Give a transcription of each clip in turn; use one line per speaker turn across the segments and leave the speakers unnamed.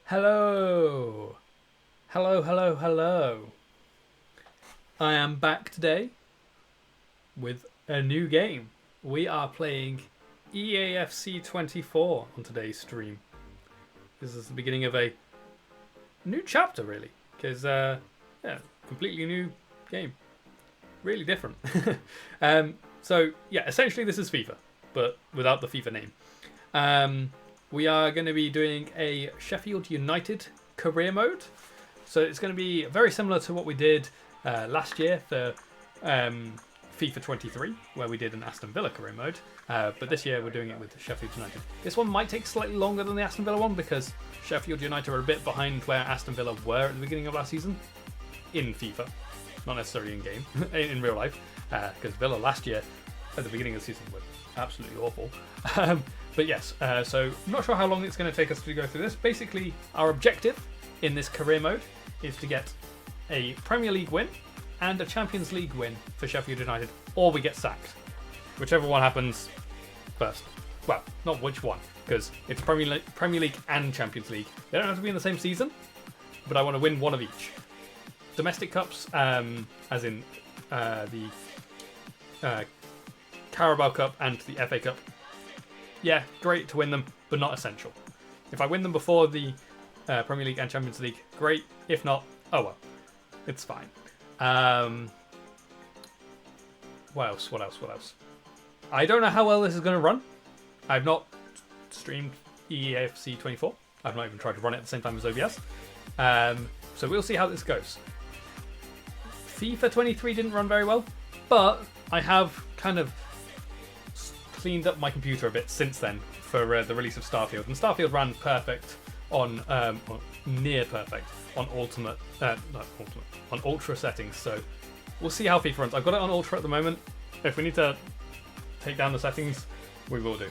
Hello! Hello, hello, hello. I am back today with a new game. We are playing EAFC 24 on today's stream. This is the beginning of a new chapter, really, because, completely new game. Really different. Essentially this is FIFA, but without the FIFA name. We are going to be doing a Sheffield United career mode. So it's going to be very similar to what we did last year for FIFA 23, where we did an Aston Villa career mode. But this year we're doing it with Sheffield United. This one might take slightly longer than the Aston Villa one because Sheffield United are a bit behind where Aston Villa were at the beginning of last season in FIFA. Not necessarily in game, in real life. Because Villa last year at the beginning of the season were absolutely awful. But yes, so I'm not sure how long it's going to take us to go through this. Basically, our objective in this career mode is to get a Premier League win and a Champions League win for Sheffield United, or we get sacked. Whichever one happens first. Well, not which one, because it's Premier League and Champions League. They don't have to be in the same season, but I want to win one of each. Domestic cups, as in the Carabao Cup and the FA Cup. Yeah, great to win them, but not essential. If I win them before the Premier League and Champions League, great. If not, oh well. It's fine. What else? I don't know how well this is going to run. I've not streamed EAFC 24. I've not even tried to run it at the same time as OBS. So we'll see how this goes. FIFA 23 didn't run very well, but I have kind of cleaned up my computer a bit since then for the release of Starfield, and Starfield ran perfect on near perfect on on ultra settings. So we'll see how FIFA runs. I've got it on ultra at the moment. If we need to take down the settings, we will do.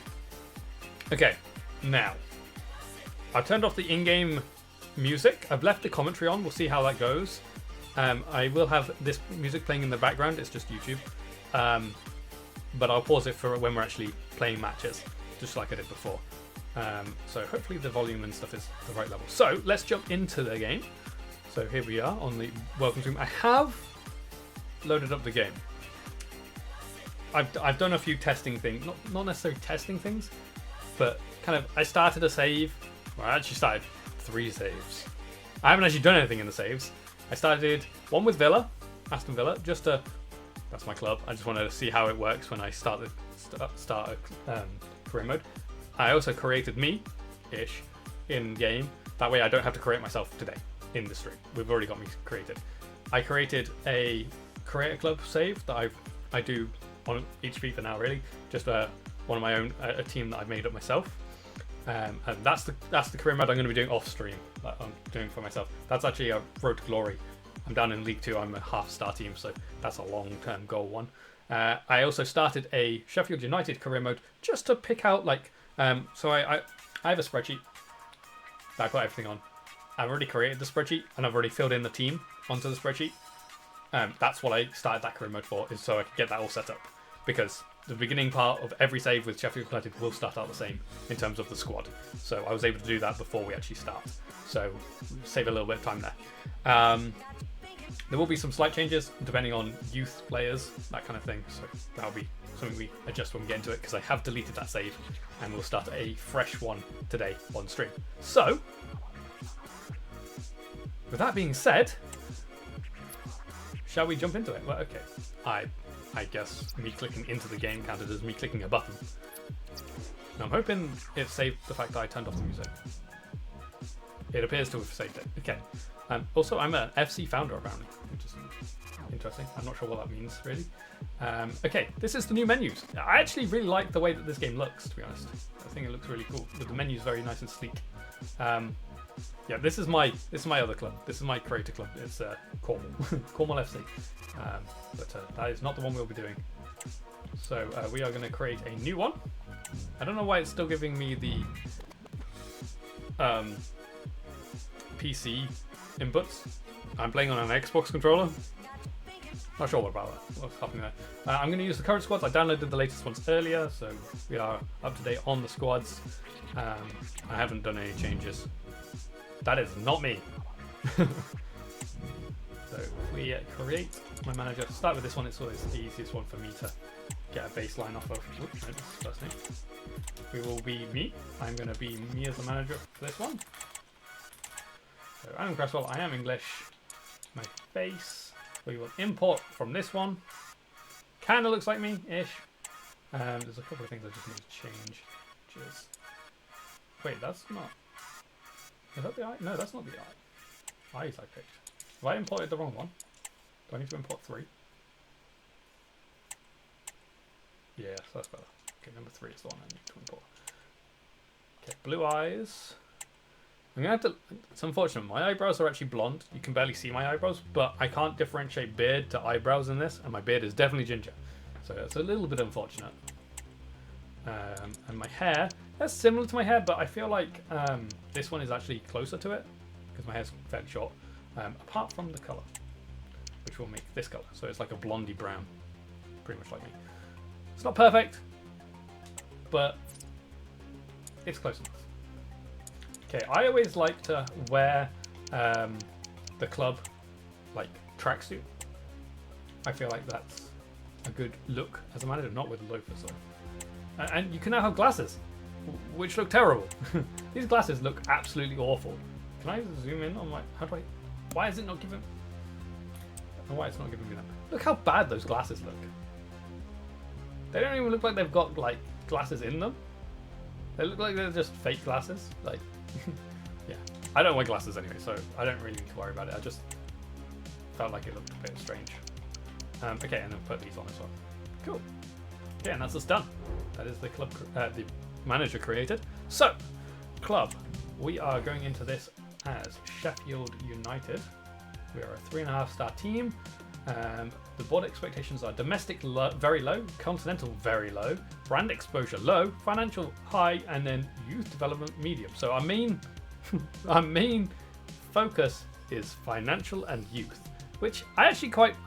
Okay, now I've turned off the in-game music. I've left the commentary on. We'll see how that goes. I will have this music playing in the background. It's just YouTube. But I'll pause it for when we're actually playing matches, just like I did before. So hopefully the volume and stuff is the right level. So let's jump into the game. So here we are on the welcome stream. I have loaded up the game. I've done a few testing things, not necessarily testing things, but kind of I started a save. Well, I actually started 3 saves. I haven't actually done anything in the saves. I started one with Villa, Aston Villa, just to. That's my club. I just wanted to see how it works when I start a career mode. I also created me-ish in game. That way I don't have to create myself today in the stream. We've already got me created. I created a create a club save that I do on each FIFA now, really. Just one of my own, a team that I've made up myself. And that's the career mode I'm going to be doing off stream. That I'm doing for myself. That's actually a Road to Glory. I'm down in League 2. I'm a half-star team, so that's a long-term goal one. I also started a Sheffield United career mode just to pick out, like, so I have a spreadsheet that I put everything on. I've already created the spreadsheet, and I've already filled in the team onto the spreadsheet. That's what I started that career mode for, is so I could get that all set up. Because the beginning part of every save with Sheffield United will start out the same in terms of the squad. So I was able to do that before we actually start. So save a little bit of time there. There will be some slight changes depending on youth players, that kind of thing. So that'll be something we adjust when we get into it, because I have deleted that save and we'll start a fresh one today on stream. So, with that being said, shall we jump into it? Well, okay. I guess me clicking into the game counted as me clicking a button. Now, I'm hoping it saved the fact that I turned off the music. It appears to have saved it. Okay. Also, I'm an FC founder apparently, which is interesting. I'm not sure what that means, really. Okay, this is the new menus. I actually really like the way that this game looks, to be honest. I think it looks really cool. The menu's very nice and sleek. Yeah, this is my other club. This is my creator club. It's Cornwall, Cornwall FC. But that is not the one we'll be doing. So we are going to create a new one. I don't know why it's still giving me the PC inputs. I'm playing on an Xbox controller. Not sure what's happening there. I'm going to use the current squads. I downloaded the latest ones earlier, so we are up to date on the squads. I haven't done any changes That is not me. So we create my manager. Start with this one. It's always the easiest one for me to get a baseline off of. Oops, no, this is first name. We will be me. I'm going to be me as the manager for this one. So I'm Cresswell. I am English. My face. We will import from this one. Kind of looks like me-ish. There's a couple of things I just need to change. Which is... Wait, that's not... Is that the eye? No, that's not the eye. Eyes I picked. Have I imported the wrong one? Do I need to import 3? Yeah, so that's better. Okay, number 3 is the one I need to import. Okay, blue eyes. I'm gonna have to... It's unfortunate. My eyebrows are actually blonde. You can barely see my eyebrows, but I can't differentiate beard to eyebrows in this, and my beard is definitely ginger. So it's a little bit unfortunate. And my hair, that's similar to my hair, but I feel like this one is actually closer to it because my hair's fairly short, apart from the color, which will make this color. So it's like a blondie brown, pretty much like me. It's not perfect, but it's close enough. Okay, I always like to wear the club like tracksuit. I feel like that's a good look as a manager, not with loafers on. And you can now have glasses, which look terrible. These glasses look absolutely awful. Can I zoom in on my... How do I... Why is it not giving... I don't know why it's not giving me that. Look how bad those glasses look. They don't even look like they've got, like, glasses in them. They look like they're just fake glasses. Like, yeah. I don't wear glasses anyway, so I don't really need to worry about it. I just felt like it looked a bit strange. Okay, and then put these on as well. Cool. Okay, and that's us done. That is the club, the manager created. So, club, we are going into this as Sheffield United. We are a 3.5-star team. The board expectations are domestic very low, continental very low, brand exposure low, financial high, and then youth development medium. So our main, our main focus is financial and youth, which I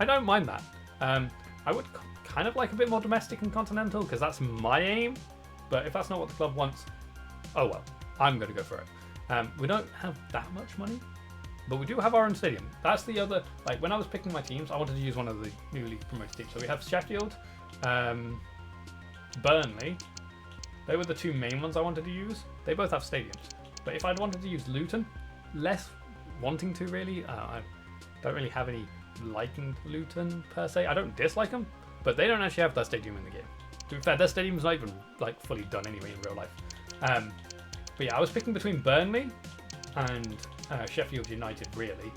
don't mind that. I would kind of like a bit more domestic and continental because that's my aim, but if that's not what the club wants, oh well, I'm going to go for it. We don't have that much money, but we do have our own stadium. That's the other, like when I was picking my teams, I wanted to use one of the newly promoted teams. So we have Sheffield, Burnley. They were the 2 main ones I wanted to use. They both have stadiums. But if I'd wanted to use Luton, less wanting to really, I don't really have any liking to Luton per se. I don't dislike them, but they don't actually have that stadium in the game. To be fair, their stadium's not even like fully done anyway in real life. But yeah, I was picking between Burnley and Sheffield United really.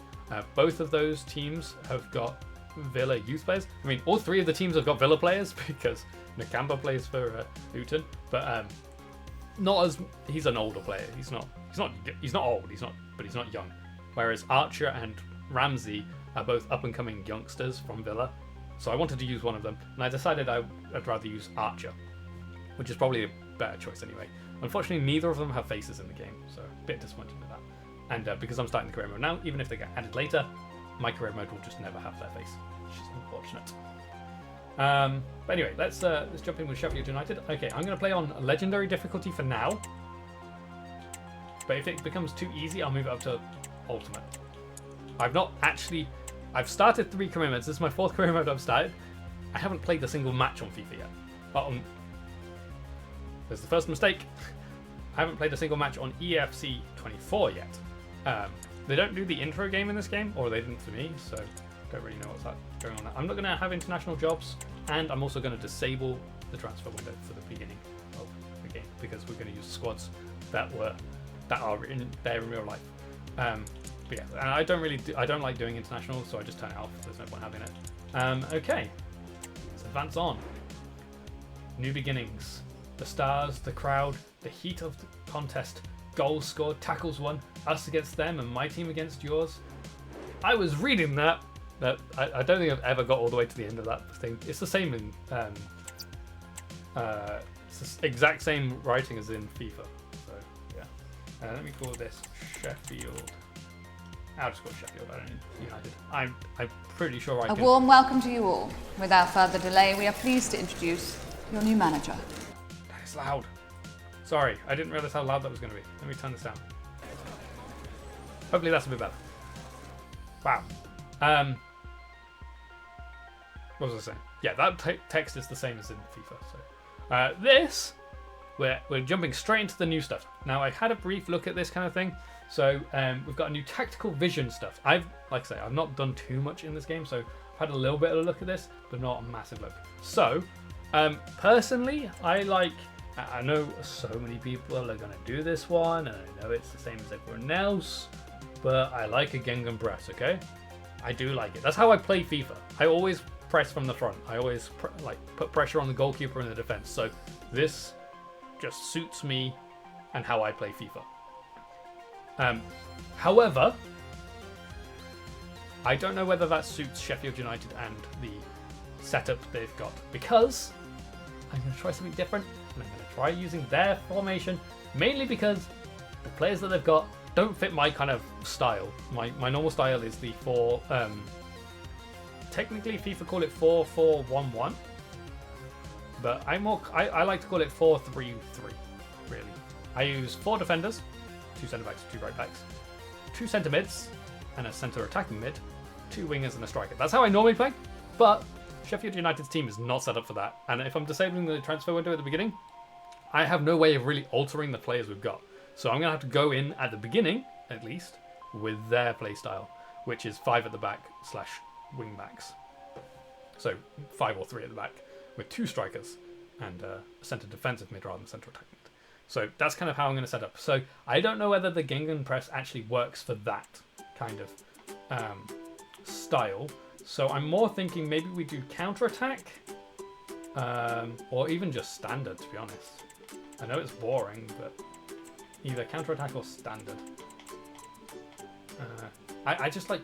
Both of those teams have got Villa youth players. I mean, all 3 of the teams have got Villa players because Nakamba plays for Luton, but not as he's an older player. He's not old. But he's not young. Whereas Archer and Ramsey are both up and coming youngsters from Villa. So I wanted to use one of them, and I decided I'd rather use Archer, which is probably a better choice anyway. Unfortunately, neither of them have faces in the game, so a bit disappointed with that. And because I'm starting the career mode now, even if they get added later, my career mode will just never have their face, which is unfortunate. But anyway, let's jump in with Sheffield United. Okay, I'm going to play on legendary difficulty for now, but if it becomes too easy, I'll move it up to ultimate. I've started 3 career modes. This is my 4th career mode I've started. I haven't played a single match on FIFA yet. There's the first mistake. I haven't played a single match on EFC 24 yet. They don't do the intro game in this game, or they didn't for me, so don't really know what's going on there. I'm not going to have international jobs, and I'm also going to disable the transfer window for the beginning of the game because we're going to use squads that are there in real life. But yeah, and I don't like doing international, so I just turn it off. There's no point having it. Okay, let's advance on. New beginnings. The stars, the crowd, the heat of the contest, goals scored, tackles won, us against them and my team against yours. I was reading that I don't think I've ever got all the way to the end of that thing. It's the same in it's the exact same writing as in FIFA. So yeah. Let me call this Sheffield. I'll just call it Sheffield. I don't need United. I'm pretty sure I can.
A warm welcome to you all. Without further delay, we are pleased to introduce your new manager.
That is loud. Sorry, I didn't realize how loud that was going to be. Let me turn this down. hopefully that's a bit better. Wow. What was I saying? Yeah, that text is the same as in FIFA. So this, we're jumping straight into the new stuff. Now, I had a brief look at this kind of thing. So we've got a new tactical vision stuff. Like I say, I've not done too much in this game, so I've had a little bit of a look at this, but not a massive look. So personally, I know so many people are going to do this one, and I know it's the same as everyone else, but I like a gegenpress, okay? I do like it. That's how I play FIFA. I always press from the front. I always put pressure on the goalkeeper and the defense. So this just suits me and how I play FIFA. However, I don't know whether that suits Sheffield United and the setup they've got, because I'm going to try something different, and I'm going to try using their formation, mainly because the players that they've got don't fit my kind of style. My normal style is the technically FIFA call it 4-4-1-1, but I like to call it 4-3-3, really. I use 4 defenders, 2 centre backs, 2 right backs, 2 centre mids, and a centre attacking mid, 2 wingers and a striker. That's how I normally play, but Sheffield United's team is not set up for that. And if I'm disabling the transfer window at the beginning, I have no way of really altering the players we've got. So I'm going to have to go in at the beginning, at least, with their play style, which is 5 at the back / wing backs. So 5 or 3 at the back with 2 strikers and a centre defensive mid rather than centre attacking mid. So that's kind of how I'm going to set up. So I don't know whether the gegenpress actually works for that kind of style. So I'm more thinking maybe we do counter-attack, or even just standard, to be honest. I know it's boring, but either counter-attack or standard. I just I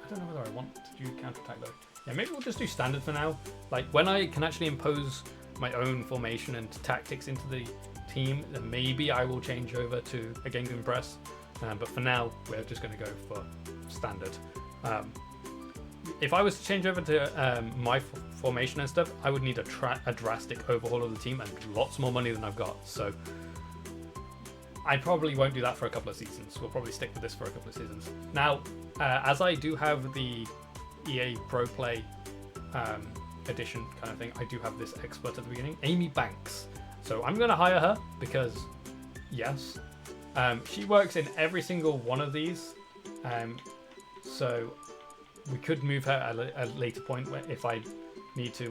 don't know whether I want to do counter-attack though. Yeah, maybe we'll just do standard for now. Like when I can actually impose my own formation and tactics into the team, then maybe I will change over to a gegenpress. But for now, we're just going to go for standard. If I was to change over to my formation and stuff, I would need a drastic overhaul of the team and lots more money than I've got. So I probably won't do that for a couple of seasons. We'll probably stick with this for a couple of seasons. Now, as I do have the EA Pro Play edition kind of thing, I do have this expert at the beginning, Amy Banks. So I'm going to hire her because, yes, she works in every single one of these. So we could move her at a later point if I need to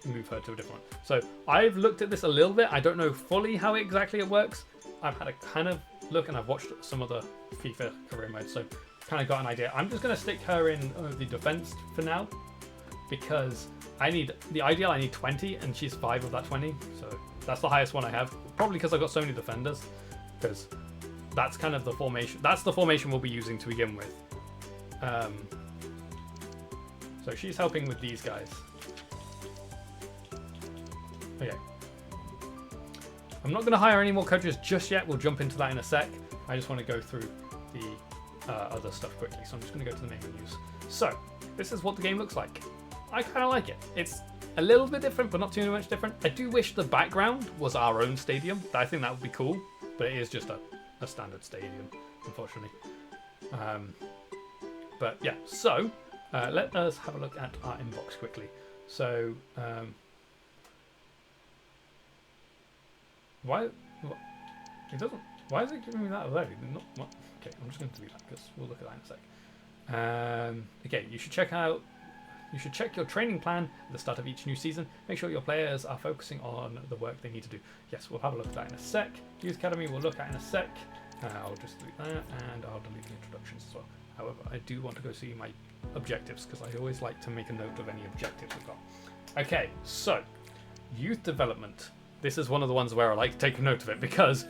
move her to a different one. So I've looked at this a little bit. I don't know fully how exactly it works. I've had a kind of look and I've watched some of the FIFA career mode, so kind of got an idea. I'm just going to stick her in the defense for now because I need 20 and she's 5 of that 20. So that's the highest one I have. Probably because I've got so many defenders, because that's kind of the formation. That's the formation we'll be using to begin with. So she's helping with these guys. Okay. I'm not going to hire any more coaches just yet. We'll jump into that in a sec. I just want to go through the other stuff quickly. So I'm just going to go to the main menus. So this is what the game looks like. I kind of like it. It's a little bit different, but not too much different. I do wish the background was our own stadium. I think that would be cool, but it is just a standard stadium, unfortunately. But yeah, so let us have a look at our inbox quickly. So why is it giving me that already? Okay, I'm just going to delete that because we'll look at that in a sec. Okay, you should check your training plan at the start of each new season. Make sure your players are focusing on the work they need to do. Yes, we'll have a look at that in a sec. Youth Academy we'll look at in a sec. I'll just delete that and I'll delete the introductions as well. However, I do want to go see my objectives because I always like to make a note of any objectives I've got. Okay, so youth development. This is one of the ones where I like to take a note of it because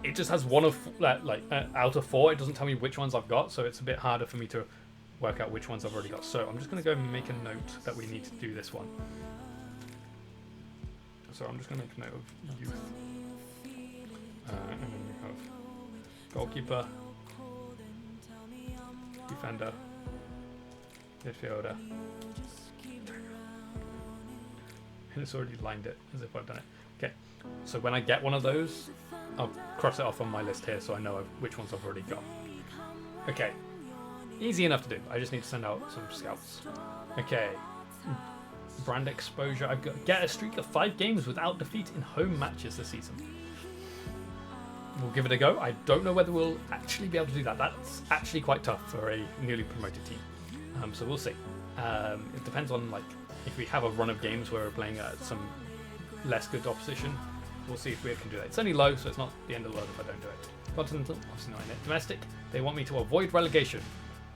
it just has one of out of 4. It doesn't tell me which ones I've got, so it's a bit harder for me to work out which ones I've already got. So I'm just going to go and make a note that we need to do this one. So I'm just going to make a note of youth. And then we have goalkeeper, defender, midfielder. And it's already lined it as if I've done it. Okay, so when I get one of those, I'll cross it off on my list here so I know which ones I've already got. Okay, easy enough to do. I just need to send out some scouts. Okay, brand exposure. I've got get a streak of 5 games without defeat in home matches this season. We'll give it a go. I don't know whether we'll actually be able to do that. That's actually quite tough for a newly promoted team. So we'll see. It depends on like if we have a run of games where we're playing some less good opposition. We'll see if we can do that. It's only low, so it's not the end of the world if I don't do it. Continental, obviously not in it. Domestic, they want me to avoid relegation.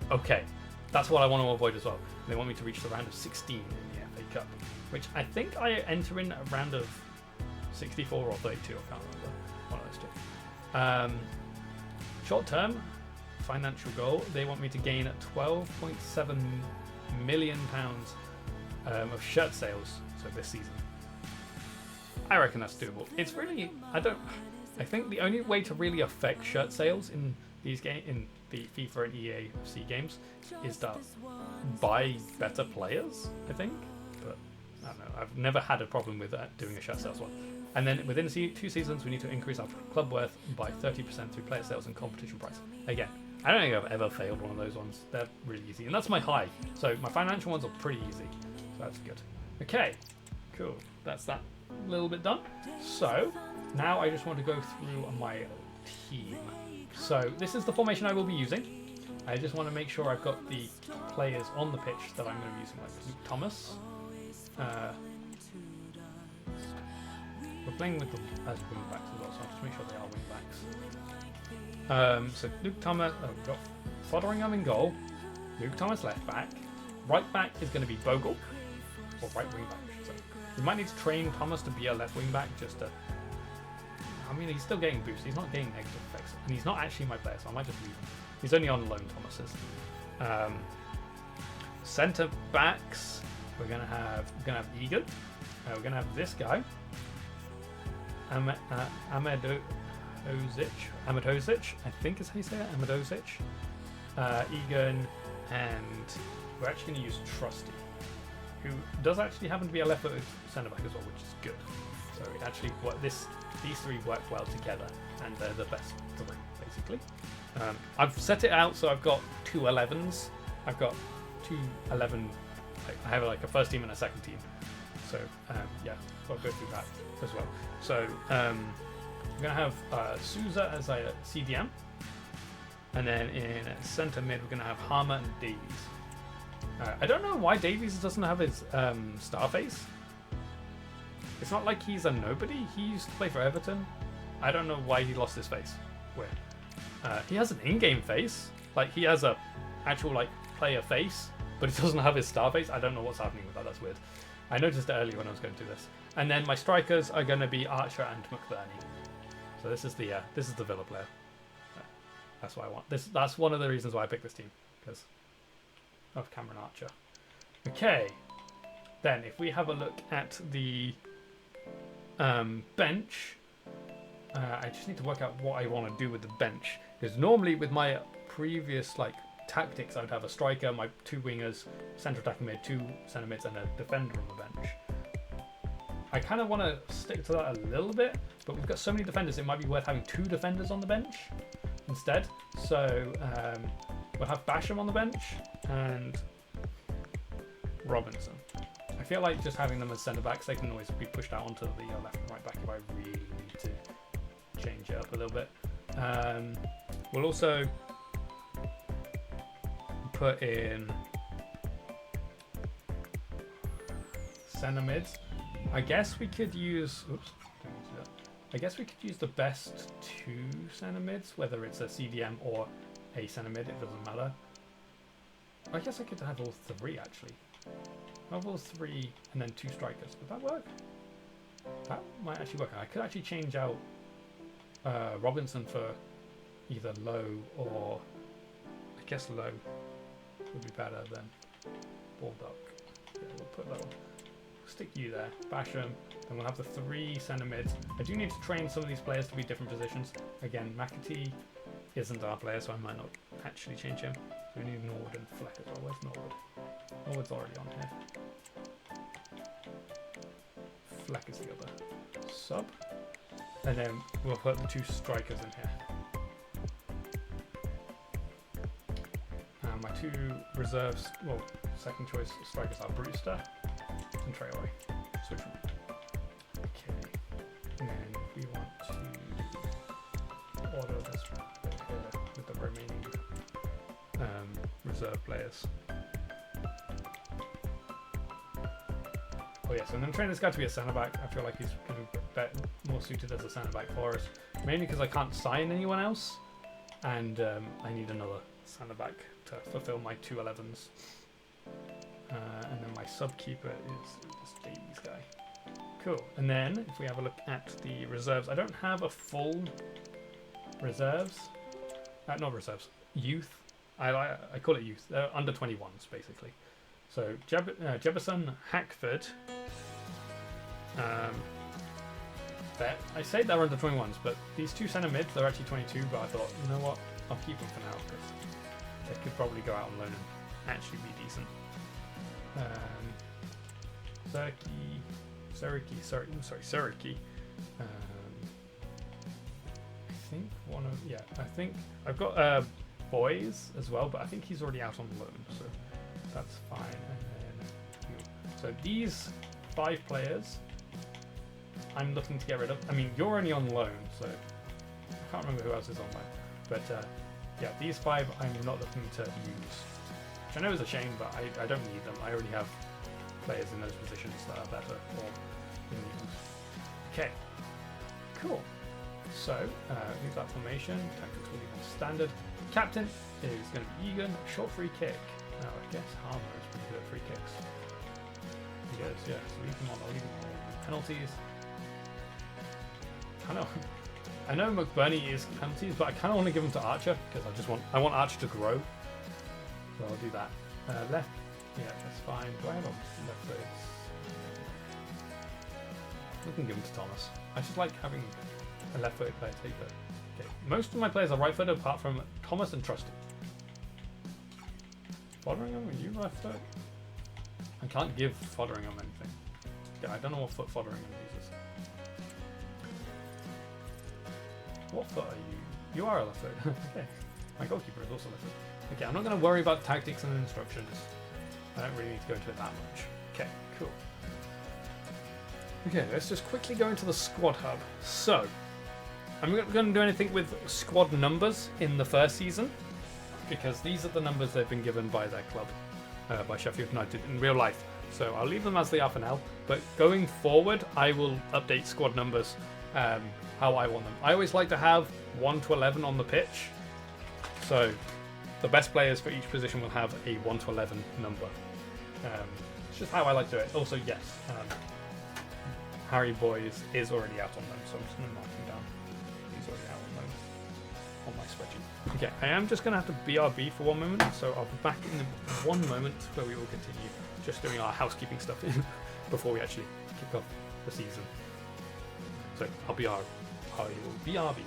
Okay, that's what I want to avoid as well. They want me to reach the round of 16 in the FA Cup, which I think I enter in a round of 64 or 32. I can't remember. One of those two. Short term, financial goal. They want me to gain £12.7 million of shirt sales so this season. I reckon that's doable. It's really I think the only way to really affect shirt sales in these in the FIFA and EAFC games is to buy better players, I think. But I don't know. I've never had a problem with doing a shirt sales one. And then within 2 seasons, we need to increase our club worth by 30% through player sales and competition price. Again, I don't think I've ever failed one of those ones. They're really easy, and that's my high. So my financial ones are pretty easy. So that's good. Okay, cool. That's that little bit done. So now I just want to go through my team. So this is the formation I will be using. I just want to make sure I've got the players on the pitch that I'm going to be using, like Luke Thomas. We're playing with them as wing backs as well, so I'll just make sure they are wing backs. So Luke Thomas, we've got Fotheringham in goal. Luke Thomas left back. Right back is going to be Bogle, or right wing back, I should say. We might need to train Thomas to be a left wing back just to. I mean, he's still getting boosts. He's not getting negative effects, and he's not actually my player, so I might just leave him. He's only on loan, Thomas is. Centre backs, we're gonna have Egan. We're gonna have this guy, Ahmed Hozic, I think is how you say it, Ahmed Hozic. Egan, and we're actually gonna use Trusty, who does actually happen to be a left-footed centre back as well, which is good. So it actually these 3 work well together, and they're the best 3 basically. I've set it out so I've got 2 11s. I've got 2 11. I have like a first team and a second team. So yeah, I'll go through that as well. So we're gonna have Souza as a CDM, and then in centre mid we're gonna have Harmer and Davies. I don't know why Davies doesn't have his star face. It's not like he's a nobody. He used to play for Everton. I don't know why he lost his face. Weird. He has an in-game face. Like, he has a actual, like, player face, but he doesn't have his star face. I don't know what's happening with that. That's weird. I noticed it earlier when I was going to do this. And then my strikers are going to be Archer and McBurney. So this is the Villa player. That's what I want. That's one of the reasons why I picked this team, because of Cameron Archer. Okay. Then, if we have a look at the bench, I just need to work out what I want to do with the bench, because normally with my previous tactics I would have a striker, my 2 wingers, central attacking mid, 2 centre mids, and a defender on the bench. I kind of want to stick to that a little bit, but we've got so many defenders it might be worth having 2 defenders on the bench instead. So we'll have Basham on the bench and Robinson. I feel like just having them as centre backs, they can always be pushed out onto the left and right back if I really need to change it up a little bit. We'll also put in centre mids. I guess we could use. Oops, don't need to do that. I guess we could use the best 2 centre mids, whether it's a CDM or a centre mid. It doesn't matter. I guess I could have all 3 actually. Have all 3 and then 2 strikers. Would that work? That might actually work. I could actually change out Robinson for either low or I guess low would be better than Baldock. Yeah, we'll put that one. Stick you there, Basham, then we'll have the 3 centre mids. I do need to train some of these players to be different positions. Again, McAtee isn't our player, so I might not actually change him. So we need Norwood and Fleck as well. Where's Norwood? Norwood's already on here. Fleck is the other sub. And then we'll put the 2 strikers in here. And my 2 reserves, well, second choice strikers are Brewster and Traore. Switch them. Okay. And then if we want to order this bit here with the remaining reserve players. Oh yes, and then train this guy to be a centre back. I feel like he's going to be more suited as a centre back for us, mainly because I can't sign anyone else, and I need another centre back to fulfil my 2 11s. And then my sub keeper is this Davies guy. Cool. And then if we have a look at the reserves, I don't have a full reserves. Not reserves. Youth. I call it youth. They're under 21s basically. So Jefferson, Hackford. I say they're under 21s, but these 2 centre mids, they're actually 22. But I thought, you know what, I'll keep them for now because they could probably go out on loan and actually be decent. Suriki. I think I've got Boys as well, but I think he's already out on loan, so that's fine. And then, so these 5 players, I'm looking to get rid of. I mean, you're only on loan, so I can't remember who else is on loan. But yeah, these 5 I'm not looking to use. Which I know is a shame, but I don't need them. I already have players in those positions that are better or in use. Okay, cool. So, leave that formation. Tactics will leave on standard. Captain is going to be Egan. Short free kick. Now, I guess Harmer is pretty good at free kicks. He is, yeah. So leave him on. I'll leave him on. Penalties. I know McBurney is penalties, but I kind of want to give them to Archer because I want Archer to grow. So I'll do that. Left, yeah, that's fine. Do I have a left foot? We can give him to Thomas. I just like having a left-footed player take it. Okay, most of my players are right-footed apart from Thomas and Trusty. Fodderingham, are you left-footed? I can't give Fodderingham anything. Yeah, I don't know what foot Fodderingham uses. What foot are you? You are a left-footed. Okay. My goalkeeper is also left-footed. Okay, I'm not going to worry about tactics and instructions. I don't really need to go into it that much. Okay, cool. Okay, let's just quickly go into the squad hub. So, I'm not going to do anything with squad numbers in the first season, because these are the numbers they've been given by their club, by Sheffield United in real life. So I'll leave them as they are for now, but going forward, I will update squad numbers how I want them. I always like to have 1 to 11 on the pitch, so the best players for each position will have a 1 to 11 number. It's just how I like to do it. Also, yes, Harry Boys is already out on loan, so I'm just going to mark him down. He's already out on loan on my spreadsheet. Okay, I am just going to have to BRB for 1 moment, so I'll be back in 1 moment where we will continue just doing our housekeeping stuff before we actually kick off the season. So I will BRB.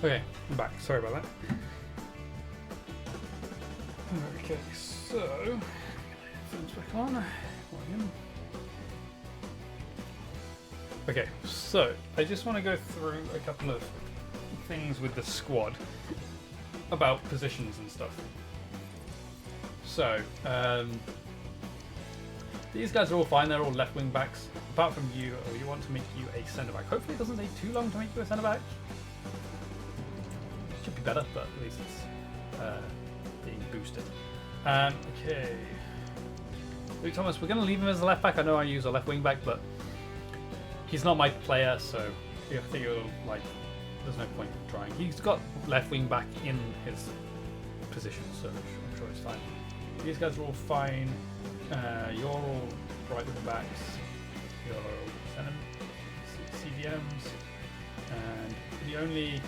Okay, I'm back. Sorry about that. Okay, so phone's back on. Okay, so I just want to go through a couple of things with the squad about positions and stuff. So, these guys are all fine. They're all left wing backs, apart from you. Oh, you want to make you a centre back. Hopefully, it doesn't take too long to make you a centre back. Should be better, but at least it's being boosted. Okay, Luke Thomas. We're going to leave him as a left back. I know I use a left wing back, but he's not my player, so I think it'll there's no point trying. He's got left wing back in his position, so I'm sure it's fine. These guys are all fine. You're all right wing backs. You're all CDMs, and the only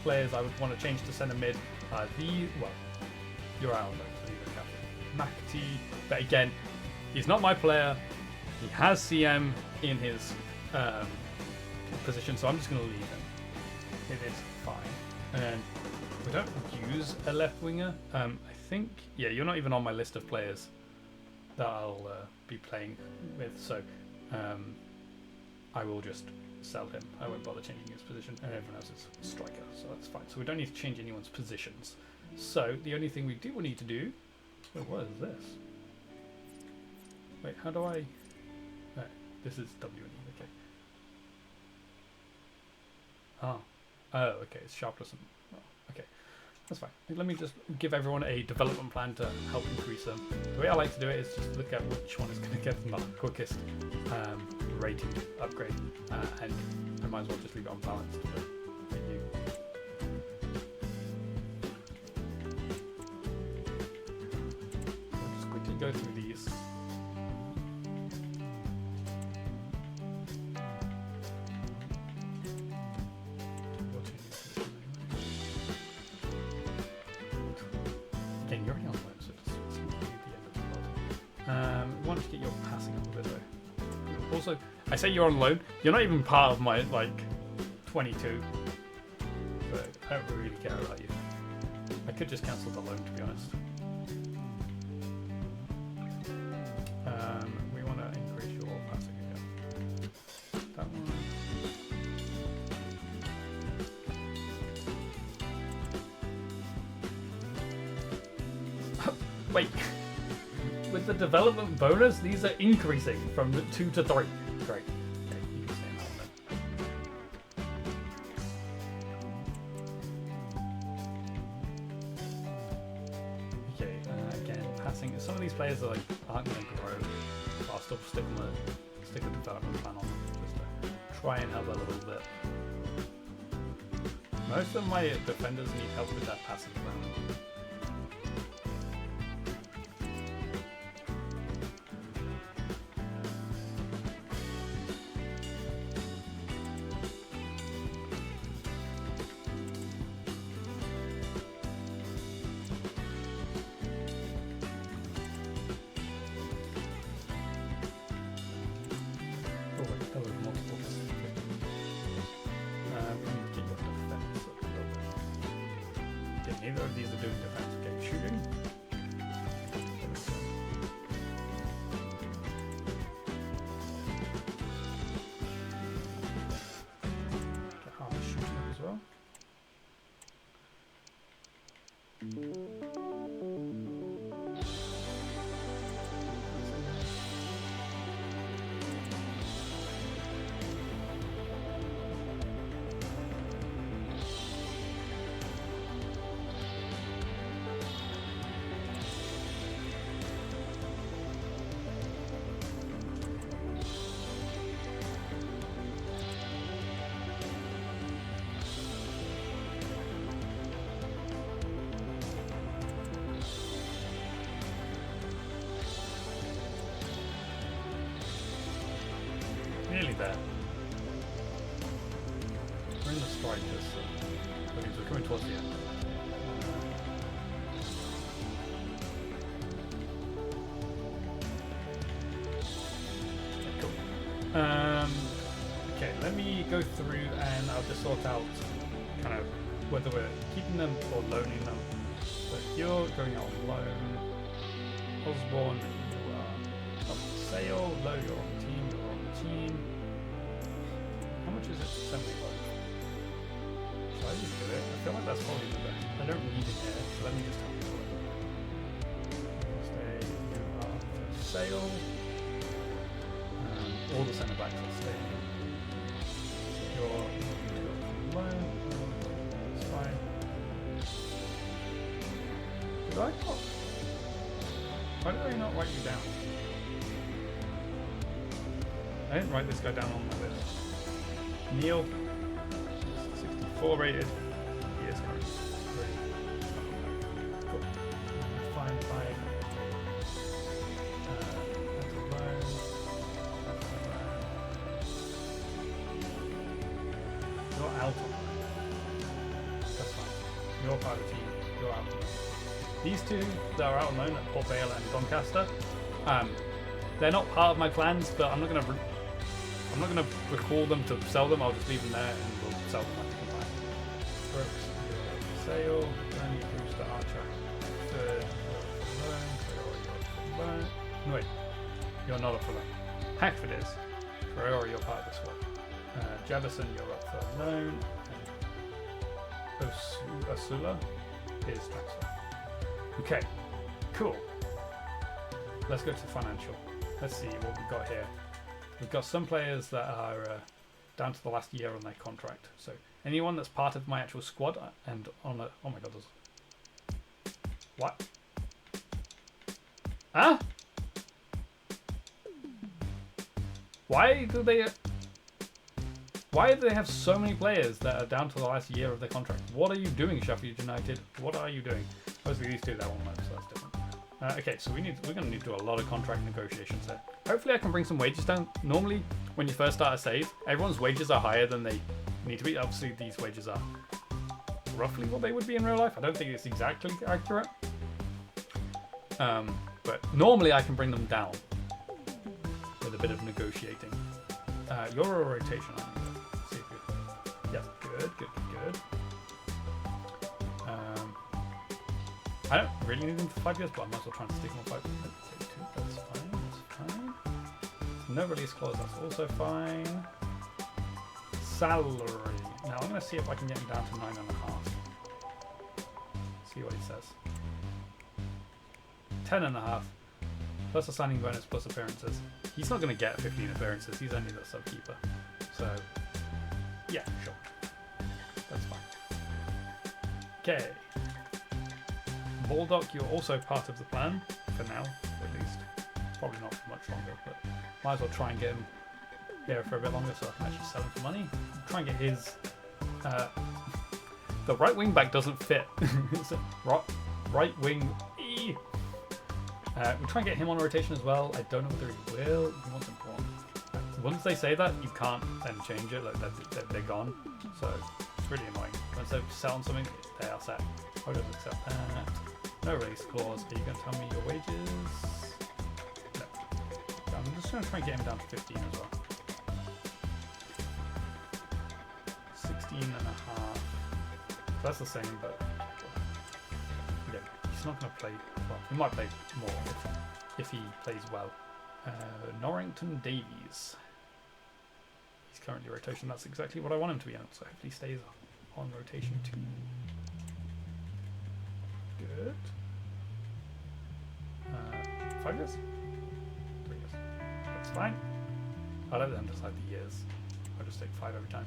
players I would want to change to centre mid are you're out. So you're Captain McAtee, but again, he's not my player. He has CM in his position, so I'm just going to leave him. It is fine. And we don't use a left winger. I think, yeah, you're not even on my list of players that I'll be playing with, so I will just sell him. I won't bother changing his position, and everyone else is striker, so that's fine. So we don't need to change anyone's positions. So the only thing we do need to do. What is this? Wait, how do I? This is W and E. Okay. Oh, okay. It's sharpness. Oh, okay, that's fine. Let me just give everyone a development plan to help increase them. The way I like to do it is just look at which one is going to get them the quickest rating upgrade, and I might as well just leave it on balance for you. I'll just quickly go through these. Again, you're already on loan, so it's not really the end of the world. We want to get your passing up a bit though. Also, I say you're on loan. You're not even part of my 22. But I don't really care about you. I could just cancel the loan, to be honest. We want to increase your passing again. That one. Wait. With the development bonus, these are increasing from 2 to 3. Great. Okay, you can stay in that one then. Okay, again, passing. Some of these players are aren't going to grow. But I'll still stick a development plan on them just to try and help a little bit. Most of my defenders need help with that passing plan. Neither of these are doing defense. Okay, shooting. Get half shooting up as well. Nearly there. We're in the strikers, so that means we're coming towards the end. Okay, cool. Okay, let me go through and I'll just sort out kind of whether we're keeping them or loaning them. So you're going out on loan. Osborne, you are up for sale. Low, you're on the team. You're on the team. How much is it to send me loan? Should I just do it? I feel like that's probably the best. I don't need it here, so let me just have it. Stay, you are for sale. All the centre backs are staying. You're loan. That's fine. Did I not? Why did I not write you down? I didn't write this guy down on my list. Neil, 64 rated. He is currently rated. Cool. Fine. That's a loan. You're out on loan. That's fine. You're part of the team. You're out on loan. These two that are out on loan at Port Vale and Doncaster, they're not part of my plans, but I'm not gonna recall them to sell them. I'll just leave them there and we'll sell them when they come back. Brooks, sale. Then you Brewster Archer. Third, loan. No, wait, you're not up for loan. Hackford is. Priori, you're part of this one. Jefferson, you're up for loan. And Osula is transfer. Okay, cool. Let's go to financial. Let's see what we've got here. We've got some players that are down to the last year on their contract. So anyone that's part of my actual squad and on a... Oh my god, there's... What? Huh? Why do they have so many players that are down to the last year of their contract? What are you doing, Sheffield United? What are you doing? Obviously these two, they're on loan, so that's different. Okay, so we're going to need to do a lot of contract negotiations here. Hopefully I can bring some wages down. Normally, when you first start a save, everyone's wages are higher than they need to be. Obviously, these wages are roughly what they would be in real life. I don't think it's exactly accurate. But normally I can bring them down with a bit of negotiating. You're a rotation, aren't you? See if you... Yep, good. I don't really need them for 5 years, but I might as well try and stick them on 5 years. That's fine. No release clause, that's also fine. Salary. Now I'm going to see if I can get him down to 9.5. See what he says. 10.5. Plus a signing bonus plus appearances. He's not going to get 15 appearances, he's only the sub-keeper. So, yeah, sure. That's fine. Okay. Baldock, you're also part of the plan, for now, at least. Probably not for much longer, but might as well try and get him here for a bit longer so I can actually sell him for money. Try and get his... the right wing back doesn't fit. It's a right wing... we'll try and get him on a rotation as well. I don't know whether he will. He wants him gone. Once they say that, you can't then change it. Like they're gone. So it's really annoying. Once they've set on something, they are set. I'll just accept that. No release clause. Are you going to tell me your wages? No. I'm just going to try and get him down to 15 as well. 16.5. So that's the same, but yeah, he's not going to play. Well, he might play more if he plays well. Norrington Davies. He's currently rotation. That's exactly what I want him to be on. So hopefully he stays on rotation too. Good. 5 years? 3 years. That's fine. I'll let them decide the years. I'll just take 5 every time.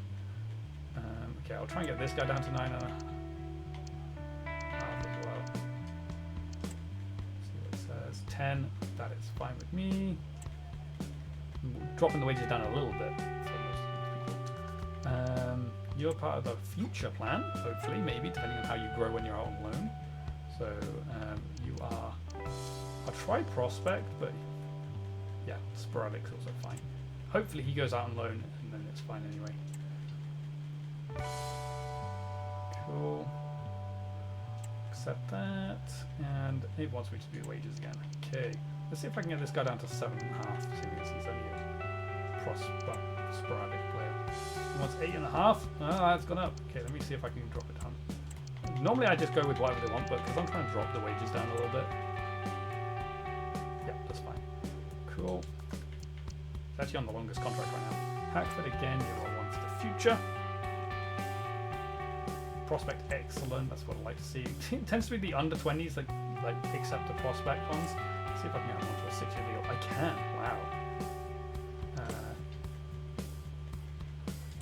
Okay, I'll try and get this guy down to 9.5 as well. See what it says. 10. That is fine with me. Dropping the wages down a little bit for most of these people. You're part of the future plan, hopefully, maybe, depending on how you grow when you're out on loan. So you are a try prospect, but yeah, sporadic's also fine. Hopefully he goes out on loan and then it's fine anyway. Cool. Accept that, and it wants me to do wages again. Okay, let's see if I can get this guy down to 7.5. Seeing as he's only a sporadic player. He wants 8.5. Ah, it's gone up. Okay, let me see if I can drop it down. Normally I just go with whatever they want, but because I'm trying to drop the wages down a little bit. Yeah, that's fine. Cool. It's actually on the longest contract right now. Hackford again, you're on one for the future. Prospect excellent, that's what I like to see. It tends to be the under 20s that like accept the prospect ones. Let's see if I can get him onto a 6-year deal. I can, wow.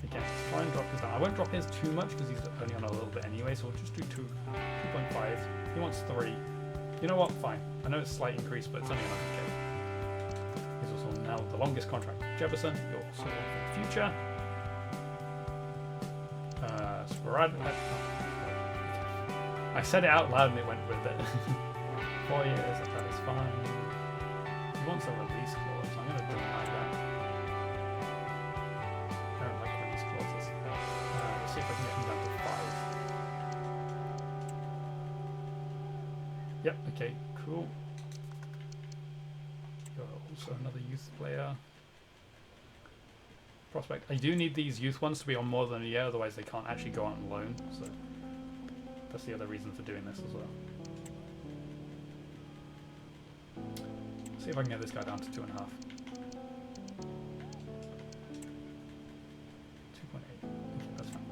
Again, try and drop his down. I won't drop his too much because he's only on a little bit anyway, so we'll just do 2.5. He wants 3. You know what? Fine. I know it's a slight increase, but it's only 100k. He's also now the longest contract. Jefferson, you're also on for the future. Sporadic. I said it out loud and it went with it. 4 years, that is fine. He wants a release clause, so I'm going to do it like that. I don't like release clauses. Let's see if I can get him down to 5. Yep, okay, cool. You're also another youth player. Prospect. I do need these youth ones to be on more than a year, otherwise they can't actually go out on loan. So that's the other reason for doing this as well. See if I can get this guy down to 2.5. 2.8. Okay, that's fine.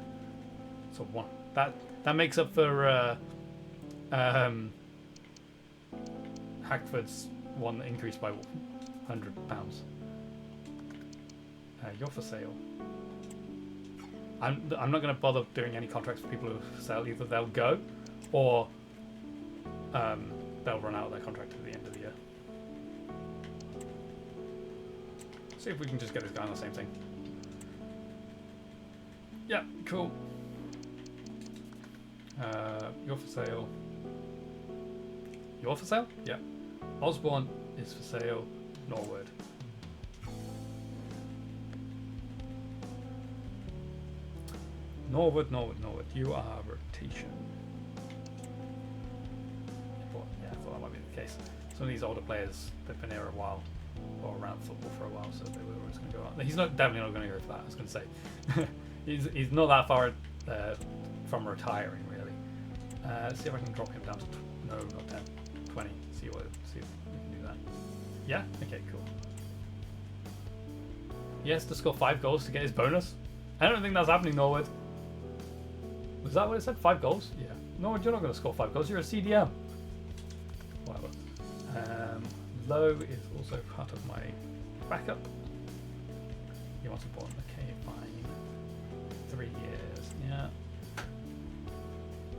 So 1. That makes up for Hackford's one that increased by £100. You're for sale. I'm not going to bother doing any contracts for people who sell. Either they'll go, or they'll run out of their contract at the end of the year. See if we can just get this guy on the same thing. Yeah, cool. You're for sale. You're for sale? Yeah. Osborne is for sale. Norwood. Norwood. You are rotation. Yeah, I thought that might be the case. Some of these older players, they've been here a while, or around football for a while, so they were always going to go out. He's definitely not going to go for that. I was going to say, he's not that far from retiring, really. Let's see if I can drop him down to no, not 10, 20. See if we can do that. Yeah. Okay. Cool. He has to score 5 goals to get his bonus. I don't think that's happening, Norwood. Was that what it said? 5 goals? Yeah. No, you're not going to score 5 goals. You're a CDM. Whatever. Low is also part of my backup. You want support? Okay, fine. 3 years. Yeah.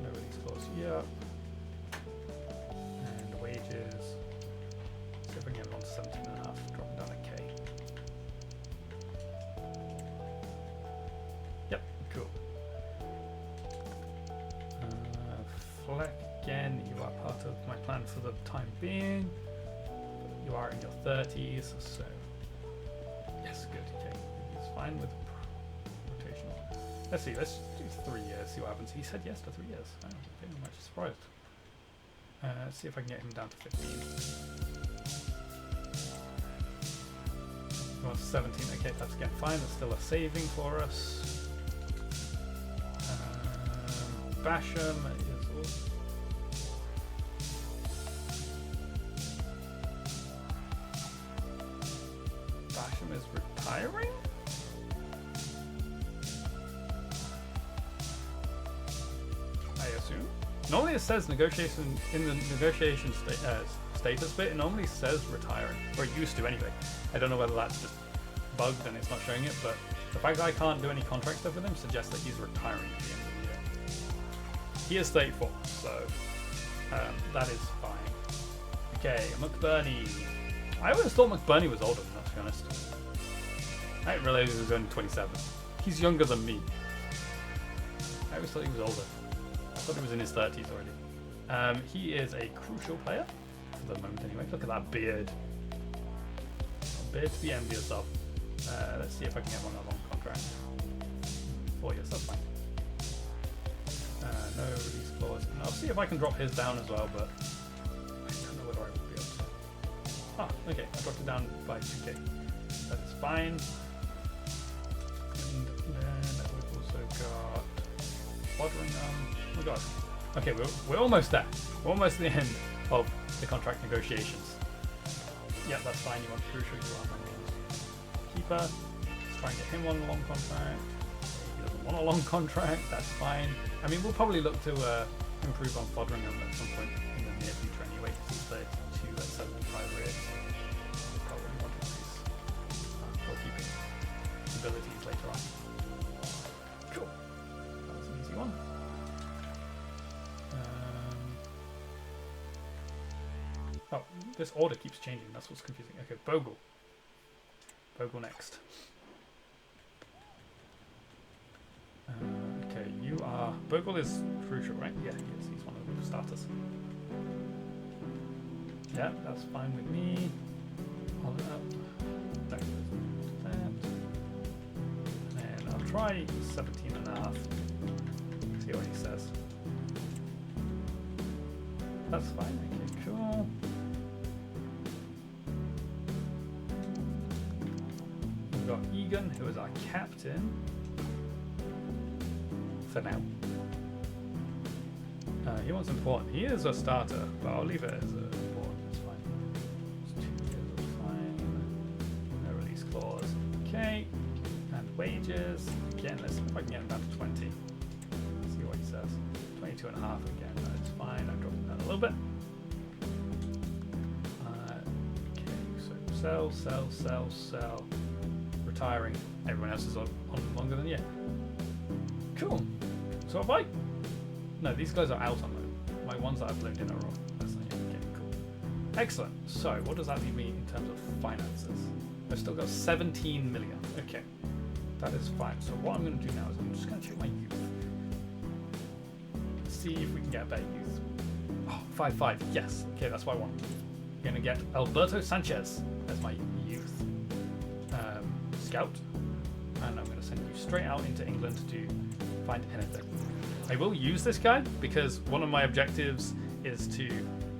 No release clause. Yeah. And wages. See if I can get it on to 17.5. Dropping down a K. Yep. Cool. Fleck again, you are part of my plan for the time being. You are in your 30s, so yes, good. Okay, he's fine with rotational. Let's see, let's do 3 years, see what happens. He said yes to 3 years. I'm actually surprised. Let's see if I can get him down to 15. He wants 17. Okay, that's again fine. That's still a saving for us. Basham is also. Basham is retiring? I assume. Normally it says negotiation in the negotiation status bit. It normally says retiring, or it used to anyway. I don't know whether that's just bugged and it's not showing it, but the fact that I can't do any contract stuff with him suggests that he's retiring at the end of the year. He is 34, so that is fine. Okay, McBurney. I always thought McBurney was older than that, to be honest. I didn't realize he was only 27. He's younger than me. I always thought he was older. I thought he was in his 30s already. He is a crucial player, for the moment anyway. Look at that beard. A beard to be envious of. Let's see if I can get one on a long contract. 4 years, that's fine. No release clause. And I'll see if I can drop his down as well, but I don't know whether I will be able to. Ah, okay, I dropped it down by 2k. That is fine. And then we've also got Fodringham. Oh my god, Okay, we're almost there. We're almost at the end of the contract negotiations. Yeah, that's fine. You want crucial, you are my keeper. Let's try and get him on a long contract. He doesn't want a long contract. That's fine. I mean, we'll probably look to improve on Fodringham at some point in the near future anyway. Since they're 2 at 75 rates. Probably want to increase goalkeeping abilities later on. Cool. That was an easy one. Oh, this order keeps changing. That's what's confusing. Okay, Bogle. Bogle next. Okay, you are... Bogle is crucial, right? Yeah, he is. He's one of the starters. Yeah, that's fine with me. Hold it up. No, that. And I'll try 17.5. See what he says. That's fine. Okay, cool. We've got Egan, who is our captain. For now. He wants important. He is a starter, but I'll leave it as a important. It's fine. It's 2 years of fine. No release clause. Okay. And wages. Again, let's see if I can get him down to 20. See what he says. 22.5 again. That's fine. I dropped him down a little bit. Okay, so sell. Retiring. Everyone else is on longer than you. Cool. So have I? No, these guys are out on loan. My ones that I've loaned in are on. That's not yet. Okay, cool. Excellent. So what does that leave me in terms of finances? I've still got 17 million. Okay. That is fine. So what I'm going to do now is I'm just going to check my youth. See if we can get a better youth. Oh, 5-5. Yes. Okay, that's what I want. I'm going to get Alberto Sanchez as my youth scout. And I'm going to send you straight out into England to find anything. I will use this guy because one of my objectives is to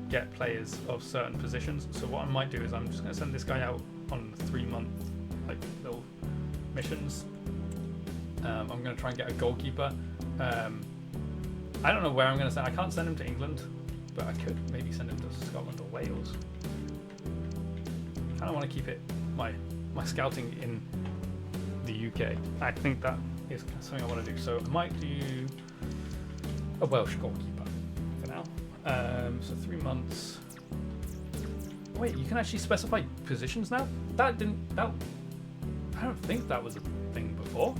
get players of certain positions. So what I might do is I'm just going to send this guy out on 3-month like little missions. I'm going to try and get a goalkeeper. I don't know where I'm going to send. I can't send him to England, but I could maybe send him to Scotland or Wales. I kind of want to keep it my scouting in the UK. I think that is something I want to do. So I might do a Welsh goalkeeper for now. So 3 months. Wait, you can actually specify positions now? I don't think that was a thing before.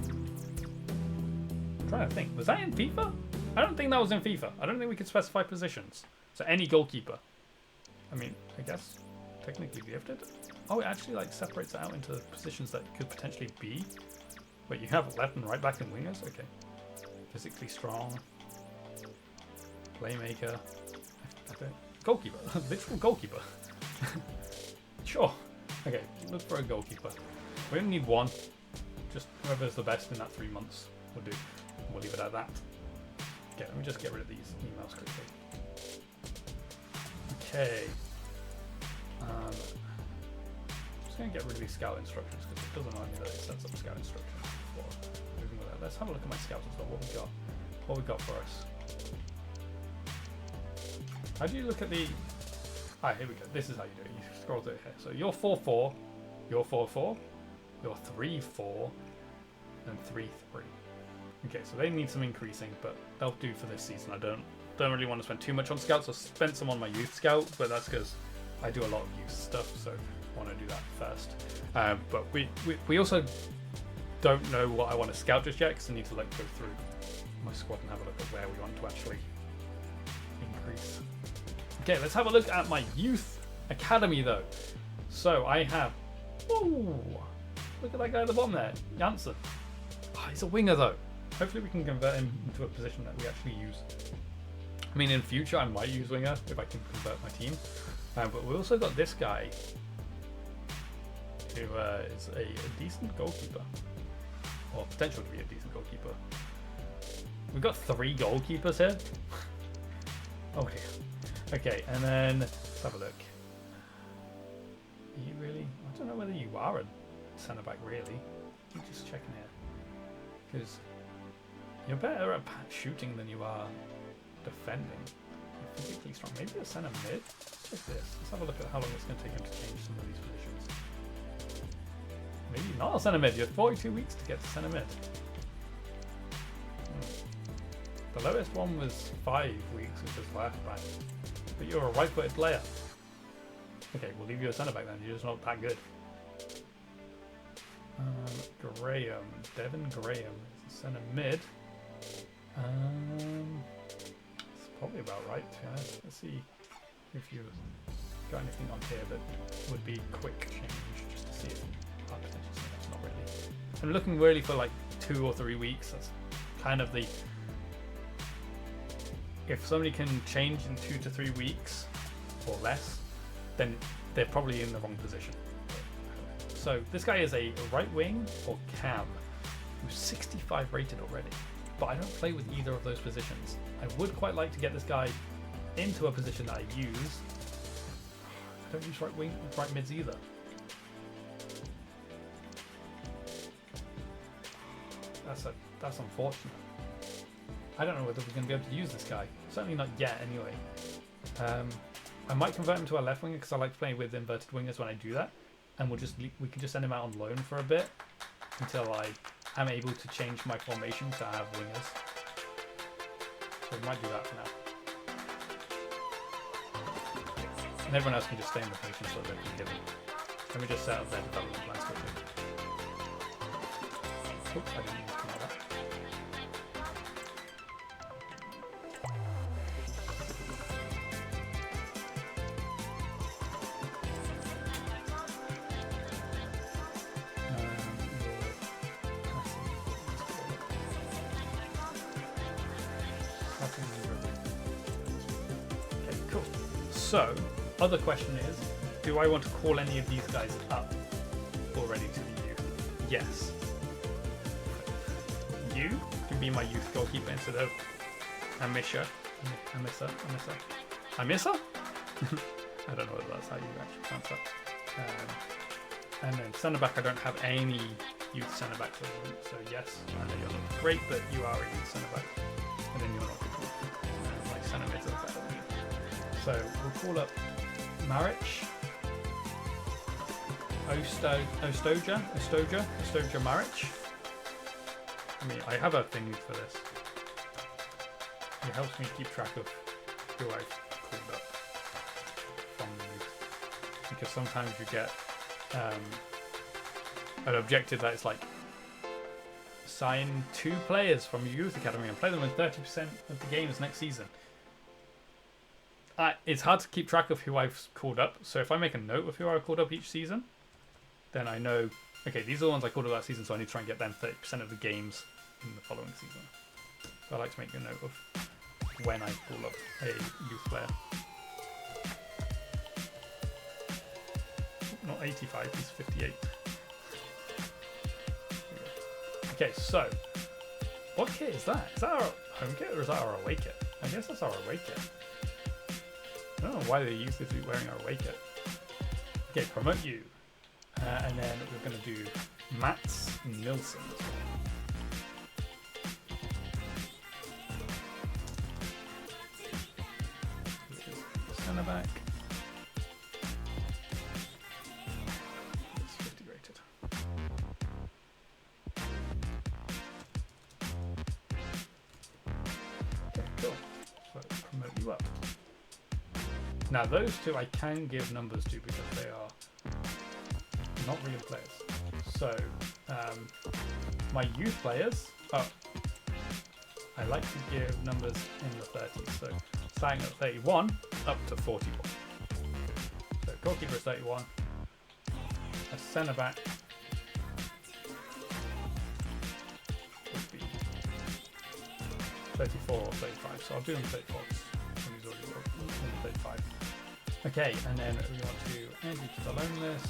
I'm trying to think. Was that in FIFA? I don't think that was in FIFA. I don't think we could specify positions. So any goalkeeper. I mean, I guess technically gifted. Oh, it actually like separates it out into positions that could potentially be. Wait, you have left and right back and wingers? Okay. Physically strong. Playmaker. Goalkeeper. Literal goalkeeper. Sure. Okay, look for a goalkeeper. We only need one. Just whoever's the best in that 3 months will do. We'll leave it at that. Okay, let me just get rid of these emails quickly. Okay. I'm just going to get rid of these scout instructions because it doesn't mind me that it sets up scout instructions for moving with that. Let's have a look at my scouts as well. What we got for us. How do you look at the... Ah, here we go. This is how you do it. You scroll through here. So you're 4-4, you're 4-4, you're 3-4, and 3-3. Okay, so they need some increasing, but they'll do for this season. I don't really want to spend too much on scouts. I spent some on my youth scout, but that's because I do a lot of youth stuff, so I want to do that first. But we also don't know what I want to scout just yet, because I need to like go through my squad and have a look at where we want to actually increase. Okay, let's have a look at my youth academy though. So I have, ooh, look at that guy at the bottom there, Janssen. Oh, he's a winger though. Hopefully we can convert him into a position that we actually use. I mean, in future I might use winger if I can convert my team. But we also got this guy who is a decent goalkeeper, or potential to be a decent goalkeeper. We've got 3 goalkeepers here. Oh dear. Okay, and then let's have a look. Are you really? I don't know whether you are a centre back really. I'm just checking here, because you're better at shooting than you are defending. They're physically strong. Maybe a centre mid? Let's check this. Let's have a look at how long it's going to take him to change some of these positions. Maybe not a centre mid. You have 42 weeks to get to centre mid. The lowest one was 5 weeks, which was left back. But you're a right-footed player. Okay, we'll leave you a centre back then. You're just not that good. Graham, Devon Graham is a centre mid. It's probably about right, to be honest. Let's see if you've got anything on here that would be quick change, just to see if potentially that's not really. I'm looking really for like 2 or 3 weeks. That's kind of the. If somebody can change in 2 to 3 weeks or less, then they're probably in the wrong position. So this guy is a right wing or cam who's 65 rated already, but I don't play with either of those positions. I would quite like to get this guy into a position that I use. I don't use right mids either. That's unfortunate. I don't know whether we're going to be able to use this guy. Certainly not yet, anyway. I might convert him to a left winger because I like playing with inverted wingers when I do that, and we can just send him out on loan for a bit until I am able to change my formation to have wingers. So we might do that for now. And everyone else can just stay in the position so they can give it. Let me just set up their development plans quickly. Oops, I didn't mean to come out of that. Okay, cool. So, other question is, do I want to call any of these guys up already to the youth? Yes. You can be my youth goalkeeper instead of Amisha. I miss her. I don't know whether that's how you actually pronounce that. And then centre back, I don't have any youth centre back for the moment, so yes, I know you're not great, but you are a youth centre back, and then you're not good. My centre mids are better than you. So we'll call up Maric, Ostoja Maric. I mean, I have a thing for this. It helps me keep track of who I've called up from the youth, because sometimes you get an objective that is like sign 2 players from your youth academy and play them in 30% of the games next season. It's hard to keep track of who I've called up, so if I make a note of who I've called up each season, then I know, okay, these are the ones I called up last season, so I need to try and get them 30% of the games in the following season. So I like to make a note of when I call up a youth player. Not 85, he's 58. Okay, so what kit is that? Is that our home kit or is that our away kit? I guess that's our away kit. I don't know why they used to be wearing our away kit. Okay, promote you. And then we're going to do Mats Nilsson as well. This is the centre back. It's 50 rated. Okay, cool. So promote you up. Now those two I can give numbers to because they are not real players. So my youth players, I like to give numbers in the 30s. So starting at 31 up to 41. So goalkeeper is 31. A centre back would be 34 or 35. So I'll do them 34. Somebody's already got 35. Okay, and then we want to add you to the loan list.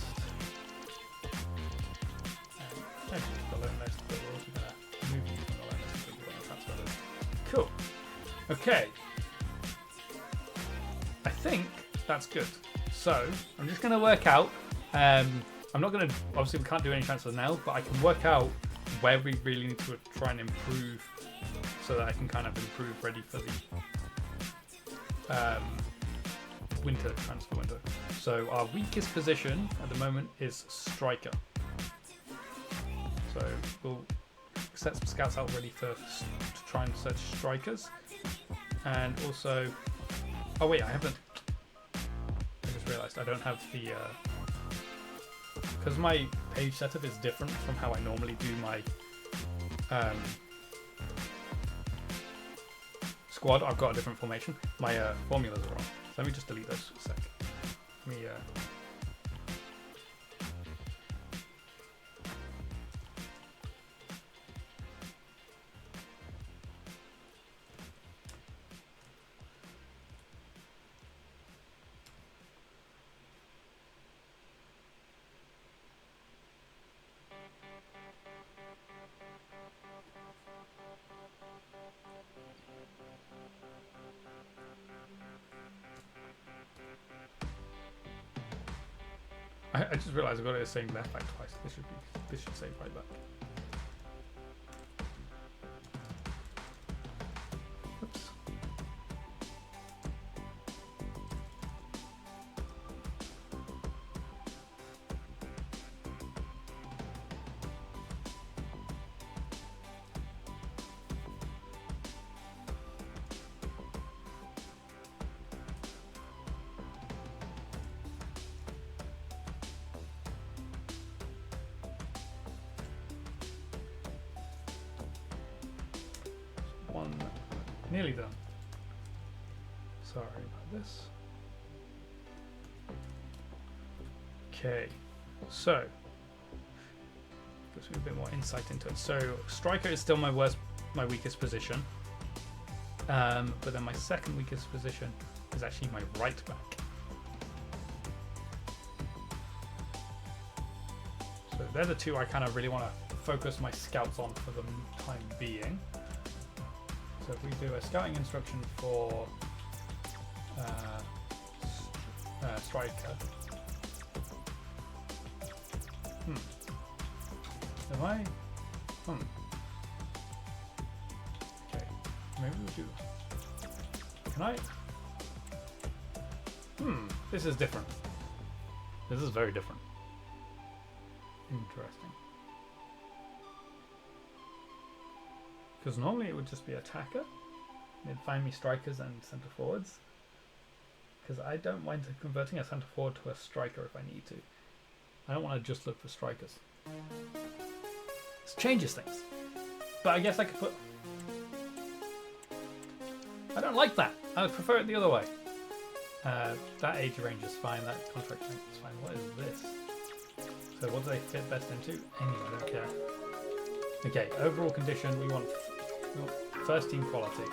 Add you to the loan list, but we're also going to move you from the loan list so you want to transfer list. Cool. Okay. I think that's good. So I'm just going to work out. I'm not going to. Obviously, we can't do any transfers now, but I can work out where we really need to try and improve, so that I can kind of improve ready for the winter transfer window. So our weakest position at the moment is striker. So we'll set some scouts out ready to try and search strikers. And also, oh wait, I just realised I don't have the, because my page setup is different from how I normally do my squad. I've got a different formation. My formulas are wrong. So let me just delete those for a sec. Let me, I just realised I got it saying left back twice. This should say right back. Oops. One, nearly done. Sorry about this. Okay, so gives me a bit more insight into it. So striker is still my weakest position, but then my second weakest position is actually my right back. So they're the two I kind of really want to focus my scouts on for the time being. So if we do a scouting instruction for striker, am I? Okay, maybe we do. Can I? This is different. This is very different. Interesting. Because normally it would just be attacker. It'd find me strikers and centre forwards. Because I don't mind converting a centre forward to a striker if I need to. I don't want to just look for strikers. This changes things. But I guess I could put... I don't like that. I would prefer it the other way. That age range is fine. That contract length is fine. What is this? So what do they fit best into? Anyway, I don't care. Okay, overall condition, we want first team quality.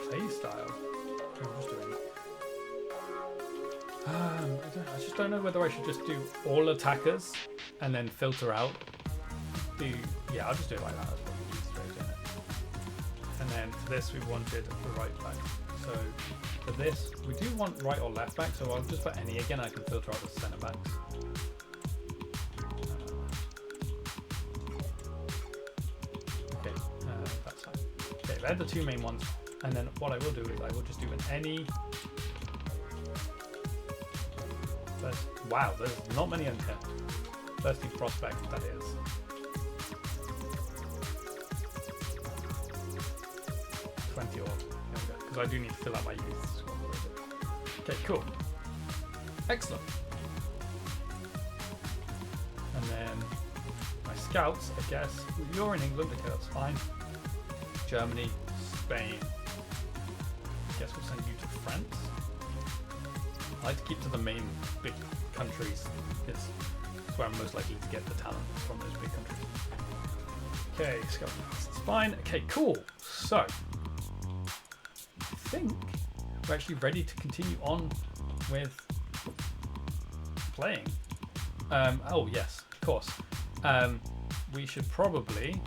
Play style. I'm just doing it. I just don't know whether I should just do all attackers and then filter out yeah, I'll just do it like that. That's probably the easiest way of doing it. And then for this we wanted the right back. So for this we do want right or left back, so I'll just put any again. I can filter out the centre backs. That's fine. Okay, they're the two main ones. And then what I will do is I will just do an any. Wow, there's not many on 10. First team prospect, that is. Because I do need to fill out my youth squad. Okay, cool. Excellent. And then my scouts, I guess. You're in England, okay, that's fine. Germany, Spain. I guess we'll send you to France. I like to keep to the main big countries. It's where I'm most likely to get the talent from those big countries. Okay, scout. It's fine. Okay, cool. So I think we're actually ready to continue on with playing. Oh yes, of course. We should probably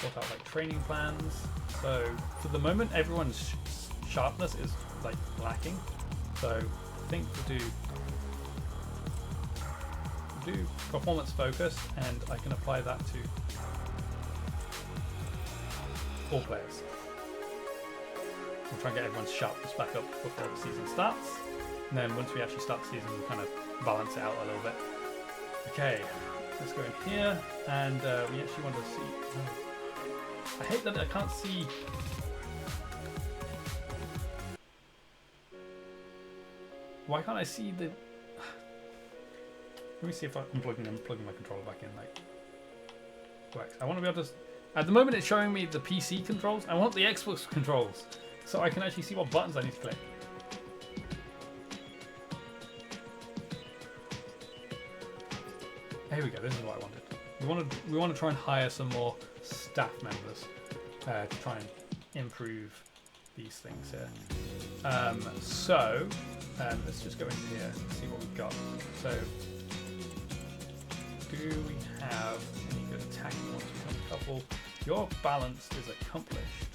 sort out like training plans. So for the moment, everyone's sharpness is like lacking. So I think we'll do performance focused, and I can apply that to all players. We'll try and get everyone's sharpness back up before the season starts. And then once we actually start the season, we'll kind of balance it out a little bit. Okay, let's go in here, and we actually want to see... Oh. I hate that I can't see... Why can't I see the... Let me see if I'm plugging my controller back in, like... Works. I want to be able to... At the moment it's showing me the PC controls. I want the Xbox controls, so I can actually see what buttons I need to click. Here we go, this is what I wanted. We want to try and hire some more staff members to try and improve these things here. Let's just go in here and see what we've got. So, do we have any good attacking ones? We have a couple. Your balance is accomplished.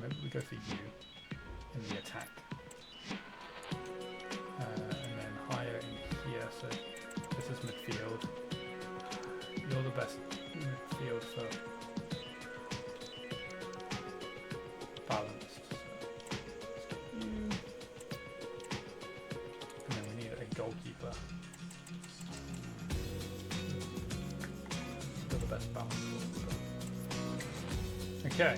Maybe we go for you in the attack. And then higher in here. So this is midfield. You're the best midfield for balanced. So you. And then we need a goalkeeper. You're the best balanced goalkeeper. Okay.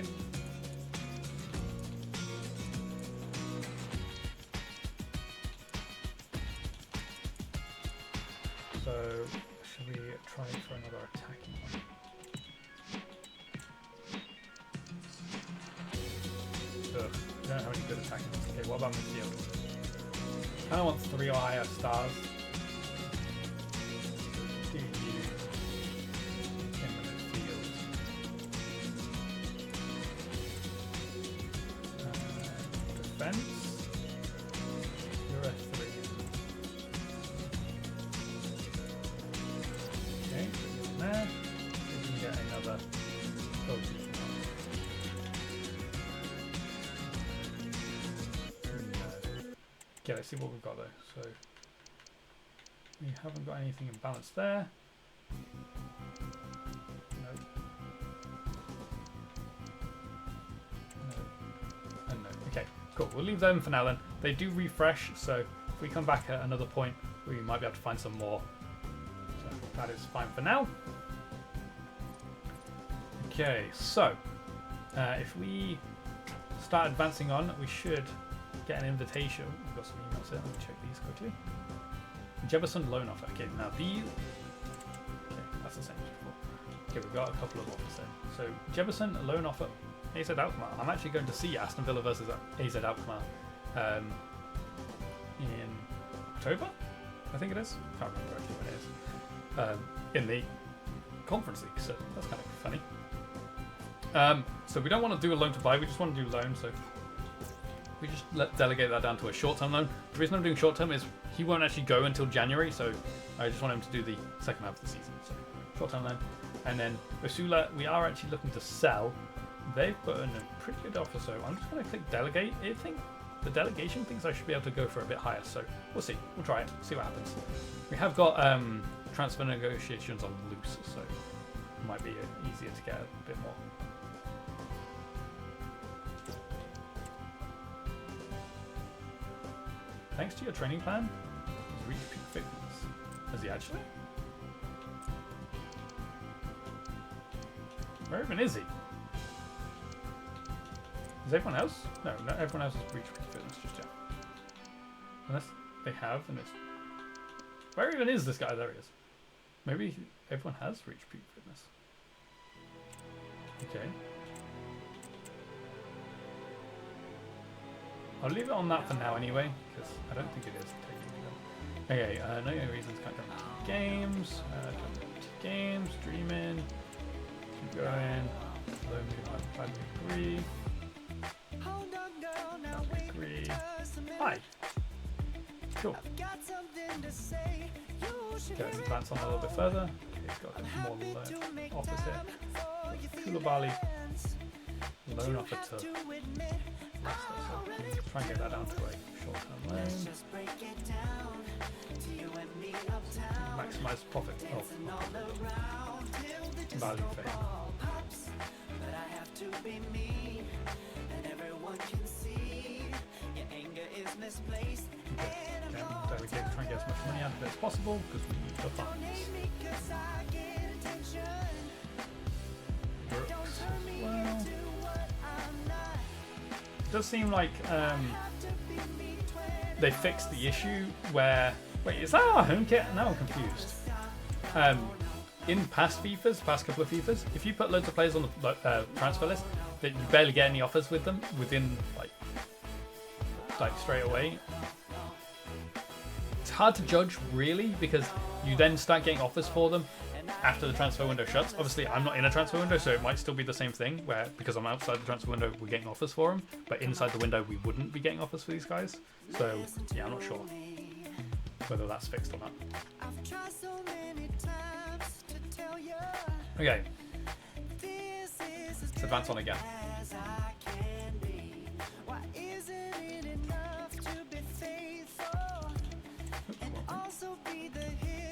So, should we try for another attacking one? Ugh, we don't have any good attacking ones. Okay, what about midfield? I kind of want 3 or higher stars. Do you in the midfield? Defense? You're a 3. Okay, there. We can get another goalkeeper. Okay, let's see what we've got though. So we haven't got anything in balance there. No. No. And no. Okay, cool. We'll leave them for now then. They do refresh, so if we come back at another point, we might be able to find some more. That is fine for now. Okay, so if we start advancing on, we should get an invitation. We've got some emails here. Let me check these quickly. Jefferson loan offer. Okay, now these. Okay, that's the same as before. Okay, we've got a couple of offers there. So Jefferson loan offer. AZ Alkmaar. I'm actually going to see Aston Villa versus AZ Alkmaar in October. I think it is. Can't remember actually when it is. In the conference league, so that's kind of funny. So we don't want to do a loan to buy, we just want to do loan, so we just delegate that down to a short-term loan. The reason I'm doing short-term is he won't actually go until January, so I just want him to do the second half of the season. So short-term loan. And then Usula, we are actually looking to sell. They've put in a pretty good offer, so I'm just going to click delegate. I think the delegation thinks I should be able to go for a bit higher, so we'll see. We'll try it, see what happens. We have got transfer negotiations on loose, so it might be easier to get a bit more. Thanks to your training plan, he's reached peak fitness. Has he actually? Where even is he? Is everyone else? No, not everyone else has reached peak fitness just yet. Unless they have, and it's... Where even is this guy? There he is. Maybe everyone has reached peak fitness. Okay. I'll leave it on that for now anyway, because I don't think it is technically. Okay, no reasons can't come to games. Games, streaming. Keep going. Low me 3. Hi. Cool. Okay, let's advance on a little bit further. Okay, he's got a more loan offers here. Koulibaly. Loan offer to Leicester, so try and get that down to a short-term loan. Maximise profit. Oh, value for him. There we go. Try and get as much money out of it as possible because we need the funds. Brooks as well. It does seem like they fixed the issue where... Wait, is that our home kit? Now I'm confused. In past FIFAs, past couple of FIFAs, if you put loads of players on the transfer list, that you barely get any offers with them within like straight away. It's hard to judge really because you then start getting offers for them after the transfer window shuts. Obviously, I'm not in a transfer window, so it might still be the same thing where because I'm outside the transfer window, we're getting offers for them, but inside the window, we wouldn't be getting offers for these guys. So yeah, I'm not sure whether that's fixed or not. Okay, let's advance on again.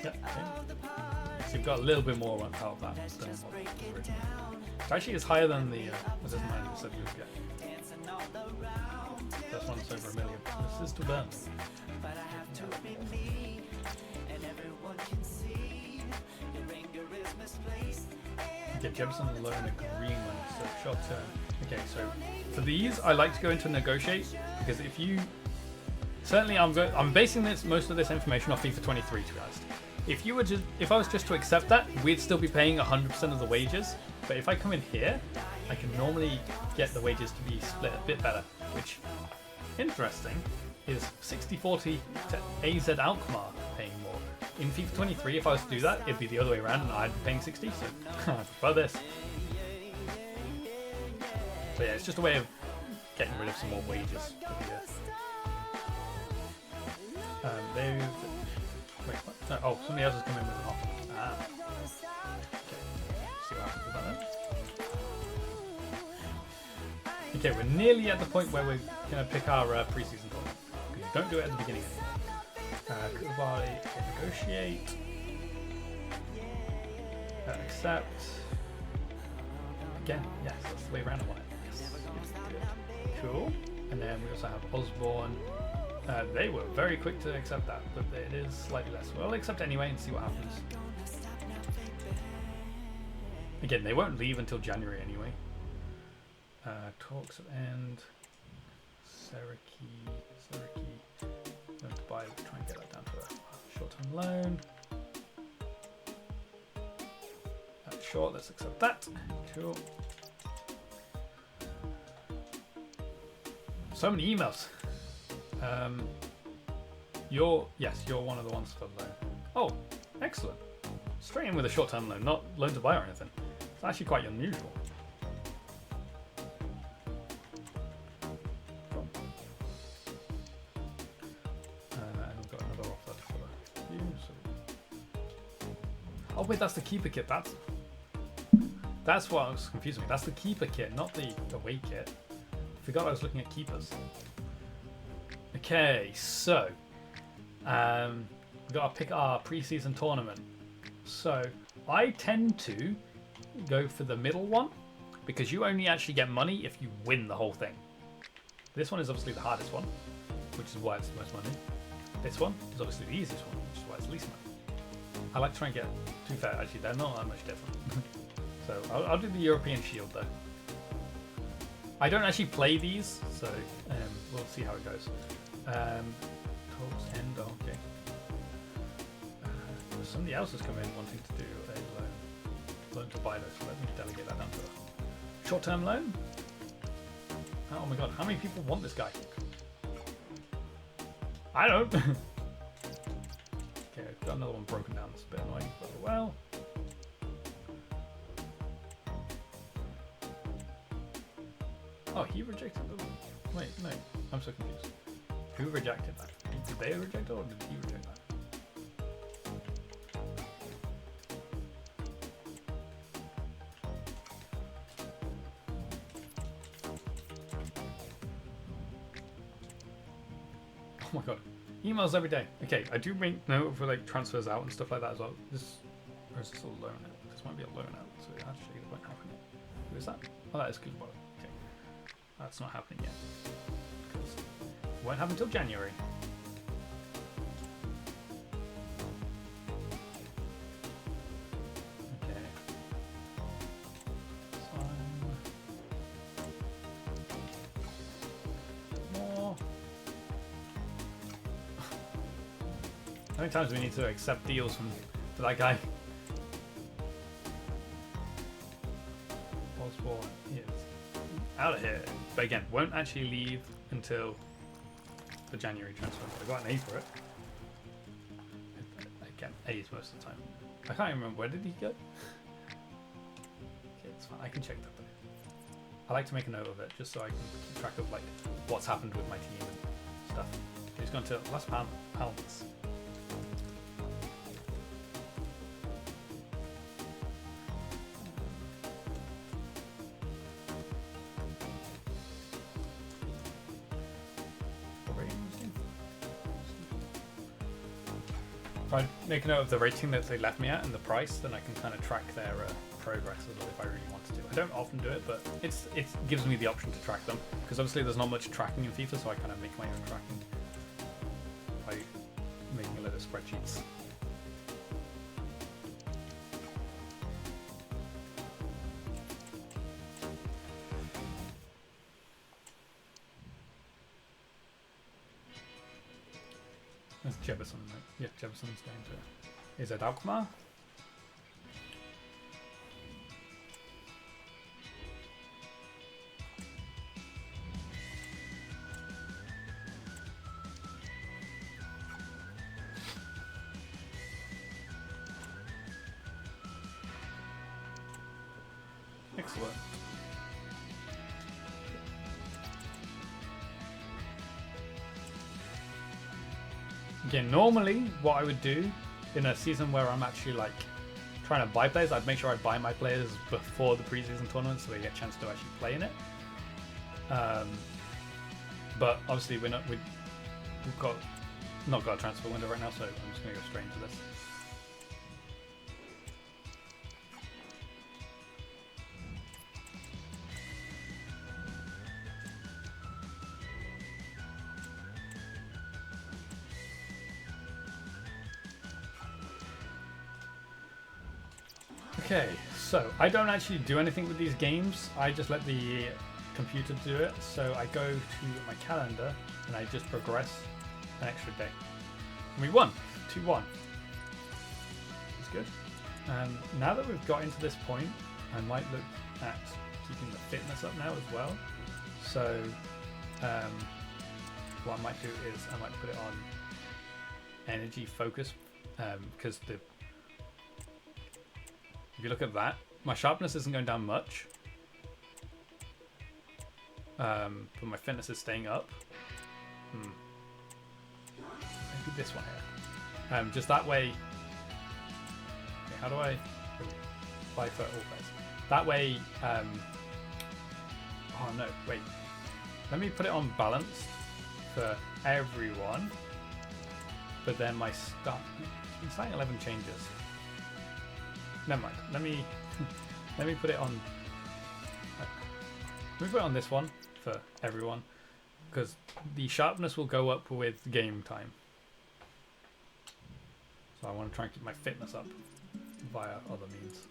Yep, okay. So you've got a little bit more out of that than what it actually is higher than the what doesn't mind said we would get. This one's over 1 million. This is too bad. Get Jefferson loan agreement, so short term. Okay, so for these, I like to go into negotiate because if you certainly, I'm basing most of this information off FIFA 23 to be honest. If I was just to accept that, we'd still be paying 100% of the wages. But if I come in here, I can normally get the wages to be split a bit better, which interesting is 60-40 to AZ Alkmaar paying more. In FIFA 23, if I was to do that, it'd be the other way around and I'd be paying 60, so I prefer this. So yeah, it's just a way of getting rid of some more wages for the year. Wait, what? No, oh, somebody else has come in with an offer. Ah. Okay, see what happens with that then. Okay, we're nearly at the point where we're going to pick our pre-season tournament. Don't do it at the beginning anymore. Kubali, negotiate. Accept. Again, yes, that's the way around I want it. Yes. Good. Cool. And then we also have Osborne. They were very quick to accept that, but it is slightly less. Well, I'll accept anyway and see what happens. Again, they won't leave until January anyway. Talks at end. Seriki. Going to buy. Try and get that down to a short-term loan. That's short. Let's accept that. Cool. So many emails. You're one of the ones for the loan. Oh, excellent. Straight in with a short-term loan, not loan to buy or anything. It's actually quite unusual. Cool. And we've got another offer for you. So. Oh wait, that's the keeper kit. That's what was confusing me. That's the keeper kit, not the away kit. I forgot I was looking at keepers. Okay, so we've got to pick our pre-season tournament. So I tend to go for the middle one because you only actually get money if you win the whole thing. This one is obviously the hardest one, which is why it's the most money. This one is obviously the easiest one, which is why it's the least money. I like to try and get, to be fair, actually they're not that much different. So I'll do the European Shield though. I don't actually play these, so we'll see how it goes. Talks end, okay. Somebody else has come in wanting to do a loan to buy those, so let me delegate that down to a short-term loan. Oh my god, how many people want this guy? I don't. Okay, I've got another one broken down, that's a bit annoying, but well. Oh, he rejected the... Wait, no, I'm so confused. Who rejected that? Did they reject it or did he reject that? Oh my god. Emails every day. Okay, I do make note for like transfers out and stuff like that as well. Or is this a loan out? This might be a loan out, so actually it won't happen. Who is that? Oh, that is good. Well, okay. That's not happening yet. Because it won't happen until January. Okay. More. How many times do we need to accept deals from that guy? Out of here. But again, won't actually leave until the January transfer. I got an A for it. Again, A's most of the time. I can't even remember, where did he go? Okay, it's fine. I can check that later. I like to make a note of it just so I can keep track of like what's happened with my team and stuff. He's gone to Las Palmas. If I make a note of the rating that they left me at and the price, then I can kind of track their progress as well if I really wanted to. I don't often do it, but it gives me the option to track them because obviously there's not much tracking in FIFA, so I kind of make my own tracking by making a load of spreadsheets. That's Jefferson, right? Yeah, Jefferson's going to. Is it Alkmaar? Excellent. Again, normally what I would do in a season where I'm actually like trying to buy players, I'd make sure I buy my players before the preseason tournament so they get a chance to actually play in it. But obviously we've not got a transfer window right now, so I'm just going to go straight into this. Okay, so I don't actually do anything with these games. I just let the computer do it. So I go to my calendar and I just progress an extra day. And we won 2-1. That's good. Now that we've got into this point, I might look at keeping the fitness up now as well. So what I might do is I might put it on energy focus because if you look at that, my sharpness isn't going down much, but my fitness is staying up. Maybe this one here. Just that way. Okay, how do I apply for all players? That way. Oh no! Wait. Let me put it on balanced for everyone. But then my start. Starting 11 changes. Never mind. Let me put it on. Let me put it on this one for everyone, because the sharpness will go up with game time. So I want to try and keep my fitness up via other means.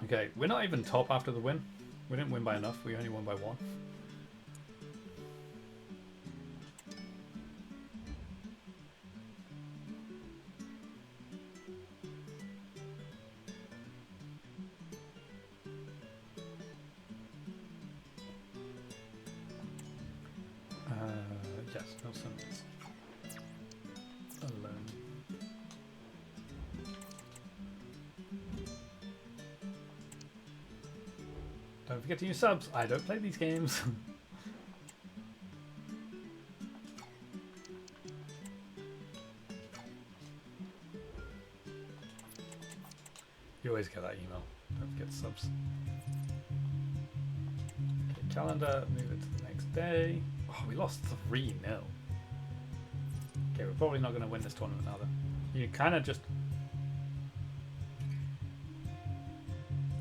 Okay, we're not even top after the win. We didn't win by enough, we only won by 1. Yes, Nelson is alone. Don't forget to use subs. I don't play these games. You always get that email. Don't forget subs. Okay, calendar, move it to the next day. Oh, we lost 3-0. Okay, we're probably not going to win this tournament now then. You kind of just...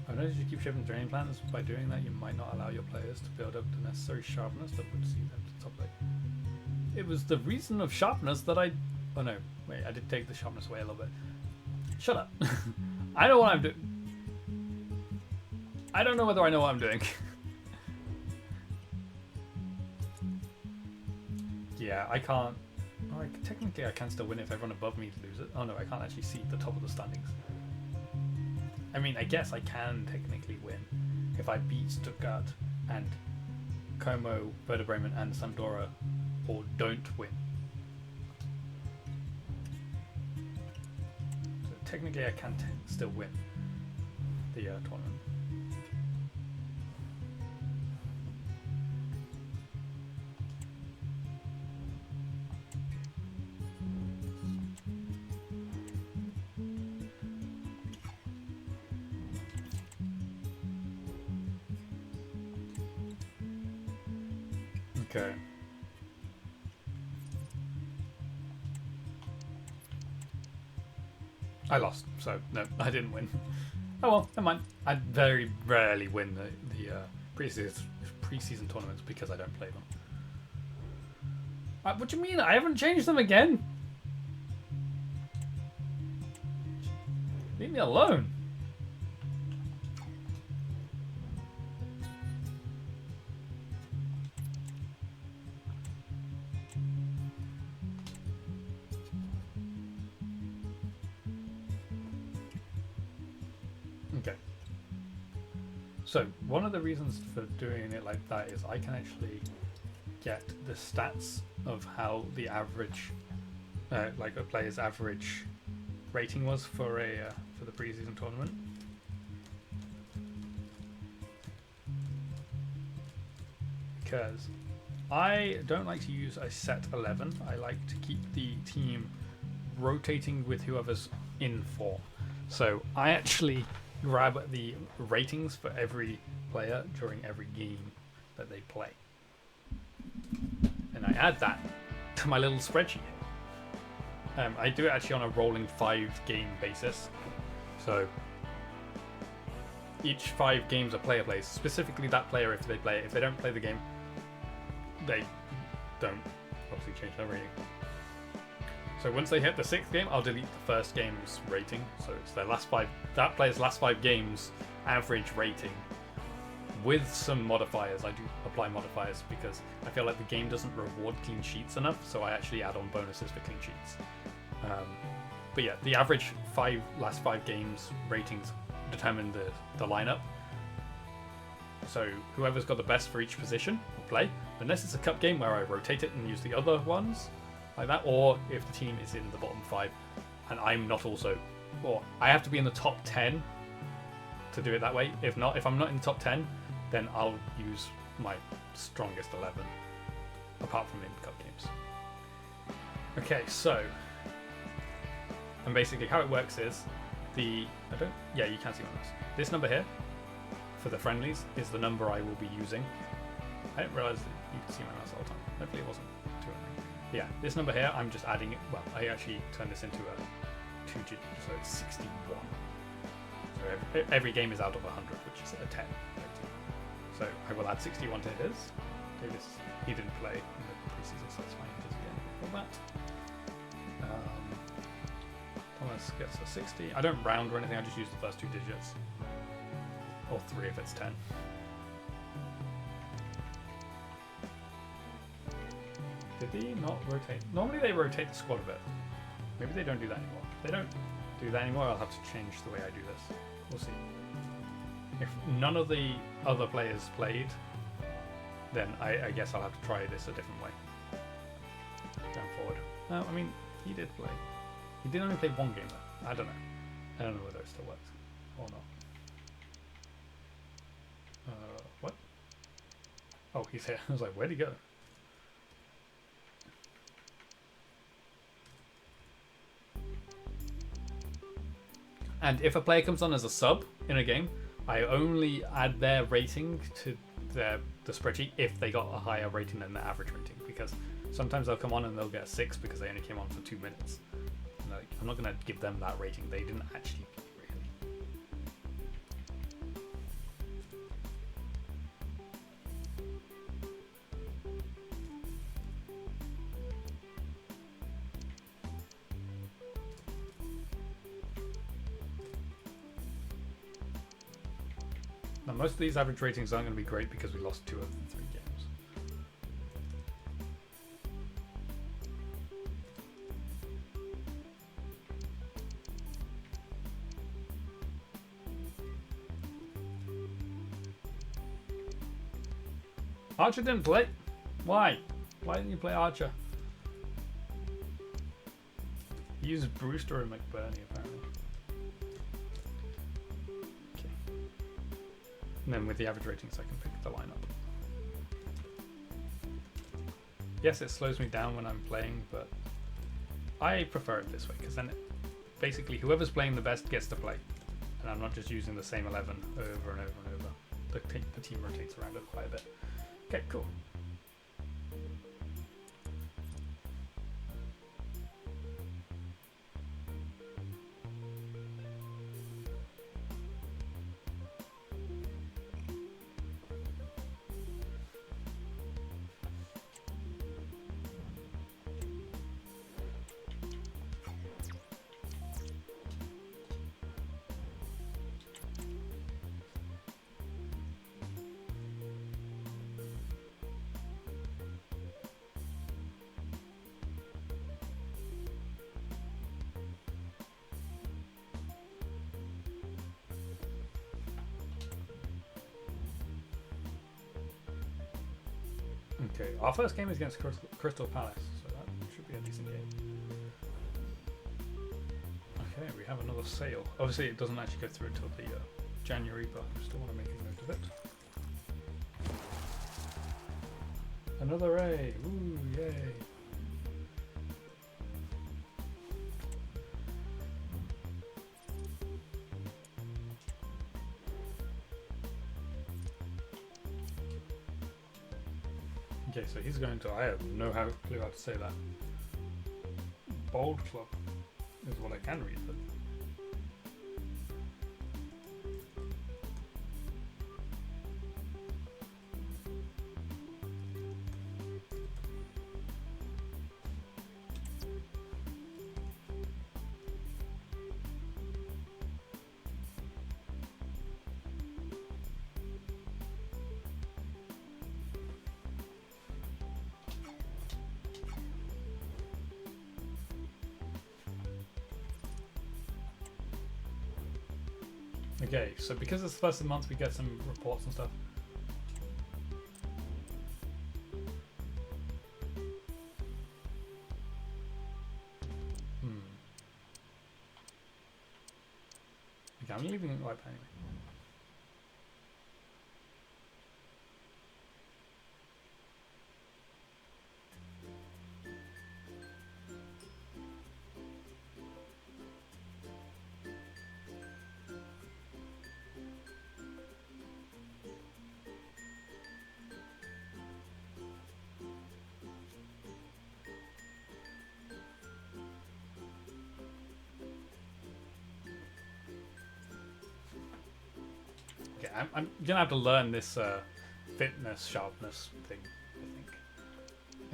I've noticed you keep shipping training plans. By doing that, you might not allow your players to build up the necessary sharpness that would see them to top lane. It was the reason of sharpness that I... Oh no, wait, I did take the sharpness away a little bit. Shut up. I know what I'm doing. I don't know whether I know what I'm doing. Yeah, I can't... Oh, technically I can still win if everyone above me loses it. Oh no, I can't actually see the top of the standings. I mean, I guess I can technically win if I beat Stuttgart and Como, Werder Bremen and Sampdoria or don't win. So technically I can still win the tournament. Okay. I lost, so no, I didn't win. Oh well, never mind. I very rarely win the pre-season tournaments because I don't play them. What do you mean? I haven't changed them again? Leave me alone. Okay. So one of the reasons for doing it like that is I can actually get the stats of how the average, like a player's average rating was for the preseason tournament. Because I don't like to use a set 11. I like to keep the team rotating with whoever's in form. So I actually grab the ratings for every player during every game that they play. And I add that to my little spreadsheet. I do it actually on a rolling 5-game basis. So each 5 games a player plays, specifically that player if they play it. If they don't play the game, they don't obviously change their rating. So once they hit the 6th game, I'll delete the first game's rating. So it's their last 5, that player's last 5 games average rating with some modifiers. I do apply modifiers because I feel like the game doesn't reward clean sheets enough, so I actually add on bonuses for clean sheets. But yeah, the average last 5 games ratings determine the lineup. So whoever's got the best for each position will play, unless it's a cup game where I rotate it and use the other ones like that, or if the team is in the bottom 5 and I'm not also, or I have to be in the top 10 to do it that way. If I'm not in the top 10, then I'll use my strongest 11 apart from in cup games. Okay, so, and basically how it works is you can see on this number here for the friendlies is the number I will be using. I didn't realize that you could see my mouse all the time. Hopefully it wasn't too annoying. Yeah, this number here, I'm just adding it. Well, I actually turned this into a 2-digit, so it's 61. So every game is out of 100, which is a 10. So I will add 61 to his. He didn't play in the preseason, so that's fine. He does again for that. Thomas gets a 60. I don't round or anything. I just use the first 2 digits, or 3 if it's 10. Did he not rotate? Normally they rotate the squad a bit. Maybe they don't do that anymore. If they don't do that anymore, I'll have to change the way I do this. We'll see. If none of the other players played, then I guess I'll have to try this a different way. Going forward. No, I mean, he did play. He did only play 1 game though. I don't know. I don't know whether it still works or not. What? Oh, he's here. I was like, where'd he go? And if a player comes on as a sub in a game, I only add their rating to the spreadsheet if they got a higher rating than their average rating, because sometimes they'll come on and they'll get a 6 because they only came on for 2 minutes. Like, I'm not going to give them that rating. They didn't actually play, really. Now, most of these average ratings aren't going to be great because we lost 2 of the 3 games. Archer didn't play. Why? Why didn't you play Archer? He used Brewster and McBurney apparently. Okay. And then with the average ratings I can pick the lineup. Yes, it slows me down when I'm playing, but I prefer it this way because then basically whoever's playing the best gets to play. And I'm not just using the same 11 over and over and over. The team rotates around it quite a bit. Okay, cool. Okay, our first game is against Crystal Palace, so that should be a decent game. Okay, we have another sale. Obviously, it doesn't actually go through until the January, but I still want to make a note of it. Another A! Woo, yay! Okay, so he's going to, I have no clue how to say that. Bold Club is what I can read, but okay, so because it's the first of the month, we get some reports and stuff. Okay, I'm leaving it like that anyway. Okay, I'm gonna have to learn this fitness, sharpness thing, I think.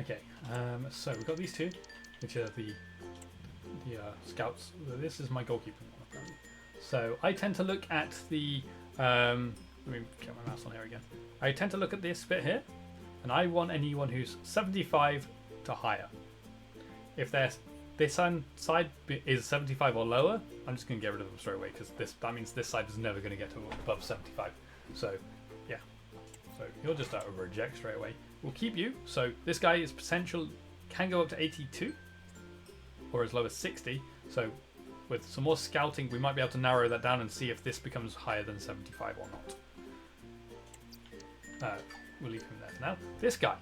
Okay, so we've got these two, which are the scouts. This is my goalkeeping one, apparently. So I tend to look at the, let me get my mouse on here again. I tend to look at this bit here, and I want anyone who's 75 to higher. If this side is 75 or lower, I'm just going to get rid of them straight away because that means this side is never going to get to above 75. So, yeah. So you'll just reject straight away. We'll keep you. So this guy is potential, can go up to 82 or as low as 60. So with some more scouting, we might be able to narrow that down and see if this becomes higher than 75 or not. We'll leave him there for now. This guy,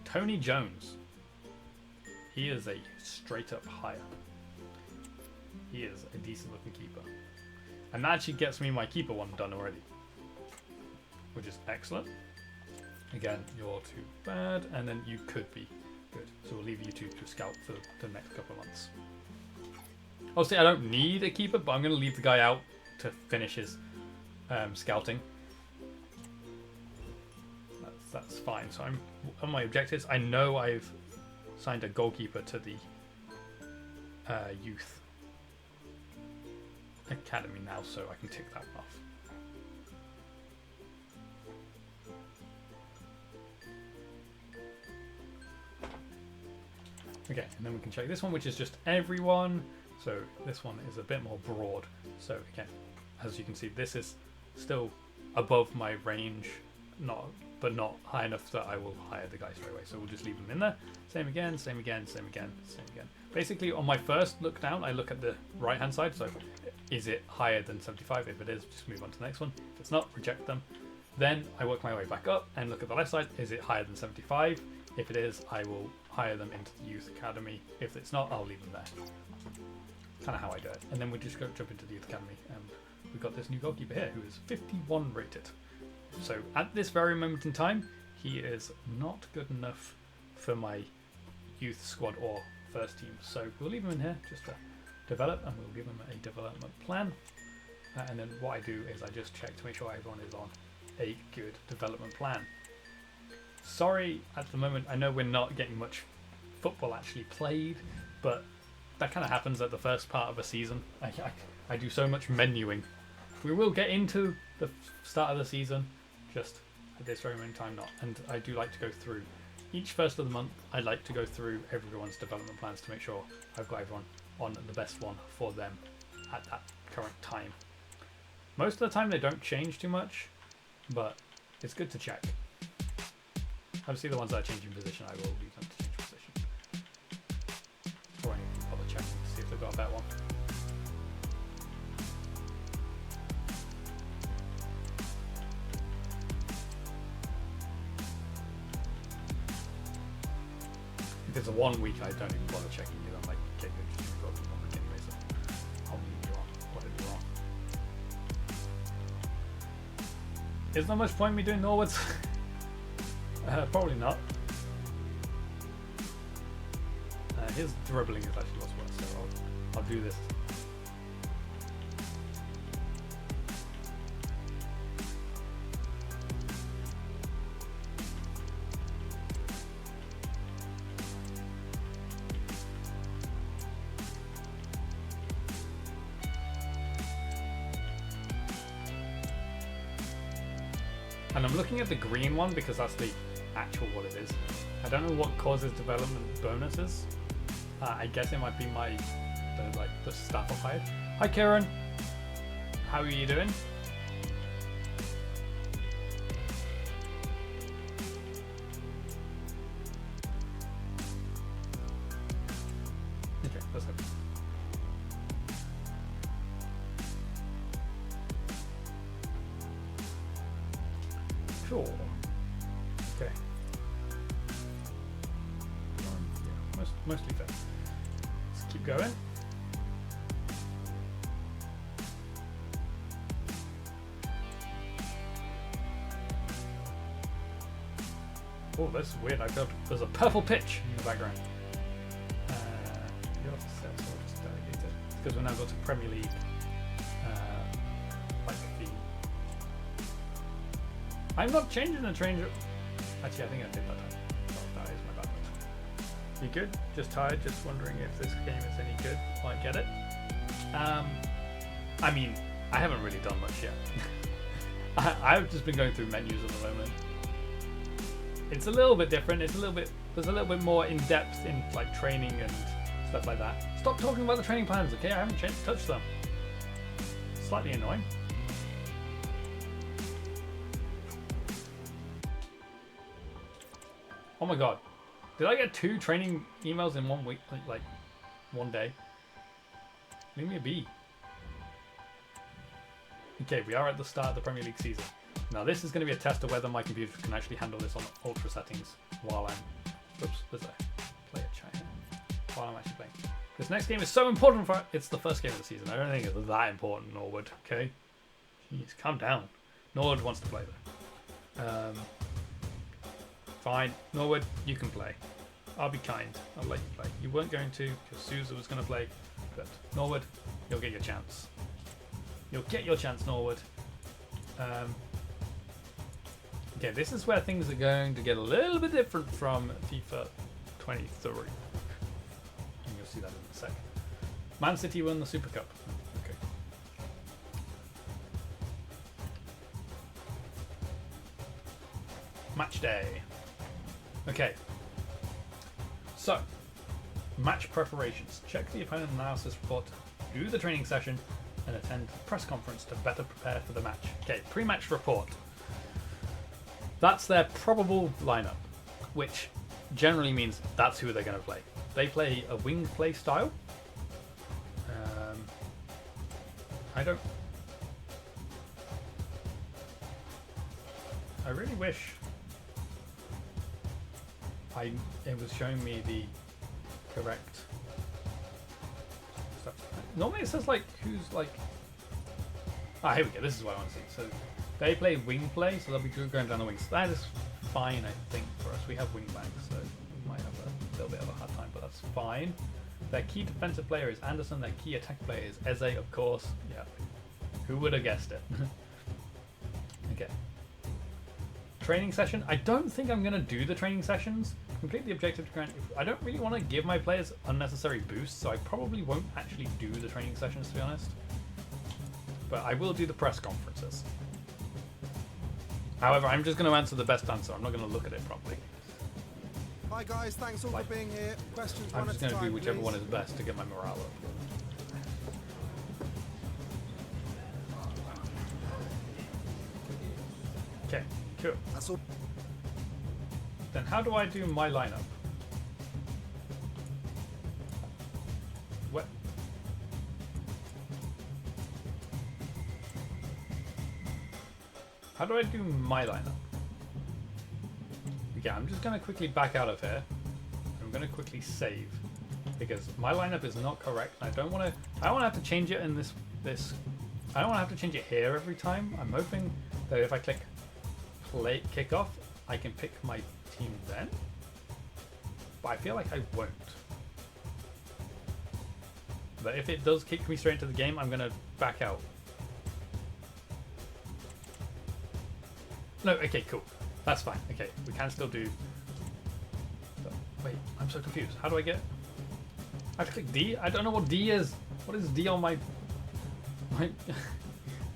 Tony Jones. He is a straight up hire. He is a decent looking keeper. And that actually gets me my keeper one done already, which is excellent. Again, you're too bad, and then you could be good. So we'll leave you two to scout for the next couple of months. Obviously, I don't need a keeper, but I'm going to leave the guy out to finish his scouting. That's fine. So I'm on my objectives. I know I've signed a goalkeeper to the youth academy now, so I can tick that one off. Okay, and then we can check this one, which is just everyone. So this one is a bit more broad. So again, as you can see, this is still above my range, but not high enough that I will hire the guy straight away. So we'll just leave them in there. Same again, same again, same again, same again. Basically, on my first look down, I look at the right-hand side. So is it higher than 75? If it is, just move on to the next one. If it's not, reject them. Then I work my way back up and look at the left side. Is it higher than 75? If it is, I will hire them into the youth academy. If it's not, I'll leave them there. Kind of how I do it. And then we just jump into the youth academy, and we've got this new goalkeeper here who is 51 rated. So at this very moment in time, he is not good enough for my youth squad or first team. So we'll leave him in here just to develop, and we'll give him a development plan. And then what I do is I just check to make sure everyone is on a good development plan. Sorry, at the moment, I know we're not getting much football actually played, but that kind of happens at the first part of a season. I do so much menuing. We will get into the start of the season, just at this very moment in time not. And I do like to go through each first of the month. I like to go through everyone's development plans to make sure I've got everyone on the best one for them at that current time. Most of the time they don't change too much, but it's good to check. Obviously the ones that are changing position, I will leave them to change position. Or I need to bother checking to see if they've got a better one. If it's a 1 week, I don't even bother checking you. I'm like, okay, good, just go from 1 week anyway, so I'll leave you on whatever you're on. Is there much point me doing Norwards? Probably not. His dribbling is actually what's worse, so I'll do this. And I'm looking at the green one because that's the actual what it is. I don't know what causes development bonuses. I guess it might be the staff I've hired. Hi Kieran, how are you doing? Okay, let's hope. Sure. Okay. Yeah, mostly fair. Let's keep going. Oh, this is weird. There's a purple pitch in the background. You have to set, so I'll just delegate it. Because we're now got to Premier League. I'm not changing the train. Actually, I think I did that time. Oh, that is my bad. You good? Just tired? Just wondering if this game is any good? Might get it. I mean, I haven't really done much yet. I've just been going through menus at the moment. It's a little bit different. There's a little bit more in depth in like training and stuff like that. Stop talking about the training plans, okay? I haven't touched them. Slightly annoying. Oh my god. Did I get 2 training emails in 1 week? Like 1 day? Leave me a B. Okay, we are at the start of the Premier League season. Now this is going to be a test of whether my computer can actually handle this on ultra settings while I'm... Oops, there's a player chat here. While I'm actually playing. This next game is so important for it's the first game of the season. I don't think it's that important, Norwood. Okay, jeez, calm down. Norwood wants to play though. Fine, Norwood, you can play. I'll be kind. I'll let you play. You weren't going to because Sousa was going to play, but Norwood, you'll get your chance. You'll get your chance, Norwood. Okay, this is where things are going to get a little bit different from FIFA 23. And you'll see that in a second. Man City won the Super Cup. Okay. Match day. Okay. So, match preparations. Check the opponent analysis report, do the training session, and attend the press conference to better prepare for the match. Okay, pre-match report. That's their probable lineup, which generally means that's who they're going to play. They play a wing play style. I really wish it was showing me the correct stuff. Normally it says like who's like. Here we go. This is what I want to see. So they play wing play, so they'll be going down the wings. That is fine, I think, for us. We have wing backs, so we might have a little bit of a hard time, but that's fine. Their key defensive player is Anderson. Their key attack player is Eze, of course. Yeah. Who would have guessed it? Okay. Training session. I don't think I'm going to do the training sessions. Complete the objective to grant. I don't really want to give my players unnecessary boosts, so I probably won't actually do the training sessions, to be honest. But I will do the press conferences. However, I'm just going to answer the best answer. I'm not going to look at it properly.
Hi guys, thanks all for being here. Questions
I'm
one
just
at a
going to
time,
do whichever
please.
one is best to get my morale up. Okay, cool.
That's all.
Then how do I do my lineup? What? How do I do my lineup? Okay, I'm just going to quickly back out of here. I'm going to quickly save because my lineup is not correct. I don't want to have to change it in this. I don't want to have to change it here every time. I'm hoping that if I click play kickoff, I can pick my team then. But I feel like I won't. But if it does kick me straight into the game, I'm going to back out. No, okay, cool. That's fine. Okay, we can still do... Wait, I'm so confused. How do I get... I have to click D? I don't know what D is. What is D on my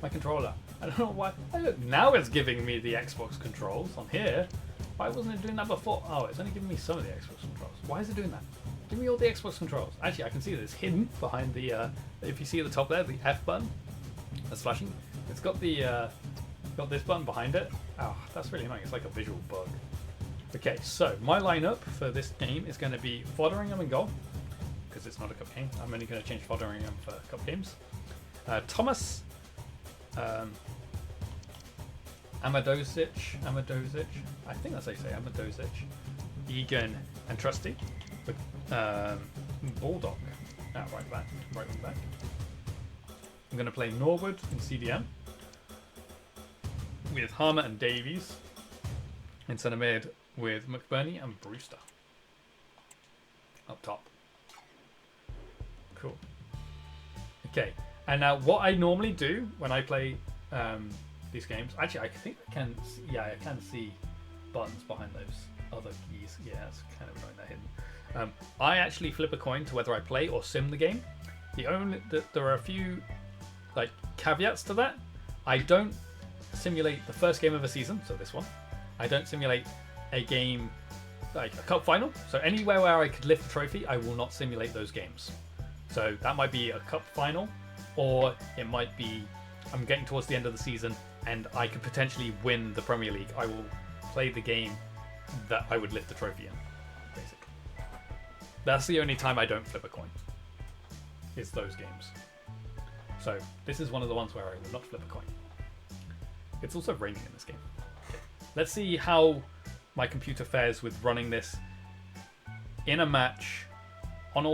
controller? I don't know why. Look, now it's giving me the Xbox controls on here. Why wasn't it doing that before? Oh, it's only giving me some of the Xbox controls. Why is it doing that? Give me all the Xbox controls. Actually, I can see that it's hidden behind the... if you see at the top there, the F button that's flashing. It's got the... got this button behind it. Oh, that's really annoying. It's like a visual bug. Okay, so my lineup for this game is going to be Fotheringham in goal, because it's not a cup game. I'm only going to change Fotheringham for cup games. Thomas, Amadosic, I think that's how you say Amadosic, Egan, and Trusty. Bulldog, right back. I'm going to play Norwood in CDM. With Harmer and Davies in centre mid with McBurney and Brewster up top. Cool. Okay, and now what I normally do when I play these games, actually I think I can see, I can see buttons behind those other keys. Yeah, it's kind of annoying they're hidden. I actually flip a coin to whether I play or sim the game. There are a few like caveats to that. I don't simulate the first game of a season, so this one. I don't simulate a game like a cup final, so anywhere where I could lift a trophy, I will not simulate those games. So that might be a cup final, or it might be I'm getting towards the end of the season and I could potentially win the Premier League. I will play the game that I would lift the trophy in, basically. That's the only time I don't flip a coin, is those games. So this is one of the ones where I will not flip a coin. It's also raining in this game. Okay. Let's see how my computer fares with running this in a match on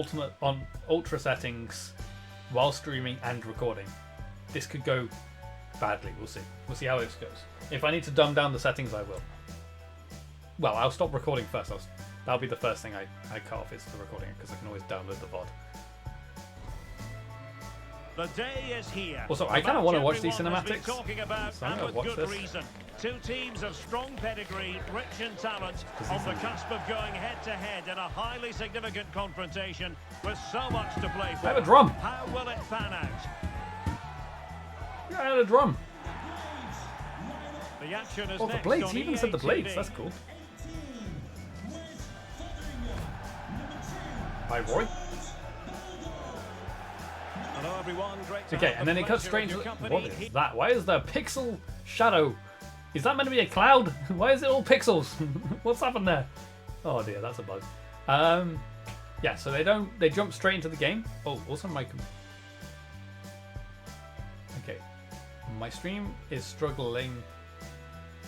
ultra settings while streaming and recording. This could go badly. We'll see. We'll see how this goes. If I need to dumb down the settings, I will. Well, I'll stop recording first. That'll be the first thing I cut off is the recording, because I can always download the VOD.
The day is here.
Also, I kind of want to watch these cinematics.
So I'm going to watch this. Two teams of strong pedigree, rich in talent, on the cusp of going head-to-head in a highly significant confrontation with so much to play for.
I have a drum.
How will it pan out?
Yeah, I had a drum.
The action is
the
next
blades.
on
He even
EA
said the blades.
TV.
That's cool. Hi, Roy.
Hello everyone, great to
Okay,
have
and
the
then it cuts
pleasure
straight
of
into...
your company.
What is that? Why is there pixel shadow? Is that meant to be a cloud? Why is it all pixels? What's happened there? Oh dear, that's a bug. Yeah, so they jump straight into the game. Oh, also my... Okay. My stream is struggling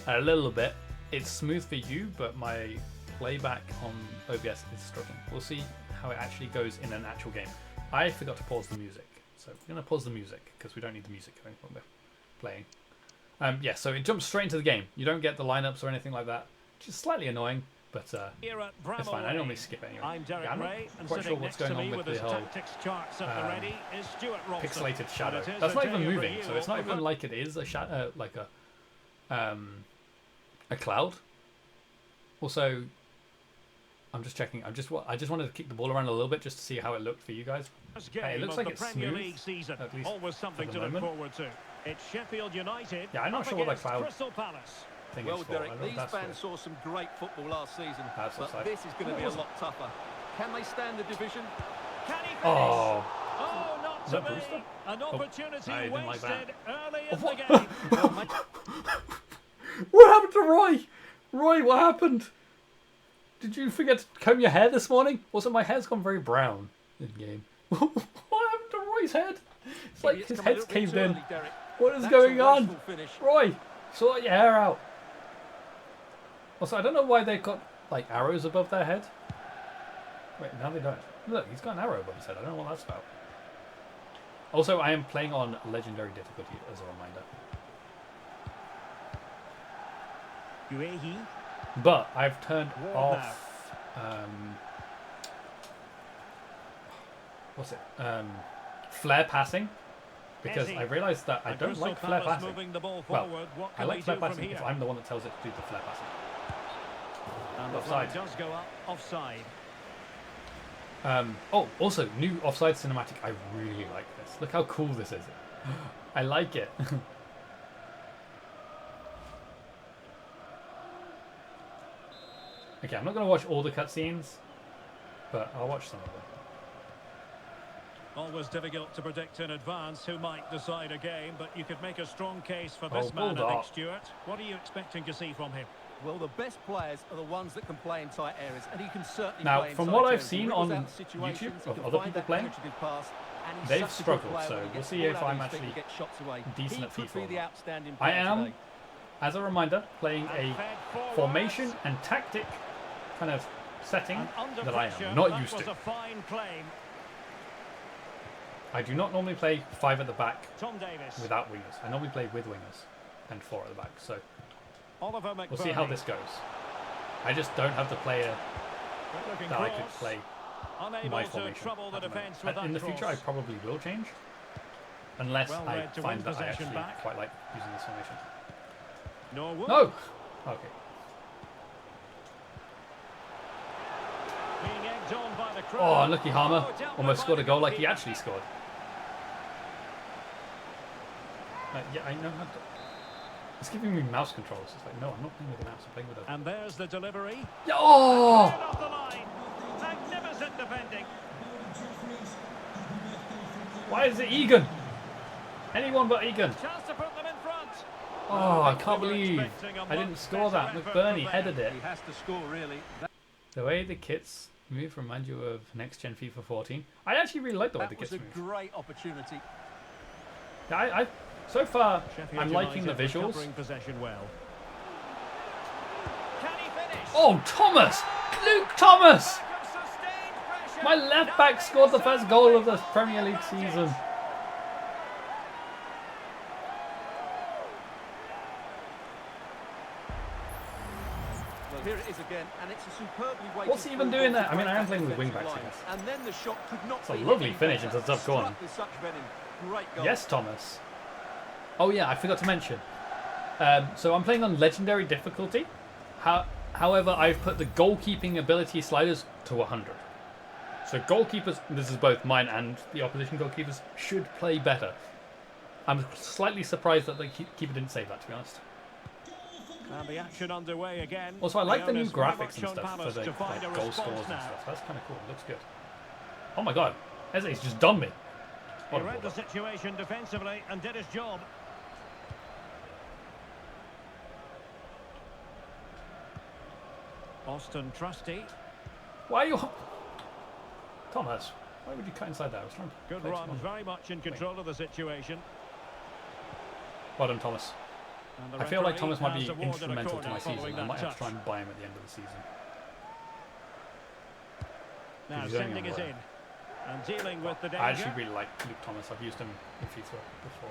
a little bit. It's smooth for you, but my playback on OBS is struggling. We'll see how it actually goes in an actual game. I forgot to pause the music, so we're going to pause the music because we don't need the music going when we're playing. Yeah, so it jumps straight into the game. You don't get the lineups or anything like that, which is slightly annoying, but it's fine. I normally skip it anyway.
I'm Derek
Yeah, I'm
Ray,
not
and
quite sure
sitting
what's
next
going
to
on
me
with
with
the
his
whole
tactics charts at the ready is Stuart Robson.
pixelated shadow.
But it is
That's
a
not
day
even
of
moving, so
renewal
it's not even
over-
like it is a like a cloud. Also, I'm just checking. I just wanted to kick the ball around a little bit just to see how it looked for you guys. Hey, it looks like
the
it's
Premier
smooth,
League season.
at least
Always something
for
to
the
look
moment.
forward to. It's Sheffield United.
Yeah, I'm not
up
sure what that
against
cloud
Crystal Palace.
thing
Well,
is for. I
Derek,
don't know if
these
that's
fans
for.
saw some great football last season,
That's
but
offside.
this is going to be a lot tougher. Can they stand the division?
Can he finish?
Oh,
Oh, not
Is
to
that
be.
Brewster?
An opportunity
I didn't like
wasted
that.
early in
what?
the game.
Well, mate,
what happened to Roy? Roy, what happened? Did you forget to comb your hair this morning? Also, my hair's gone very brown in game. What happened to Roy's head? It's like
it's
his
come a
head's
little bit
caved
too
in.
early, Derek.
What is
That's
going
a
on?
wasteful finish.
Roy, sort your hair out. Also, I don't know why they've got like arrows above their head. Wait, now they don't. Look, he's got an arrow above his head. I don't know what that's about. Also, I am playing on legendary difficulty as a reminder.
UAE.
But I've turned
Ward
off. What's it? Flare passing. Because I realised that I don't like flare passing.
Moving the ball
Well,
forward. What
I
can
like
they
flare
do from
passing if
here?
I'm the one that tells it to do the flare passing.
And the
Offside.
flag does go up offside.
Oh, also, new offside cinematic. I really like this. Look how cool this is. I like it. Okay, I'm not going to watch all the cutscenes, but I'll watch some of them.
Always difficult to predict in advance who might decide a game, but you could make a strong case for this
Oh,
man, I think,
bulldog.
Stuart. What are you expecting to see from him?
Well, the best players are the ones that can play in tight areas, and he can certainly
Now,
play in
from
tight
what I've
areas. He
seen
wriggles
on
out situations,
YouTube
he
of
can
other
find
people
that
playing,
penetrative pass, and he's
they've
such a good
struggled,
player
so
when he
we'll
gets
see
the ball
if
out of
I'm
his feet
actually
to get shots away.
decent
He
at
could
FIFA
be
or
the
not.
outstanding
I
player
am,
today.
as a reminder, playing
And
a
fed forwards.
formation and tactic kind of setting
And under
that I
pressure,
am not
that
used
was
to.
a fine claim.
I do not normally play 5 at the back
Tom Davis.
without wingers. I normally play with wingers and 4 at the back. So
Oliver McBurney.
we'll see how this goes. I just don't have the player
Good-looking
that I could
cross.
play
Unable
my
to
formation.
trouble the
at the moment.
defence with that
In the future, I
cross.
probably will change, unless
Well
I
read to
find
win
that I
possession
actually
back.
quite like using this formation.
Norwood.
No. Okay.
Being egged on by the crowd.
Oh, unlucky Harmer.
Oh, dealt with
Almost
by
scored
the
a goal like he
goalkeeper.
actually scored. Yeah, I know how to... It's giving me mouse controls. It's like, no, I'm not playing with a mouse. I'm playing with a...
And there's the delivery.
Yeah, oh!
Cleared off the line. Magnificent defending.
Why is it Egan? Anyone but Egan.
Chance to put them in front.
Oh, I can't
We were
believe
expecting a
I didn't
much
score that.
better effort
McBurney
from
headed
them.
it.
He has to score, really.
The way the kits move remind you of next-gen FIFA 14. I actually really like the way the
That was
kits
a
move.
great opportunity.
Yeah, so far,
Sheffield
I'm liking the
United
visuals.
recovering possession well. Can he finish?
Oh, Thomas! Luke Thomas!
Sustained pressure.
My left back scored the first goal of the Premier League season.
Well, here it is again, and it's a superbly weighted.
What's he even doing there? I mean, I am playing with wing backs, I guess.
And then the shot could not
It's a
be
lovely
any
finish
better.
into the top corner.
Struck with such venom. Great goal.
Yes, Thomas. Oh yeah, I forgot to mention. So I'm playing on legendary difficulty. However, I've put the goalkeeping ability sliders to 100. So goalkeepers, this is both mine and the opposition goalkeepers, should play better. I'm slightly surprised that the keeper didn't say that, to be honest.
And the action underway again.
Also, I like the new
owners very
graphics
much
and
on
stuff for
Palace
the
to find a
goal scores
response
and
now.
stuff. That's kind of cool. Looks good. Oh my god, Eze's just done me.
He
What a
read the
ball.
situation defensively and did his job. Austin Trusty.
Why are you... Thomas, why would you cut inside that? I was trying to
Good
play
run,
someone.
very much in control of the situation.
Well done, Thomas.
And the
I feel like
referee
Thomas might be
has awarded a
instrumental to
corner
my season.
following
I
that
might have to
touch.
try and buy him at the end of the season.
Now
He's only
sending
on
us
one.
in and dealing with the danger.
I actually really like Luke Thomas. I've used him in FIFA before.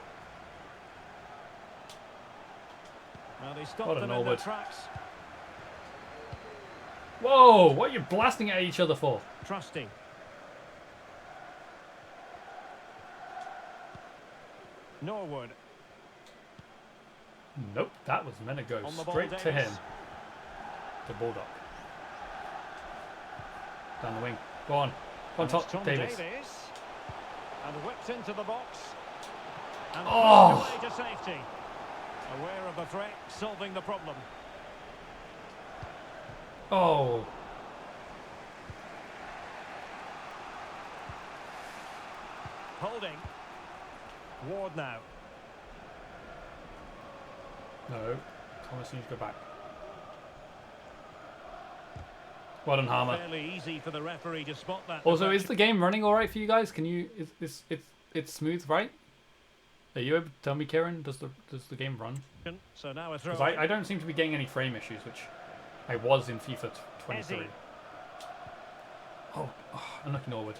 Well, they stopped
What a
them in their
Norwood.
tracks.
Whoa! What are you blasting at each other for?
Trusty. Norwood.
Nope, that was meant to go
On the ball,
straight to him.
Davies.
To Bulldog. Down the wing. Go on. Go on
And
top,
it's Tom
Davies.
And whipped into the box. And
Oh!
away to safety. Aware of the threat, solving the problem.
Oh.
Holding. Ward now.
No. Thomas needs to go back. Well done, Harmer.
Fairly easy for the referee to spot that.
Also, is
deflection.
the game running all right for you guys? Can you? It's smooth, right? Are you able to tell me, Kieran? Does the game run?
So now a throw.
Because I don't seem to be getting any frame issues, which I was in FIFA 23.
Ezzy.
Oh, unlucky Norwood.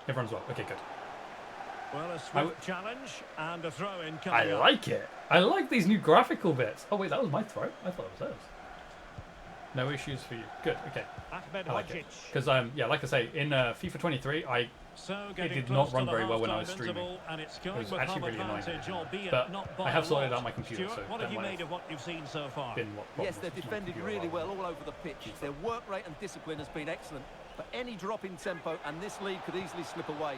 Everyone's well. Okay, good.
Well, a swift challenge and a throw in
I
coming up.
like it. I like these new graphical bits. Oh wait, that was my throw. I thought it was theirs. No issues for you. Good. Okay.
Ahmed
I like it.
Hodzic.
Because yeah, like I say, in FIFA 23,
So
it
getting
did
close
not run
to the
very well when I was
half-time
streaming.
interval, and it's going
was
with
actually
home
really annoying,
advantage, albeit
but
not by
I have
a
sorted
lot.
out my computer,
Stuart,
so
what have
that
you
might
made of what you've seen so far?
been what
Yes,
problems
they've
with my
defended
computer
really
rather.
well all over the pitch. Their work rate and discipline has been excellent. But any drop in tempo and this lead could easily slip away.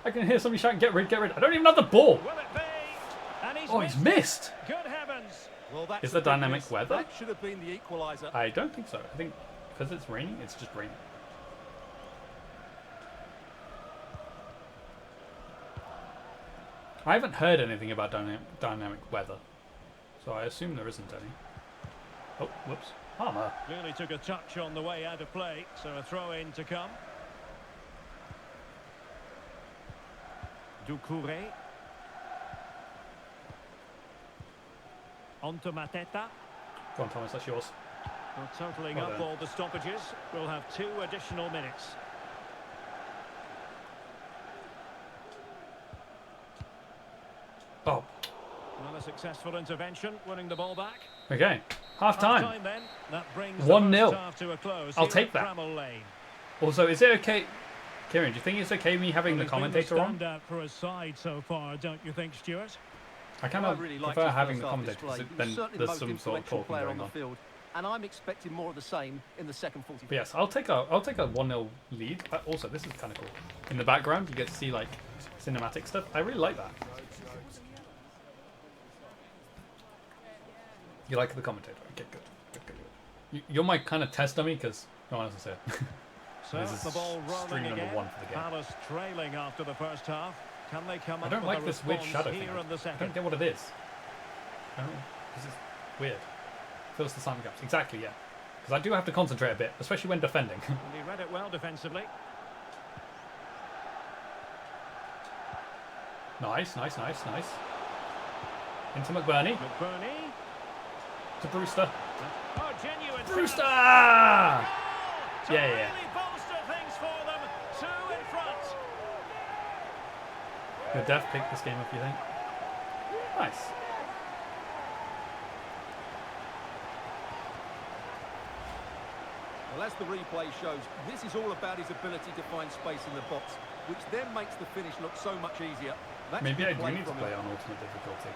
I can hear somebody shouting, "Get rid, get rid!" I don't even have the ball.
Will it be? And he's
Oh, he's
missed.
missed.
Good heavens.
Well, that's
Is
a
the
big
dynamic
miss.
weather?
That should have been the equaliser.
I don't think so. I think because it's raining, it's just raining. I haven't heard anything about dynamic weather, so I assume there isn't any. Oh, whoops. Harmer.
Clearly took a touch on the way out of play, so a throw in to come. Doucouré. On to Mateta.
Go on, Thomas, that's yours.
Well, totalling
Well
up
done.
all the stoppages, we'll have 2 additional minutes.
Oh,
Well, a successful intervention, winning the ball back.
okay. Half time.
Half-time then. That brings
1-0.
the first half to a close.
I'll
here
take
at
that.
Bramall Lane.
Also, is it okay, Kieran? Do you think it's okay me having the
He's been
commentator on?
standout for his side so far, don't you think, Stuart?
I kind
I
of
really liked
prefer
his
having
first
the
half
commentator
display.
because
He was
then
certainly the
there's
most
some sort of
influential
talking
player
going
on
on.
the field, and I'm expecting more of the same in the second 45.
But yes, I'll take a 1-0 lead. Also, this is kind of cool. In the background, you get to see like cinematic stuff. I really like that. You like the commentator? Okay, good. You're my kind of test dummy because no one else has said.
So
This is
the ball rolling
stream number
again.
1 for the game.
Palace trailing after the first half. Can they come
I
up
don't
with
like
a
this weird
response
shadow thing.
here in the
I
second?
don't get what it is. I don't know. This is weird. Fills the sound gaps. Exactly, yeah. Because I do have to concentrate a bit, especially when defending.
And he read it well defensively.
Nice. Into McBurney.
McBurney.
To Brewster.
Oh, genuine.
Brewster!
Yeah.
Yeah.
Really bolster things for them. 2 in front.
Your def picked this game up, you think? Nice.
Well, as the replay shows, this is all about his ability to find space in the box, which then makes the finish look so much easier. That's
Maybe I
good
do
play
need to
from
play
him.
on ultimate difficulty.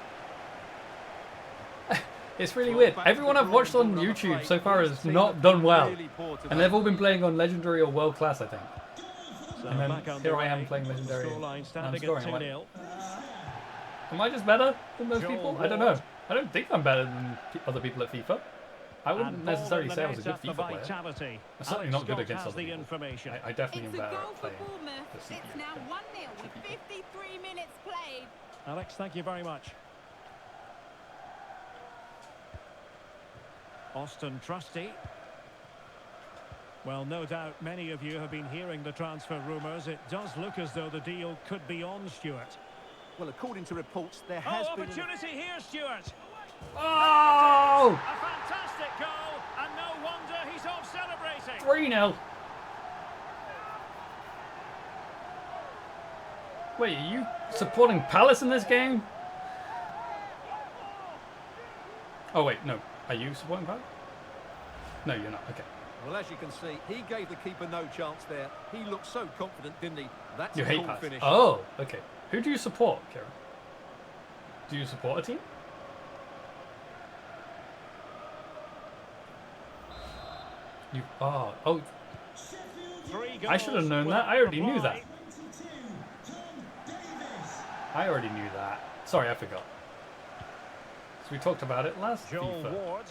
It's really weird. Everyone I've watched on YouTube so far has not done well. And they've all been playing on Legendary or World Class, I think.
So
And then
back on
here
the
I am
way.
playing Legendary.
Scoreline
And I'm
standing
scoring.
at
I'm like,
2-0.
am I just better than those
Joel
people? I don't
Ward.
know. I don't think I'm better than other people at FIFA. I wouldn't
And
necessarily
ball
say I
in
was a
the
good
net
FIFA
at the
player.
vitality.
I'm certainly
Alex
not good
Scott
against
has
other
the
people.
information.
I definitely
It's
am
a
better
goal
at
for
playing
Bournemouth.
the CPU.
It's now 1-0 with 53 minutes played.
Alex, thank you very much. Austin Trusty. Well, no doubt many of you have been hearing the transfer rumours. It does look as though the deal could be on, Stuart.
Well, according to reports, there has been...
Opportunity here, Stuart.
Oh!
A fantastic goal, and no wonder he's off celebrating.
3-0. Wait, are you supporting Palace in this game? Oh wait, no. Are you supporting Palace? No, you're not. Okay.
Well, as you can see, he gave the keeper no chance there. He looked so confident, didn't he? That's
You
a
hate
cool
Palace.
finish.
Oh, okay. Who do you support, Kieran? Do you support a team? You oh
3
I should have
goals
known that.
without
I already knew
reply.
that. I already knew that. Sorry, I forgot. So we talked about it last
Joel
FIFA.
Ward.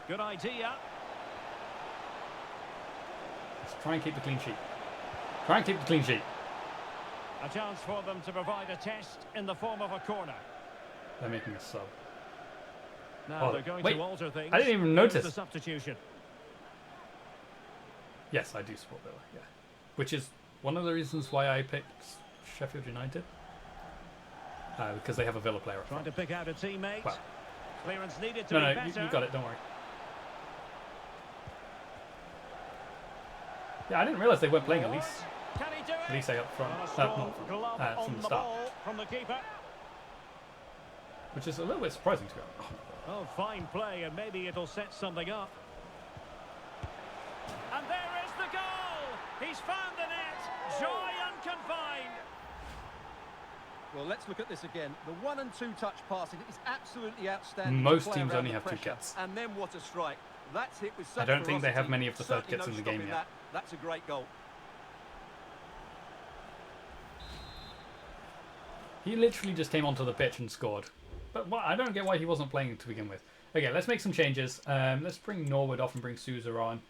Good idea.
Let's try and keep the clean sheet. Try and keep the clean sheet.
A chance for them to provide a test in the form of a corner.
They're making a sub.
Now
Oh,
they're going
wait.
to alter things.
I didn't even
Here's
notice.
the substitution.
Yes, I do support Villa, yeah. Which is one of the reasons why I picked Sheffield United. Because they have a Villa player up
Trying
front.
to pick out a teammate.
Wow.
Clearance needed to
No,
be
no,
better.
you got it, don't worry. Yeah, I didn't realise they weren't playing
Can he do it?
Elise up front.
And a
Not
strong
front,
glove
from
on
the
the
start.
ball from the keeper.
Which is a little bit surprising to me. Oh,
Oh, fine play, and maybe it'll set something up. And there is the goal! He's found the net! Joy unconfined!
Well, let's look at this again. The 1 and 2 touch passing is absolutely outstanding.
Most
to play
teams
around
only
the
have 2
pressure.
kits.
And then what a strike. That's hit with such
I don't think they have
ferocity.
many of the third
Certainly
kits
no
in the game
stopping
yet.
that. That's a great goal.
He literally just came onto the pitch and scored. But I don't get why he wasn't playing to begin with. Okay, let's make some changes. Let's bring Norwood off and bring Sousa on.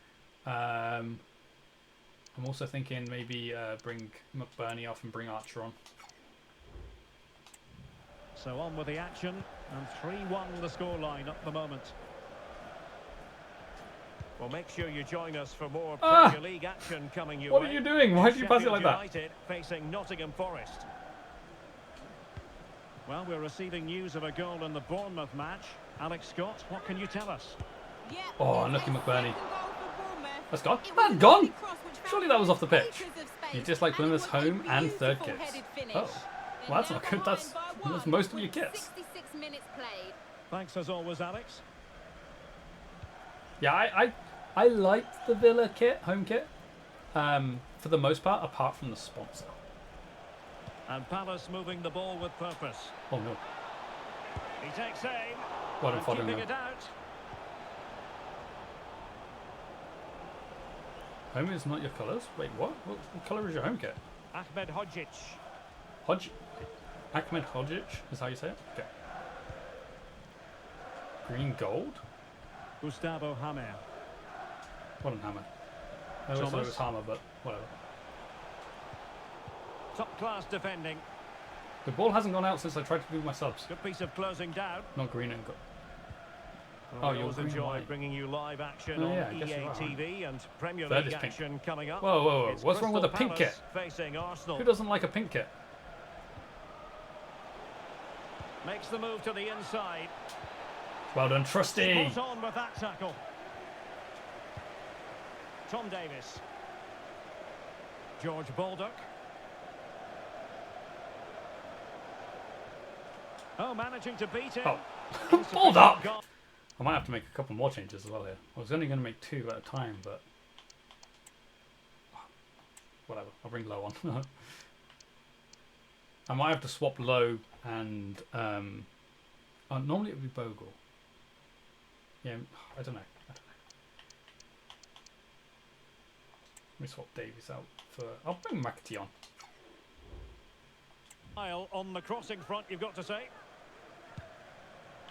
I'm also thinking maybe bring McBurney off and bring Archer on.
So on with the action, and 3-1 the scoreline at the moment. Well, make sure you join us for more Premier League action coming your way.
What are you doing? Why did you pass it like that?
United facing Nottingham Forest. Well, we're receiving news of a goal in the Bournemouth match. Alex Scott, what can you tell us?
Yeah,
Oh,
it's
unlucky
a
McBurney.
second goal for Bournemouth.
That's gone.
It was
That's
a
gone.
lovely cross which found
Surely that was off the pitch.
acres of space,
You just like
and it
Plymouth's
was a
home and third
beautiful
kits.
headed finish.
Oh,
They're
well, that's
now
not good. That's
behind by
that's
one
most of your
with
kits.
66 minutes played.
Thanks as always, Alex.
Yeah, I liked the Villa kit, home kit, for the most part, apart from the sponsor.
And Palace moving the ball with purpose.
Oh no.
He takes aim.
What a
And
fodder
keeping
no.
it out.
Home is not your colours? Wait, what? What colour is your home kit?
Ahmed Hodzic.
Ahmed Hodzic is how you say it? Okay. Green gold?
Gustavo Hammer.
What an hammer. I always thought it
Thomas.
was hammer, but whatever.
Top class defending.
The ball hasn't gone out since I tried to do my subs.
Good piece of closing down.
Not green and gold.
Well,
Oh,
we
you're
always
green and
enjoy
white.
bringing you live action
Oh,
on
yeah, I guess
EA
you're right.
TV and Premier
Third
League
is pink.
action coming up.
Whoa, whoa, whoa.
It's
What's wrong with a
Crystal
pink
Palace
kit?
facing Arsenal.
Who doesn't like a pink kit?
Makes the move to the inside.
Well done, Trusty.
Spot on with that tackle. Tom Davis. George Baldock. Oh, managing to beat him.
Oh, Baldock! I might have to make a couple more changes as well here. I was only going to make 2 at a time, but whatever. I'll bring Low on. I might have to swap Low and normally it would be Bogle. Yeah, I don't know. Let me swap Davies out for. I'll bring McAtee on.
On the crossing front, you've got to say.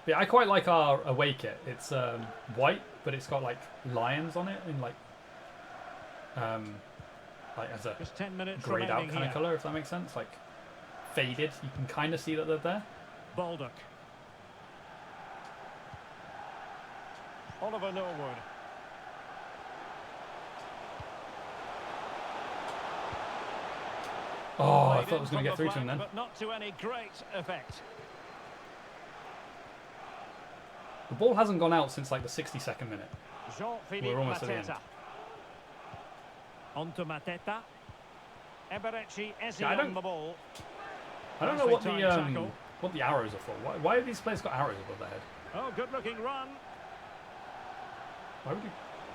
Yeah, I quite like our away kit. It's white, but it's got like lions on it in like as a
Just 10 minutes
grayed out kind
here.
of colour, if that makes sense. Like faded. You can kind of see that they're there.
Baldock. Oliver Norwood.
Oh, I
Played
thought I was
in
going to
from
get through
the
to him then.
flank, but not to any great effect.
The ball hasn't gone out since like the 62nd minute.
Jean-Philippe
We're almost at the end.
Mateta. On to Mateta. Eberechi Eze
Yeah,
on the ball.
I don't know
Nicely timed tackle.
what the arrows are for. Why have these players got arrows above their head?
Oh, good looking run.
Why would you?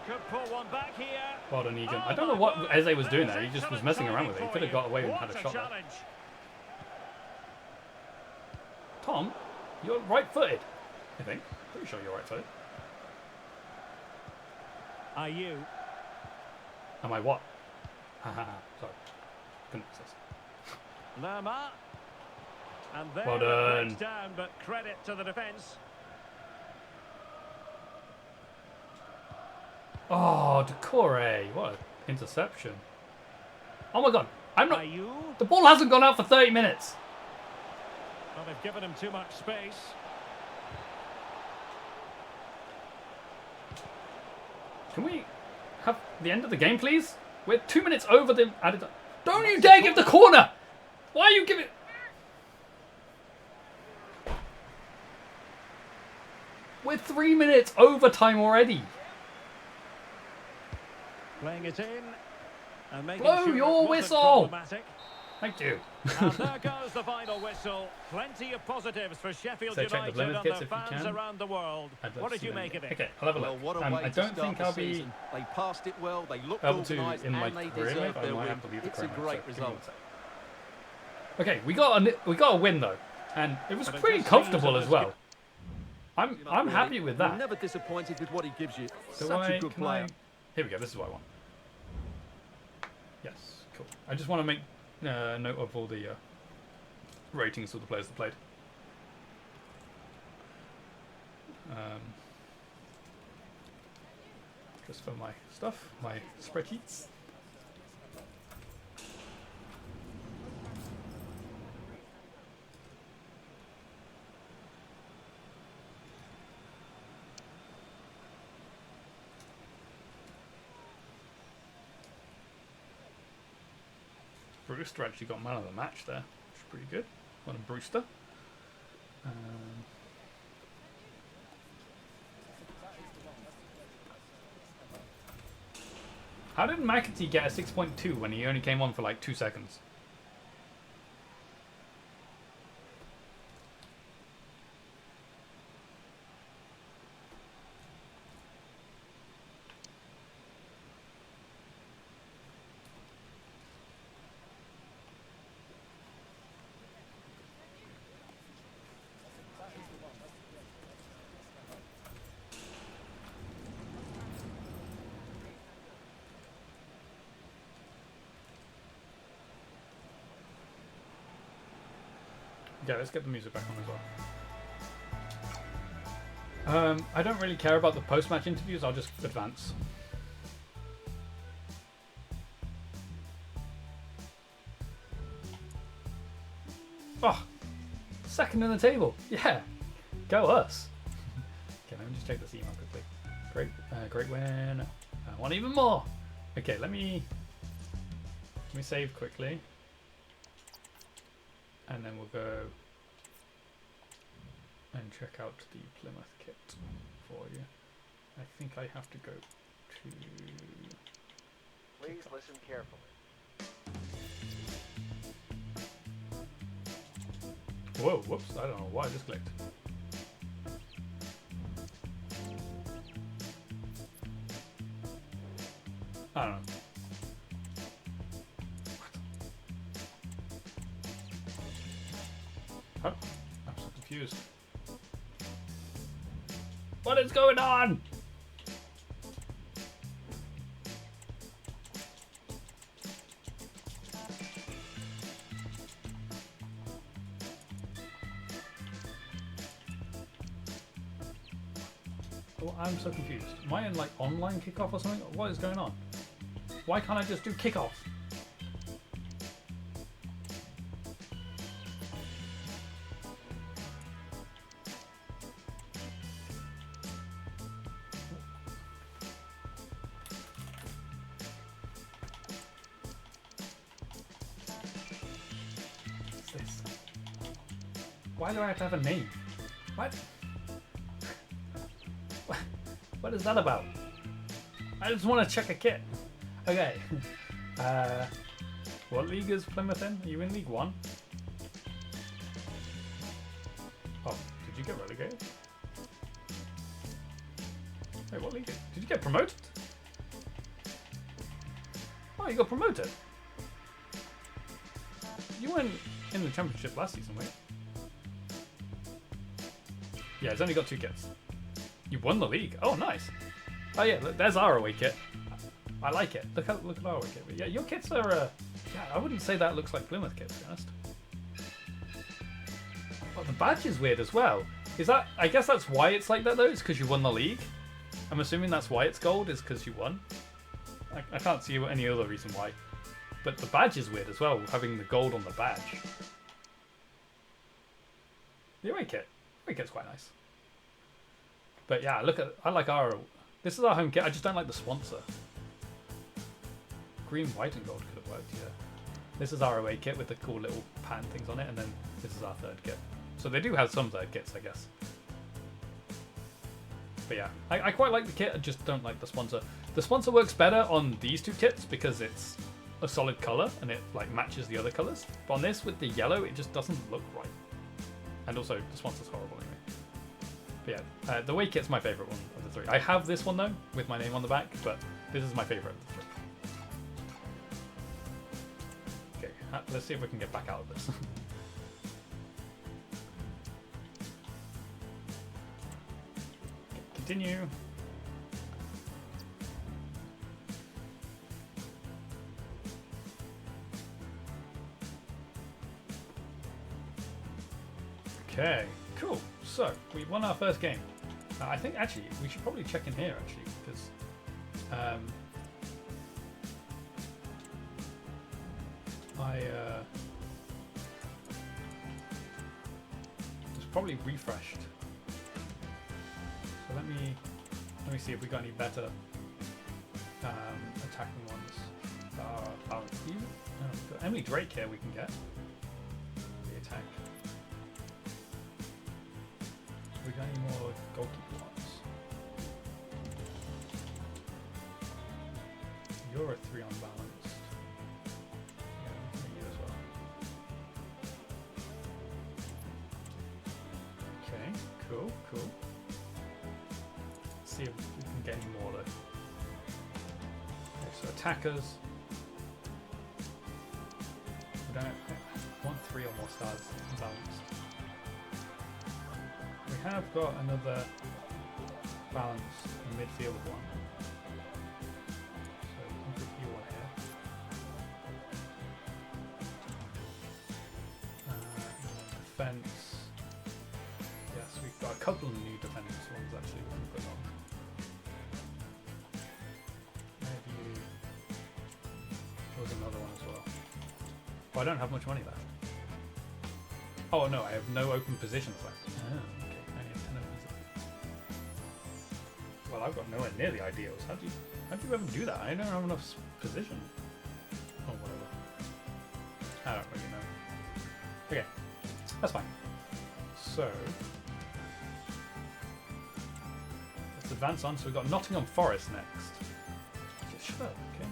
Could pull one back here.
Well done, Egan.
Oh,
I don't know
my
what
word.
Eze was doing
There's
there. He just was
excellent
messing around with it. He
timing
could have
for
got
you.
away and
What
had a
a
shot there.
challenge.
Tom, you're right-footed. I think. Pretty sure you're right-footed.
Ayew.
Am I what? Haha. Sorry. Couldn't resist.
Lerma. And there
Well
it
done.
breaks down, but credit to the defence.
Oh, Decore. What an interception. Oh my god. I'm not.
Ayew.
The ball hasn't gone out for 30 minutes.
Well, they've given him too much space.
Can we have the end of the game, please? We're 2 minutes over the added. Don't you dare give the corner! Why are you giving? We're 3 minutes overtime already.
Playing it in. And making
Blow
sure it
your
wasn't
whistle.
problematic.
Thank you.
And there goes the final whistle. Plenty of positives for Sheffield
So check the
United
Plymouth
and
kits
their
if you
fans
can.
around the world.
I'd love
What
to
did
see
you
them.
make of it?
Okay, I'll have a
Well,
look.
what a way
I
to
don't
start
think
the
I'll be
season. They passed it well. They looked
able to
organised,
in my
and they
career mode.
deserved
I
their
might
win.
have to leave the
It's a
career mode,
great
so give me
result.
one sec. Okay, we got a win though, and it was
But it
pretty
just
comfortable
seems
as
that
well. I'm
Really,
happy with
you're
that.
never disappointed with what he gives you.
So
Such a good
can
player.
Here we go. This is what I want. Yes, cool. I just want to make note of all the ratings of the players that played. Just for my stuff, my spreadsheets. Brewster actually got man of the match there, which is pretty good. Well done, Brewster. How did McAtee get a 6.2 when he only came on for like 2 seconds? Yeah, let's get the music back on as well. I don't really care about the post-match interviews, I'll just advance. Oh, second in the table. Yeah, go us. Okay, let me just check this email quickly. Great win. I want even more. Okay, let me save quickly. And then we'll go and check out the Plymouth kit. think I have to go to...
Please listen carefully.
Whoa, whoops, I don't know why I just clicked. I don't know. What? Oh, I'm so confused. What is going on? Oh, I'm so confused. Am I in like online kickoff or something? What is going on? Why can't I just do kickoff? What's this? Why do I have to have a name? What? What is that about? I just want to check a kit. Okay. What league is Plymouth in? Are you in League 1? Oh, did you get relegated? Wait, what league? Did you get promoted? Oh, you got promoted. You weren't in the championship last season, wait. Yeah, it's only got 2 kits. You won the league. Oh, nice. Oh yeah, look, there's our away kit. I like it. Look at our away kit. But yeah, your kits are. Yeah, I wouldn't say that looks like Plymouth kit, to be honest. Oh, the badge is weird as well. Is that? I guess that's why it's like that though. It's because you won the league. I'm assuming that's why it's gold. Is because you won. I can't see any other reason why. But the badge is weird as well, having the gold on the badge. The away kit. The away kit's quite nice. But yeah, I like our... This is our home kit, I just don't like the sponsor. Green, white and gold could have worked, yeah. This is our away kit with the cool little pan things on it, and then this is our third kit. So they do have some third kits, I guess. But yeah, I quite like the kit, I just don't like the sponsor. The sponsor works better on these 2 kits because it's a solid colour, and it like matches the other colours. But on this, with the yellow, it just doesn't look right. And also, the sponsor's horrible anyway. But yeah, the away kit's my favourite one of the 3. I have this one though, with my name on the back, but this is my favourite of the 3. Okay, let's see if we can get back out of this. Okay, continue. Okay, cool. So, we won our first game. I think, actually, we should probably check in here, actually, because... it's probably refreshed. So let me see if we got any better attacking ones that are balanced. We've got Emily Drake here we can get. The attack. We got any more goalkeeper ones? You're a 3 unbalanced. Yeah, you as well. Okay, cool. Let's see if we can get any more though. Okay, so attackers. We don't want 3 or more stars unbalanced. We have got another balanced midfield one. So we can put you on here. Defense. Yes, we've got a couple of new defense ones actually we can put on. Maybe there was another one as well. Oh, I don't have much money left. Oh no, I have no open positions left. Oh, okay. I only have 10 open positions. Well, I've got nowhere near the ideals. How do you ever do that? I don't have enough position. Oh, whatever. I don't really know. Okay, that's fine. So let's let's advance on. So we've got Nottingham Forest next. Shut up, okay.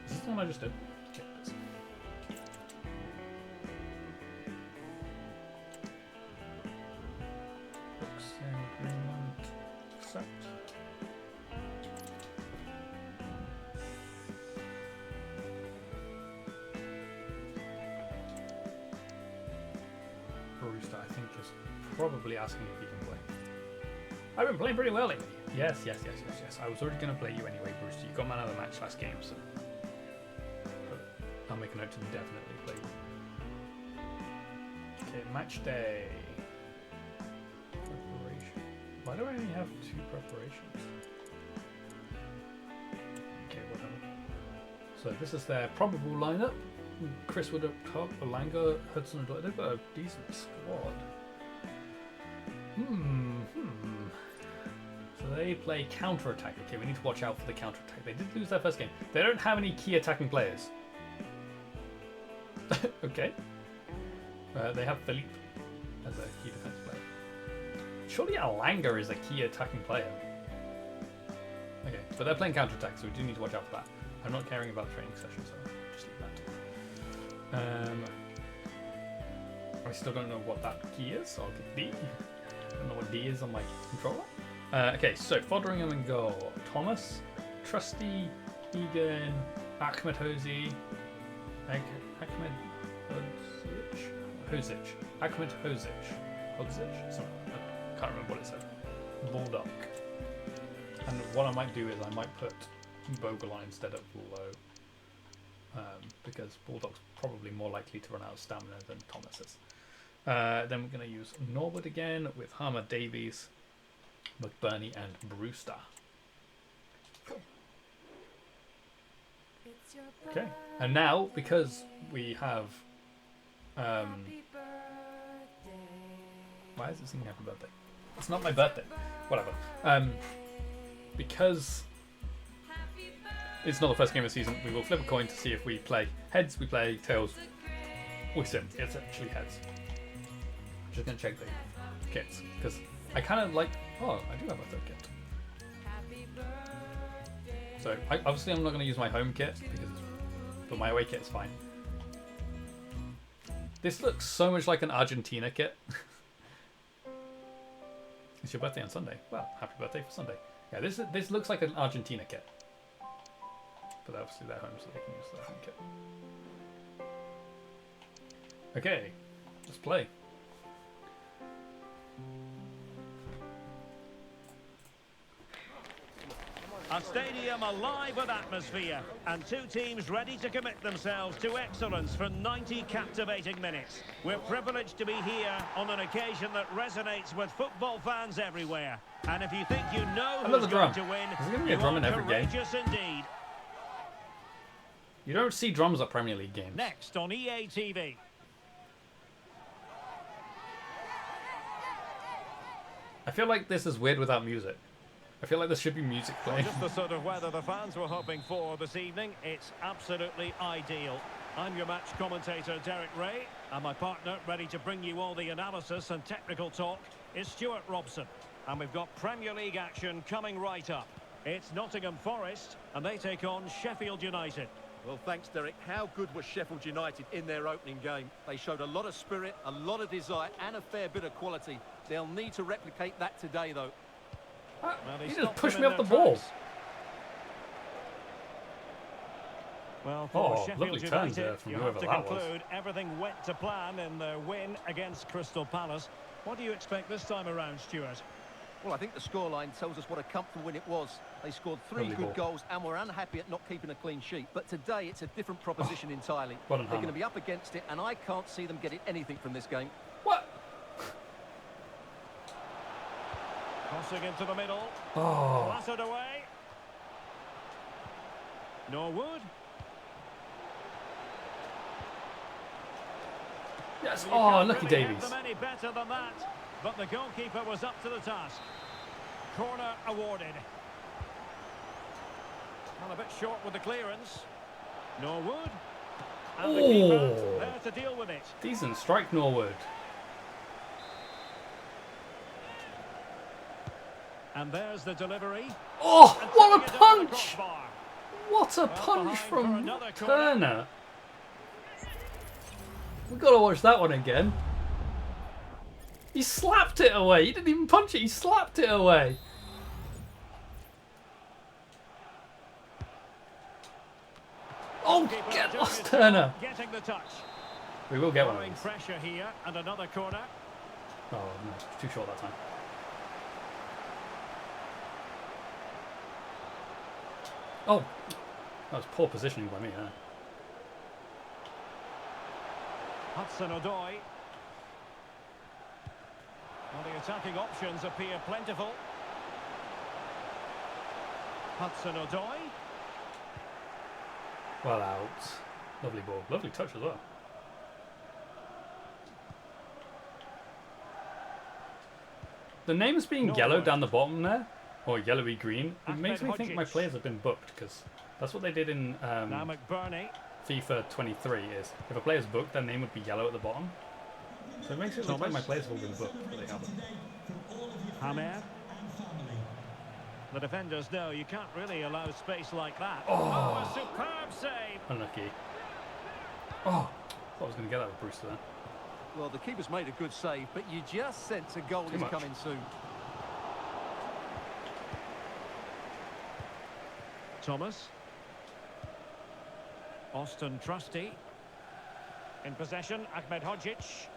Is this the one I just did? Check this. Books and agreement. Accept. Brewster, I think, is probably asking if he can play. I've been playing pretty well lately. Yes. I was already going to play you anyway, Brewster. You got man of the match last game, so I'll make a note to definitely play you. Okay, match day. Preparation. Why do I only have 2 preparations? Okay, whatever. So this is their probable lineup. Chris Wood up top, Alanga, Hudson, and they've got a decent squad. So they play counter-attack. Okay, we need to watch out for the counter-attack. They did lose their first game. They don't have any key attacking players. Okay. They have Philippe as a key defense player. Surely Alanga is a key attacking player. Okay, but they're playing counter-attack, so we do need to watch out for that. I'm not caring about training sessions, so just leave that. I still don't know what that key is, so I'll get D. I don't know what D is on my controller. Okay, so Foderingham in goal. Thomas, Trusty, Egan, Ahmed Hozic, Ahmed Hozic. Ahmed Hozic. Sorry, I can't remember what it said. Bulldog. And what I might do is I might put Bogle instead of Low. Because Bulldog's probably more likely to run out of stamina than Thomas is. Then we're going to use Norwood again with Harmer, Davies, McBurney and Brewster. Okay, and now because we have why is it singing happy birthday? It's not my birthday. Whatever. Because it's not the first game of the season, we will flip a coin to see if we play heads, we play tails, we sim. It's actually heads. I'm just gonna check the kits because I kind of like. Oh, I do have a third kit. So obviously I'm not going to use my home kit but my away kit is fine. This looks so much like an Argentina kit. It's your birthday on Sunday. Well, happy birthday for Sunday. Yeah, this looks like an Argentina kit. But obviously they're home, so they can use their home kit. Okay, let's play.
A stadium alive with atmosphere and 2 teams ready to commit themselves to excellence for 90 captivating minutes. We're privileged to be here on an occasion that resonates with football fans everywhere. And if you think you know who's going to win, you are courageous indeed.
You don't see drums at Premier League games.
Next on EA TV.
I feel like this is weird without music. I feel like there should be music playing.
Just the sort of weather the fans were hoping for this evening. It's absolutely ideal. I'm your match commentator, Derek Ray, and my partner, ready to bring you all the analysis and technical talk, is Stuart Robson. And we've got Premier League action coming right up. It's Nottingham Forest, and they take on Sheffield United.
Well, thanks, Derek. How good was Sheffield United in their opening game? They showed a lot of spirit, a lot of desire, and a fair bit of quality. They'll need to replicate that today, though.
Well,
he just pushed me off the ball.
Well, for Sheffield
lovely turns there
United,
from
you
whoever
have to
that
conclude everything went to plan in their win against Crystal Palace. What do you expect this time around, Stuart?
Well, I think the scoreline tells us what a comfortable win it was. They scored 3 good goals and were unhappy at not keeping a clean sheet. But today, it's a different proposition entirely. They're going to be up against it, and I can't see them getting anything from this game.
What?
Crossing into the middle.
Oh.
Blasted away. Norwood.
Yes.
You
Oh,
can't
lucky
really hit
Davies.
them any better than that. But the goalkeeper was up to the task. Corner awarded. And a bit short with the clearance. Norwood. And the keeper there to deal with it.
Decent strike, Norwood.
And there's the delivery.
Oh,
And
what a
taking it down the
punch!
crossbar.
What a
Well,
punch
behind for
from
another corner.
Turner. We've got to watch that one again. He slapped it away. He didn't even punch it. He slapped it away. Oh,
Keeper
get
doing
lost,
his
Turner.
job, getting the touch.
We will get one of
Growing
these.
pressure here and another corner.
Oh, no, too short that time. Oh, that was poor positioning by me, yeah.
Hudson-Odoi. Well, the attacking options appear plentiful. Hudson-Odoi.
Well out. Lovely ball. Lovely touch as well. The names being yellow down the bottom there, or yellowy green, it makes me think my players have been booked, because that's what they did in
Now McBurney.
FIFA 23 is if a player's booked, their name would be yellow at the bottom. So it makes it look like my players have all been booked, but they haven't.
Hamer. The defenders know you can't really allow space like that.
Oh.
A superb save.
Unlucky. Oh, thought I was going to get that with Brewster there.
Well, the keeper's made a good save, but you just sense a goal is
much.
coming soon.
Thomas. Austin Trusty. In possession, Ahmed Hodzic.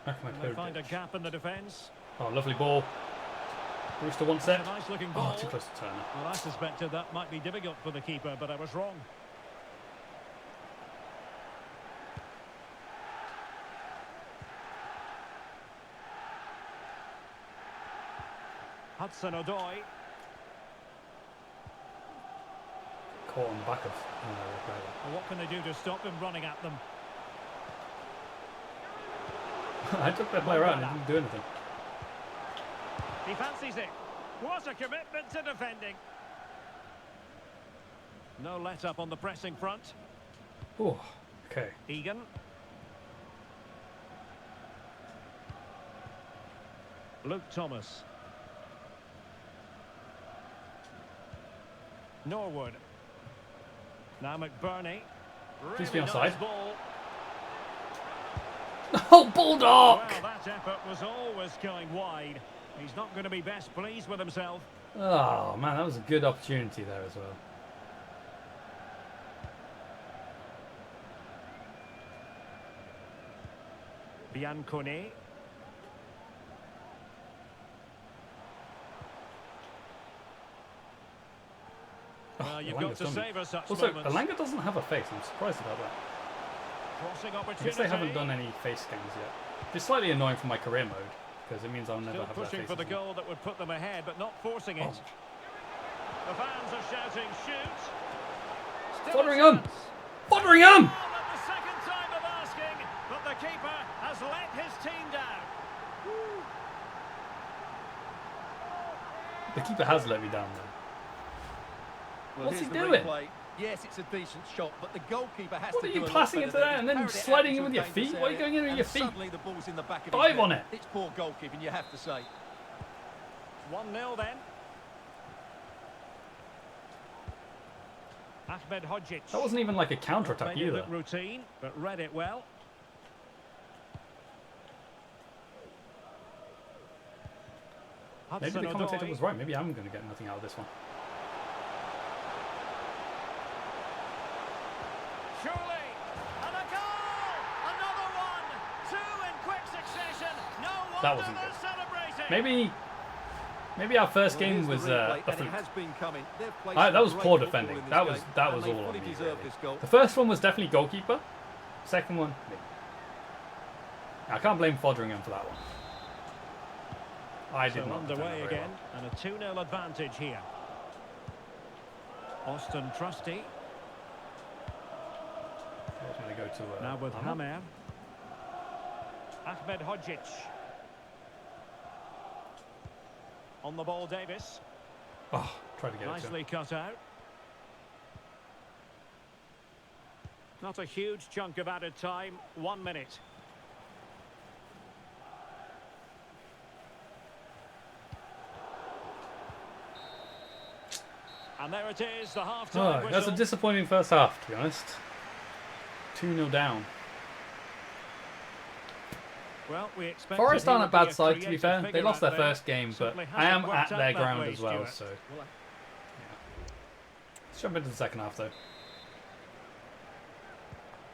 And they find a gap in the defence.
Oh, lovely ball. Brewster wants it.
A nice looking ball.
Oh, too close to Turner.
Well, I suspected that might be difficult for the keeper, but I was wrong. Hudson-Odoi.
Caught on the back of
Well, what can they do to stop him running at them?
I took that player out and he didn't do anything.
He fancies it. What a commitment to defending. No let up on the pressing front.
Oh, okay.
Egan. Luke Thomas. Norwood. Now McBurney.
Please be
Really
offside.
nice ball.
Oh, Bulldog!
Well, that effort was always going wide. He's not going to be best pleased with himself.
Oh, man, that was a good opportunity there as well.
Bianconi. Well, you've got to savour such
Also,
moments.
Elanga doesn't have a face. I'm surprised about that.
Crossing
I
opportunity.
guess they haven't done any face scans yet. It's slightly annoying for my career mode, because it means I'll never
Still
have that
pushing
face.
for the goal that would put them ahead, but not forcing it.
Oh.
The fans are shouting, shoot! Still
Fotheringham!
a chance.
Fotheringham!
Well, at the second time of asking, but the keeper has let his team down.
The keeper has let me down though.
Well,
What's he
here's the
doing?
replay. Yes, it's a decent shot, but the goalkeeper has
What
to
are
do
you
a lot
passing
better
into
there.
that and then
He's carried it
sliding
out
in with
into
your
a dangerous
feet? Why are you
area,
going in with
and
your feet?
Suddenly the ball's in the back of
Dive
his
on
net.
it.
It's poor goalkeeping, you have to say.
1-0 then. Ahmed Hodzic.
That wasn't even like a counter-attack
Made it
either.
look routine, but read it well.
Maybe the commentator
Hudson-Odoi.
was right. Maybe I'm going to get nothing out of this one.
Surely, and a goal! Another one! Two in quick succession. No wonder
That wasn't
they're
good.
celebrating.
Maybe our first
Well,
game
here's the
was
replay,
a
and it
fluke.
has been coming. They've played
That
some
was
great
poor
football
defending.
in this
That was
game,
that
and
was
they
all on
fully
me.
deserve
Really.
this goal.
The first one was definitely goalkeeper. Second one, me. I can't blame Fotheringham for that one. I did
So
not defend
underway
that very
again, and a 2-0 advantage here. Austin Trusty.
well. I was going to go to
Now with
Hammer.
Hamer. Ahmed Hodzic. On the ball, Davis.
Oh, tried to get it to him.
Nicely cut out. Not a huge chunk of added time. 1 minute. And there it is, the half-time
Oh, that's a
whistle.
disappointing first half, to be honest. 2-0 down.
Well, we expect
Forest aren't a bad side, to be fair. They lost their first game, but I am at their ground as well, so... Yeah. Let's jump into the second half, though.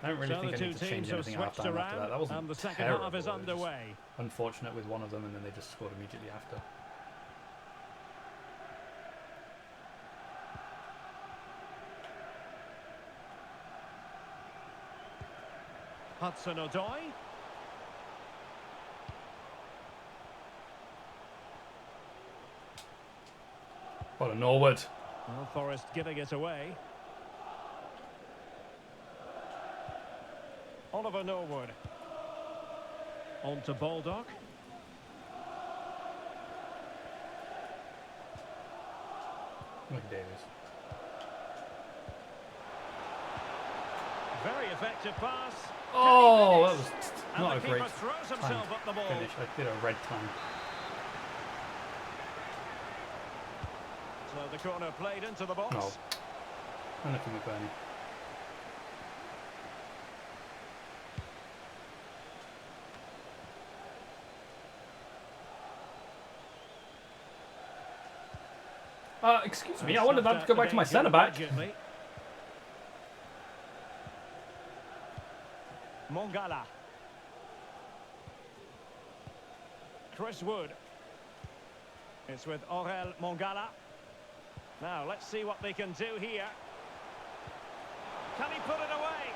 I don't really think I need to change anything after that. That wasn't
and the second
terrible.
half is
It was just
underway.
unfortunate with one of them, and then they just scored immediately after.
Hudson-Odoi.
What a Norwood.
Well, Forest giving it away. Oliver Norwood. On to Baldock.
Look at Davis.
Very effective pass.
Oh, that was
And
not
the
a
keeper
great
throws himself
time
at the ball.
finish. I did a red time.
So the corner played into the box.
No. Unlucky McBurney. Excuse me, I wanted that to go back to my centre back.
Mongala. Chris Wood. It's with Aurel Mongala. Now, let's see what they can do here. Can he put it away?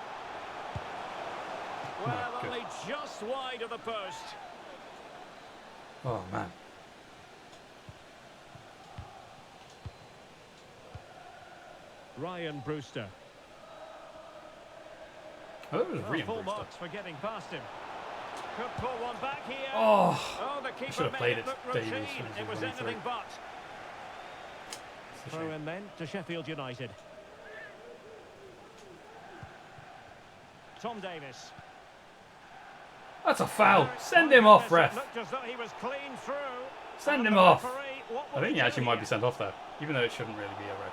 Well,
good.
only just wide of the post.
Oh, man.
Ryan Brewster.
Oh, it was
Well,
Ryan
full
Brewster.
marks for getting past him. Could pull one back here.
Oh,
The
I
keeper
should have
made
played
it
it
look
to Davies
routine.
when he
It
was
was
running through.
anything but.
It's a
Throw
shame.
in then to Sheffield United. Tom Davis.
That's a foul. Send him off, ref.
Looked as though he was clean through.
Send
And
him
the
off.
referee, what will
I think
he
he
do
actually might
here?
be sent off there, even though it shouldn't really be a red.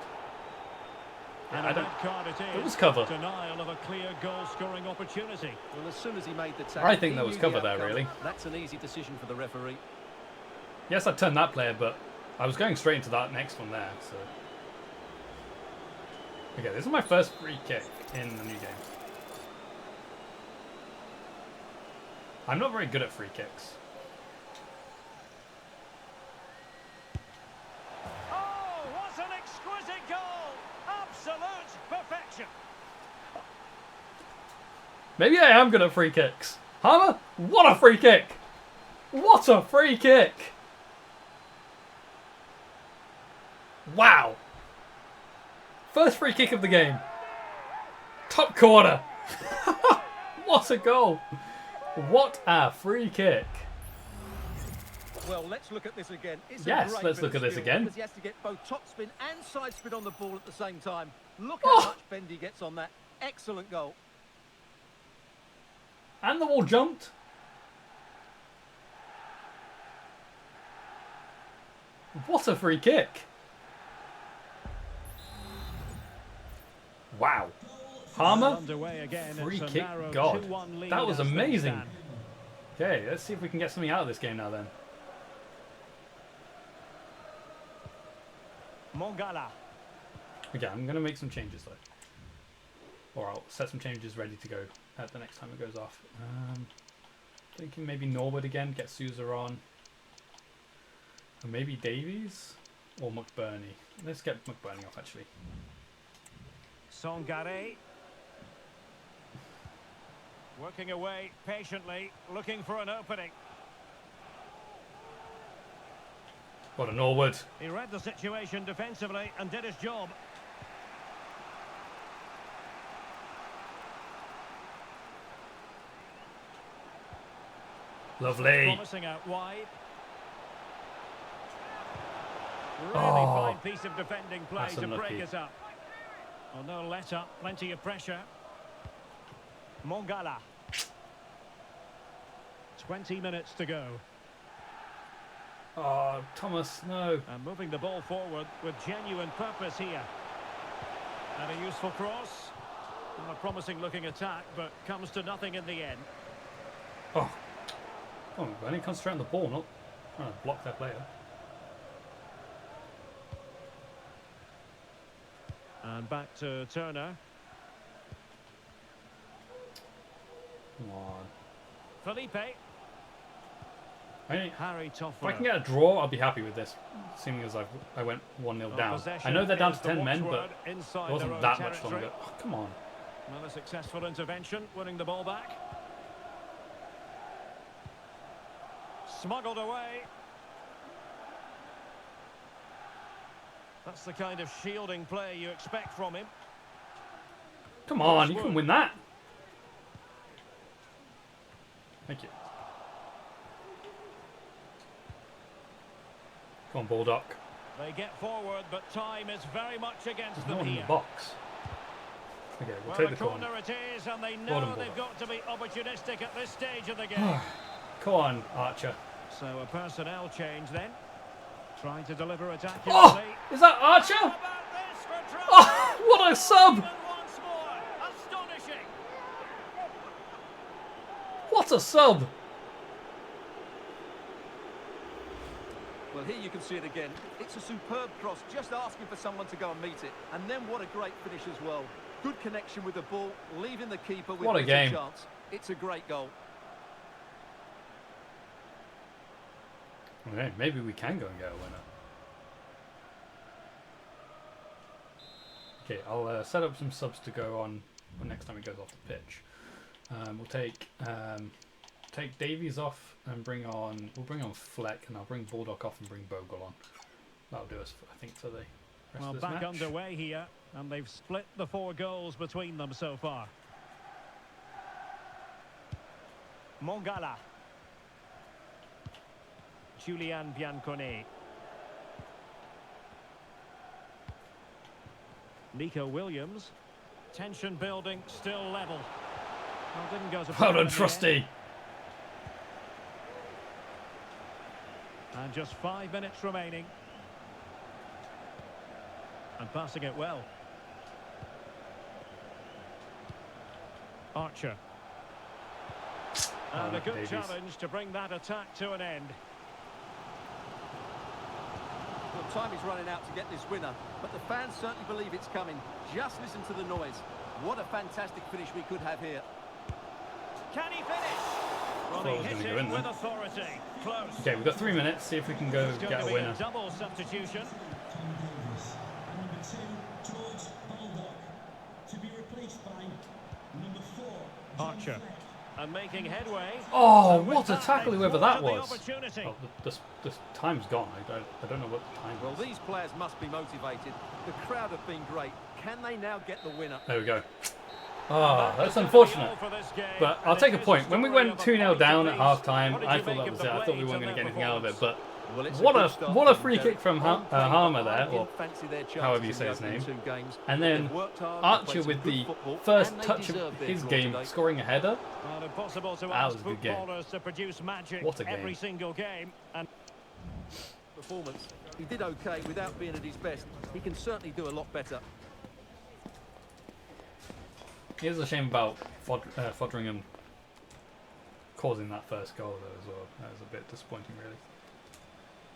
And
I
a
don't.
red card it is.
It was cover.
Denial of a clear goal-scoring opportunity.
Well, as soon as he made the tackle,
I think
he
there was
knew
cover
the
there,
outcome.
really.
That's an easy decision for the referee.
Yes, I turned that player, but I was going straight into that next one there. So, okay, this is my first free kick in the new game. I'm not very good at free kicks.
Oh, what an exquisite goal! Absolute perfection.
Maybe I am good at free kicks. Hammer, what a free kick! What a free kick! Wow! First free kick of the game. Top corner. What a goal! What a free kick!
Well, let's look at this again. It's
Yes,
a great
let's
bit
look
of
at this
skill
again.
Because he has to get both top spin and side spin on the ball at the same time. Look
Oh.
how much bend he gets on that. Excellent goal.
And the wall jumped. What a free kick! Wow. Hammer,
Underway again.
free
It's a
kick
narrow
god.
2-1 lead
That was
as things
amazing.
stand.
Okay, let's see if we can get something out of this game now then.
Mongala.
Okay, I'm going to make some changes though. Or I'll set some changes ready to go at the next time it goes off. Thinking maybe Norwood again, get Sousa on. Or maybe Davies or McBurney. Let's get McBurney off actually.
Songare. Working away patiently, looking for an opening.
What a Norwood.
He read the situation defensively and did his job.
Lovely.
Promising out wide. Really
Oh,
fine piece of defending play
that's
to
unlucky.
break us up. Oh, no let up, plenty of pressure. Mongala. 20 minutes to go.
Oh, Thomas, no.
And moving the ball forward with genuine purpose here. And a useful cross. And a promising looking attack, but comes to nothing in the end.
Oh. Oh, I need to concentrate on the ball, not trying to block their player.
And back to Turner.
Come on.
Felipe. Harry
If I
Toffler.
can get a draw, I'll be happy with this, seeing as I went 1-0 down. I know they're down to 10 men, but it wasn't that much longer. Oh, come on.
Well, a successful intervention, winning the ball back. Smuggled away. That's the kind of shielding play you expect from him.
Come on, you can win that. Thank you. Come on, Bulldog.
They get forward, but time is very much against
There's
them
no one in
here.
the box. Okay, we'll
Well,
take
the
the corner.
corner it is, and they
Well
know
done,
they've
Bulldog.
got to be opportunistic at this stage of the game.
Come on, Archer.
So a personnel change then. Trying to deliver it accurately.
Oh, is that Archer?
How about this for trouble?
Oh, what a sub!
And once more, astonishing.
What a sub!
Well, here you can see it again. It's a superb cross, just asking for someone to go and meet it. And then what a great finish as well. Good connection with the ball, leaving the keeper with
What a
little
game.
chance. It's a great goal.
Okay, maybe we can go and get a winner. Okay, I'll set up some subs to go on next time he goes off the pitch. We'll take Davies off and we'll bring on Fleck, and I'll bring Bulldog off and bring Bogle on. That'll do us, I think, for the rest
Well,
of this
back
match.
underway here, and they've split the 4 goals between them so far. Mongala. Julian Biancone. Nico Williams. Tension building, still level. Well, didn't go to
Well
plan
done,
in the
Trusty.
end. And just 5 minutes remaining. And passing it well. Archer. And a good
Davies.
challenge to bring that attack to an end.
Well, time is running out to get this winner, but the fans certainly believe it's coming. Just listen to the noise. What a fantastic finish we could have here.
Can he finish? Well,
Thought it
he
was
hit
gonna
it
go in
with
then.
authority. Close.
Okay, we've got 3 minutes. See if we can go
It's going
get
to
a
be
winner.
a double substitution.
Number 2, George Bulldog, to be replaced by number 4,
Archer. And making headway.
Oh,
And with
what a
that,
tackle,
they
whoever that
thwarted the
was.
opportunity.
Oh, this time's gone. I don't know what the time
Well,
is.
these players must be motivated. The crowd have been great. Can they now get the winner?
There we go. Oh, that's unfortunate. But I'll take a point. When we went 2-0 down at half time, I thought that was it. I thought we weren't going to get anything out of it. But
Well, it's
what
good
a
start
what a
for
free
them,
kick
Derek.
from
On paper,
Harmer there,
I
or
didn't fancy their chances
however you
in
say
the
his
opening
name.
2 games.
And then
They've worked hard,
Archer
played some
with
good
the
football,
first
and they
touch
deserve
of
their
his
draw
game,
today.
scoring a header.
Well, impossible to
That
ask
was a good game.
footballers to produce magic
What a game.
every single game. And
Performance. He did okay without being at his best. He can certainly do a lot better.
Here's a shame about Fodringham causing that first goal though as well. That was a bit disappointing, really.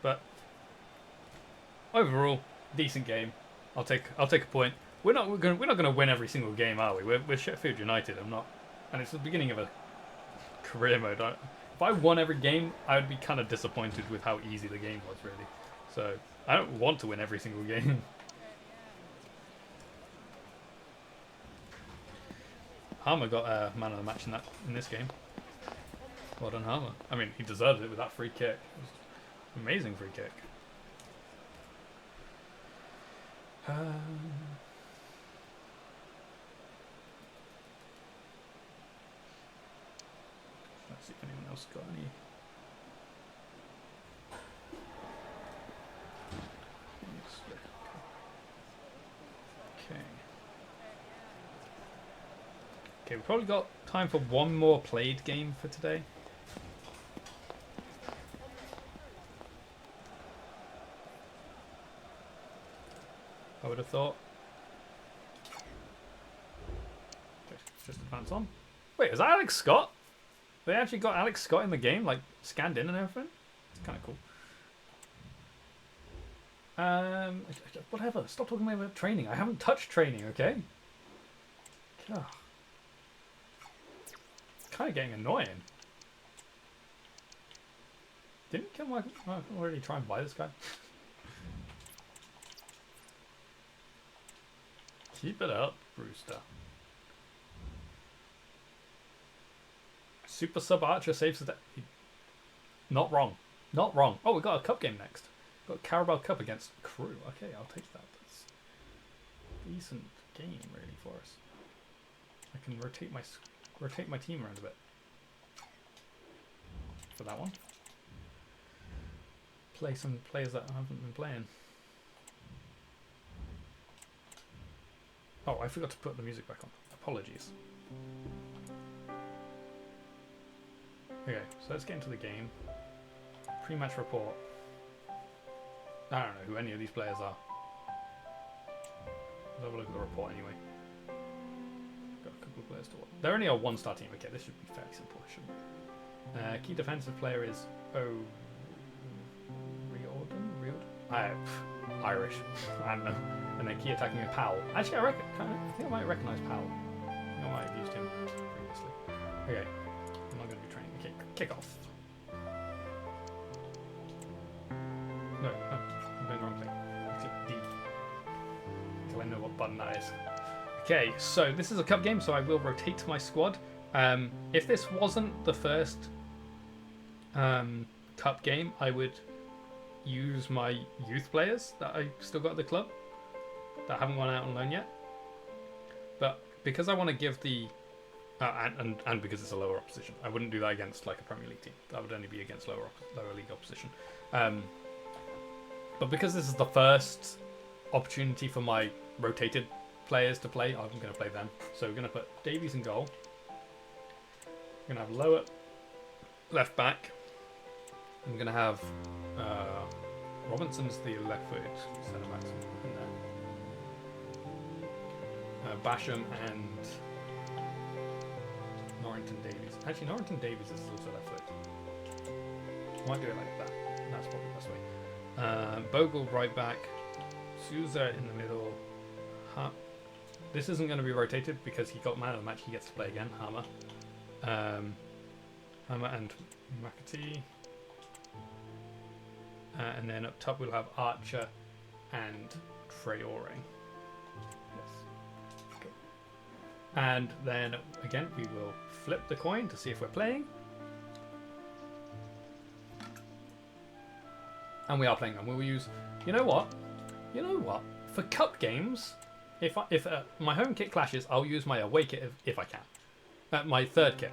But overall, decent game. I'll take a point. We're not gonna win every single game, are we? We're Sheffield United. I'm not, and it's the beginning of a career mode. If I won every game, I would be kind of disappointed with how easy the game was, really. So I don't want to win every single game. Harmer got a man of the match in this game. Well done, Harmer. I mean, he deserves it with that free kick. It was an amazing free kick. Let's see if anyone else got any. Okay. Okay, we've probably got time for one more played game for today. I would have thought. Okay, just advance on. Wait, is that Alex Scott? They actually got Alex Scott in the game, like scanned in and everything. It's kind of cool. Whatever. Stop talking about training. I haven't touched training. Okay. God. It's kind of getting annoying. Didn't I already try and buy this guy? Keep it up, Brewster. Super Sub Archer saves the day. Not wrong. Not wrong. Oh, we got a cup game next. Got Carabao Cup against Crew. Okay, I'll take that. That's a decent game, really, for us. I can rotate my team around a bit. For that one. Play some players that I haven't been playing. Oh, I forgot to put the music back on. Apologies. Okay, so let's get into the game. Pre-match report. I don't know who any of these players are. Let's have a look at the report anyway. Got a couple of players to watch. They're only a one-star team. Okay, this should be fairly simple, shouldn't it? Key defensive player is Irish. I don't know. And then key attacking is Powell. Actually, I think I might recognise Powell. I think I might have used him previously. Okay, I'm not going to be training. Okay, kick off. No, I'm doing the wrong thing. Click D. So I know what button that is. Okay, so this is a cup game, so I will rotate my squad. If this wasn't the first cup game, I would use my youth players that I still got at the club that haven't gone out on loan yet. But because I want to give the and because it's a lower opposition, I wouldn't do that against like a Premier League team. That would only be against lower league opposition. But because this is the first opportunity for my rotated players to play, I'm going to play them. So we're going to put Davies in goal. We're going to have Lower left back. And we're going to have Robinson's the left-footed centre back in there. Basham and Norrington Davies. Actually, Norrington Davies is also left-footed. Might do it like that. That's probably the best way. Bogle right back. Souza in the middle. This isn't going to be rotated because he got man of the match. He gets to play again. Hammer. Hammer and McAtee. And then up top we'll have Archer and Traore. Yes. Okay. And then again we will flip the coin to see if we're playing. And we are playing them. We'll use. You know what? For cup games, if my home kit clashes, I'll use my away kit if I can. My third kit.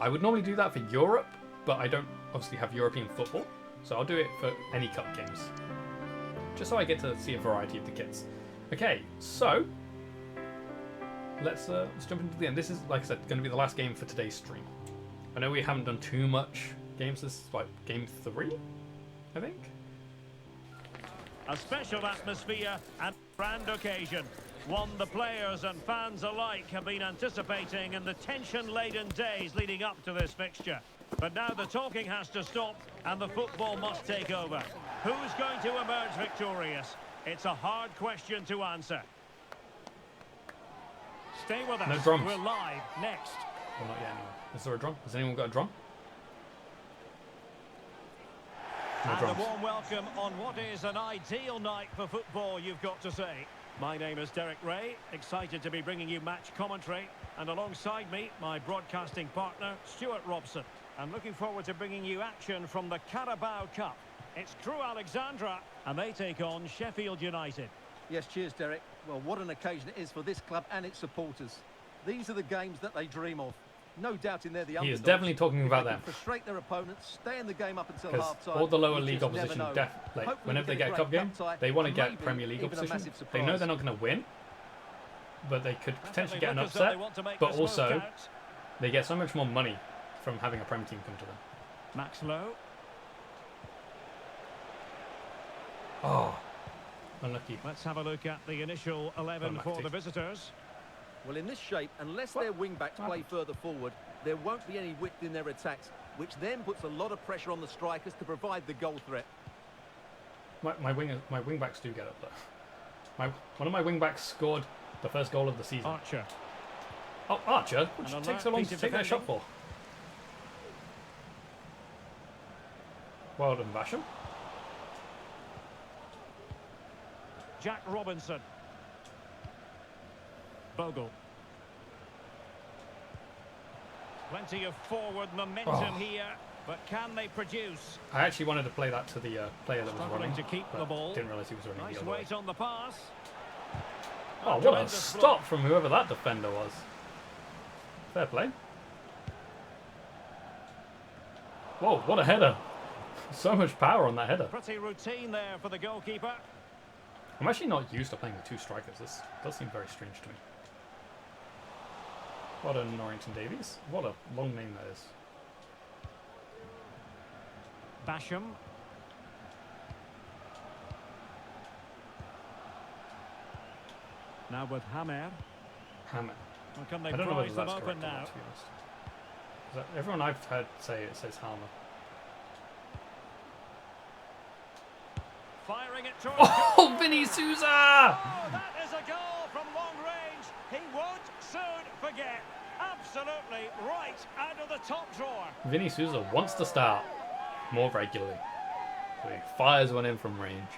I would normally do that for Europe, but I don't obviously have European football. So I'll do it for any cup games. Just so I get to see a variety of the kits. Okay, so let's jump into the end. This is, like I said, going to be the last game for today's stream. I know we haven't done too much games. This is like game 3, I think.
A special atmosphere and grand occasion. One the players and fans alike have been anticipating in the tension-laden days leading up to this fixture. But now the talking has to stop and the football must take over. Who's going to emerge victorious? It's a hard question to answer. Stay with us.
No drums.
We're live next.
Well, not yet anyway. Is there a drum? Has anyone got a drum? No
And
drums.
a warm welcome on what is an ideal night for football, you've got to say. My name is Derek Ray, excited to be bringing you match commentary. And alongside me, my broadcasting partner, Stuart Robson. I'm looking forward to bringing you action from the Carabao Cup. It's Crew Alexandra, and they take on Sheffield United.
Yes, cheers, Derek. Well, what an occasion it is for this club and its supporters. These are the games that they dream of. No doubting they're the
He is
underdogs.
definitely talking
If
about
they can
them.
frustrate their opponents, stay in the game up until
Because
half-time.
all the lower
you
league
just never
opposition,
know.
like
Hopefully
whenever they
we
get a
great
cup game,
tie
they want to
and
get
maybe
Premier League
even a
opposition.
massive
They know
surprise.
they're not going to win, but they could potentially get an
Look as though they
upset.
want to make
But
this move
also,
count.
they get so much more money from having a Prem team come to them.
Max Lowe.
Oh, unlucky.
Let's have a look at the initial 11 for
Max.
the visitors.
Well, in this shape, unless their wing-backs play further forward, there won't be any width in their attacks, which then puts a lot of pressure on the strikers to provide the goal threat.
My wing backs do get up there. One of my wing backs scored the first goal of the season.
Archer.
Oh, Archer! What
An
did you
alert
take so long
piece
to
of
take that shot
defending.
for? Well done, Basham.
Jack Robinson. Bogle. Plenty of forward momentum here, but can they produce?
I actually wanted to play that to the player that was
Struggling
running,
to keep
but
the ball.
didn't realise he was running
Nice
the other way.
weight on the pass.
Oh, what a
Tremendous
stop
block.
from whoever that defender was. Fair play. Whoa, what a header. So much power on that header.
Pretty routine there for the goalkeeper.
I'm actually not used to playing with two strikers. This does seem very strange to me. What a Norrington Davies. What a long name that is.
Basham. Now with Hamer.
Hammer.
Well, can they
I don't know whether
prize them
that's
open
correct or
now?
not, to be honest. 'Cause everyone I've heard say it says Hammer.
Firing it towards
Oh, Vinny Souza!
Oh, that is a goal from long range. He won't soon forget. Absolutely right out of the top drawer.
Vinny Souza wants to start more regularly. So he fires one in from range.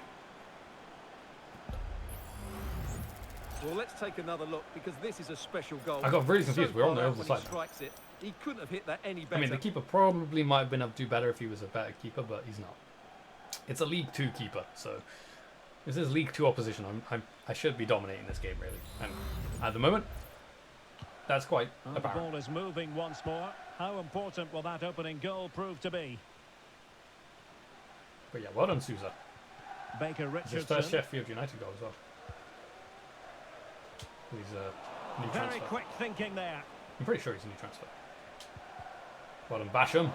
Well, let's take another look, because this is a special goal.
I got really
So
confused. We're on the
far out
other
when
side
he
now.
strikes it. He couldn't have hit that any better.
I mean, the keeper probably might have been able to do better if he was a better keeper, but he's not. It's a League 2 keeper, so this is League 2 opposition. I should be dominating this game, really. And at the moment, that's quite
And the
apparent.
ball is moving once more. How important will that opening goal prove to be?
But yeah, well done, Souza.
Baker
It's his
Richardson.
first Sheffield United goal as well. He's a new
Very
transfer.
quick thinking there.
I'm pretty sure he's a new transfer. Well done, Basham.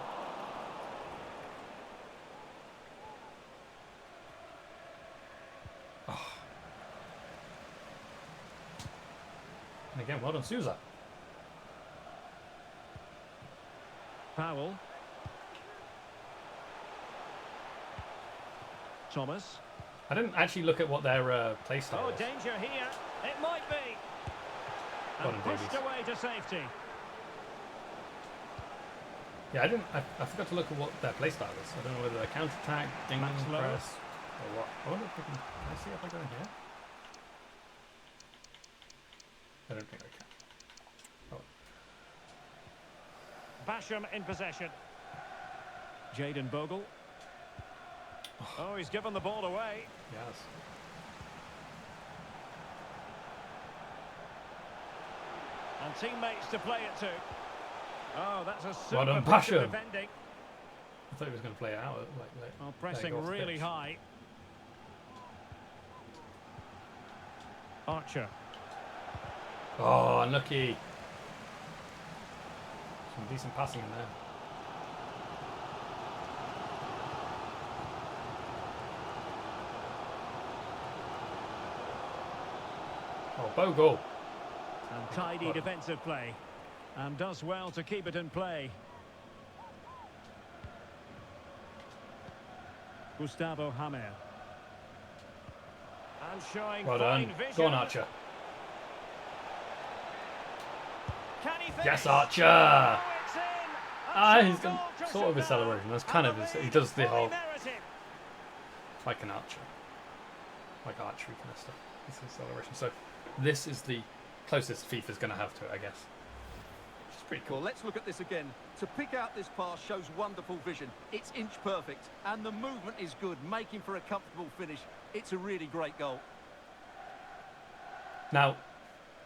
Oh. And again, well done, Souza.
Powell. Thomas.
I didn't actually look at what their play style
Oh,
was.
danger here. It might be.
Well
And
done,
pushed
Davies.
away to safety.
Yeah, I forgot to look at what their play style is. I don't know whether they're counter-attack, ding,
Max Lowe.
press, or what. I wonder if I can I see if I go in here? I don't think I can. Oh.
Basham in possession. Jayden Bogle. Oh, he's given the ball away.
Yes.
And teammates to play it to. Oh, that's a
Well
super
done,
piece of
Basham.
defending.
I thought he was going to play it out. Like
Oh,
let it
pressing
go off the
really
pitch.
high. Archer.
Oh, unlucky. Some decent passing in there. Oh, Bogle.
And tidy
Well-
defensive play. And does well to keep it in play. Gustavo Hamer. And showing
Well
fine
done.
vision.
Go on, Archer.
Can he finish?
Yes, Archer.
Oh, it's in.
Ah,
And
he's
so
done
goal to
sort of his
Sudan.
celebration. That's
And
kind of
the
his. He
lead
does the
fully
whole
merited.
like an archer, like archery kind of stuff. It's his celebration. So this is the closest FIFA's going to have to it, I guess. Which is pretty
Well,
cool.
let's look at this again. To pick out this pass shows wonderful vision. It's inch perfect, and the movement is good, making for a comfortable finish. It's a really great goal.
Now,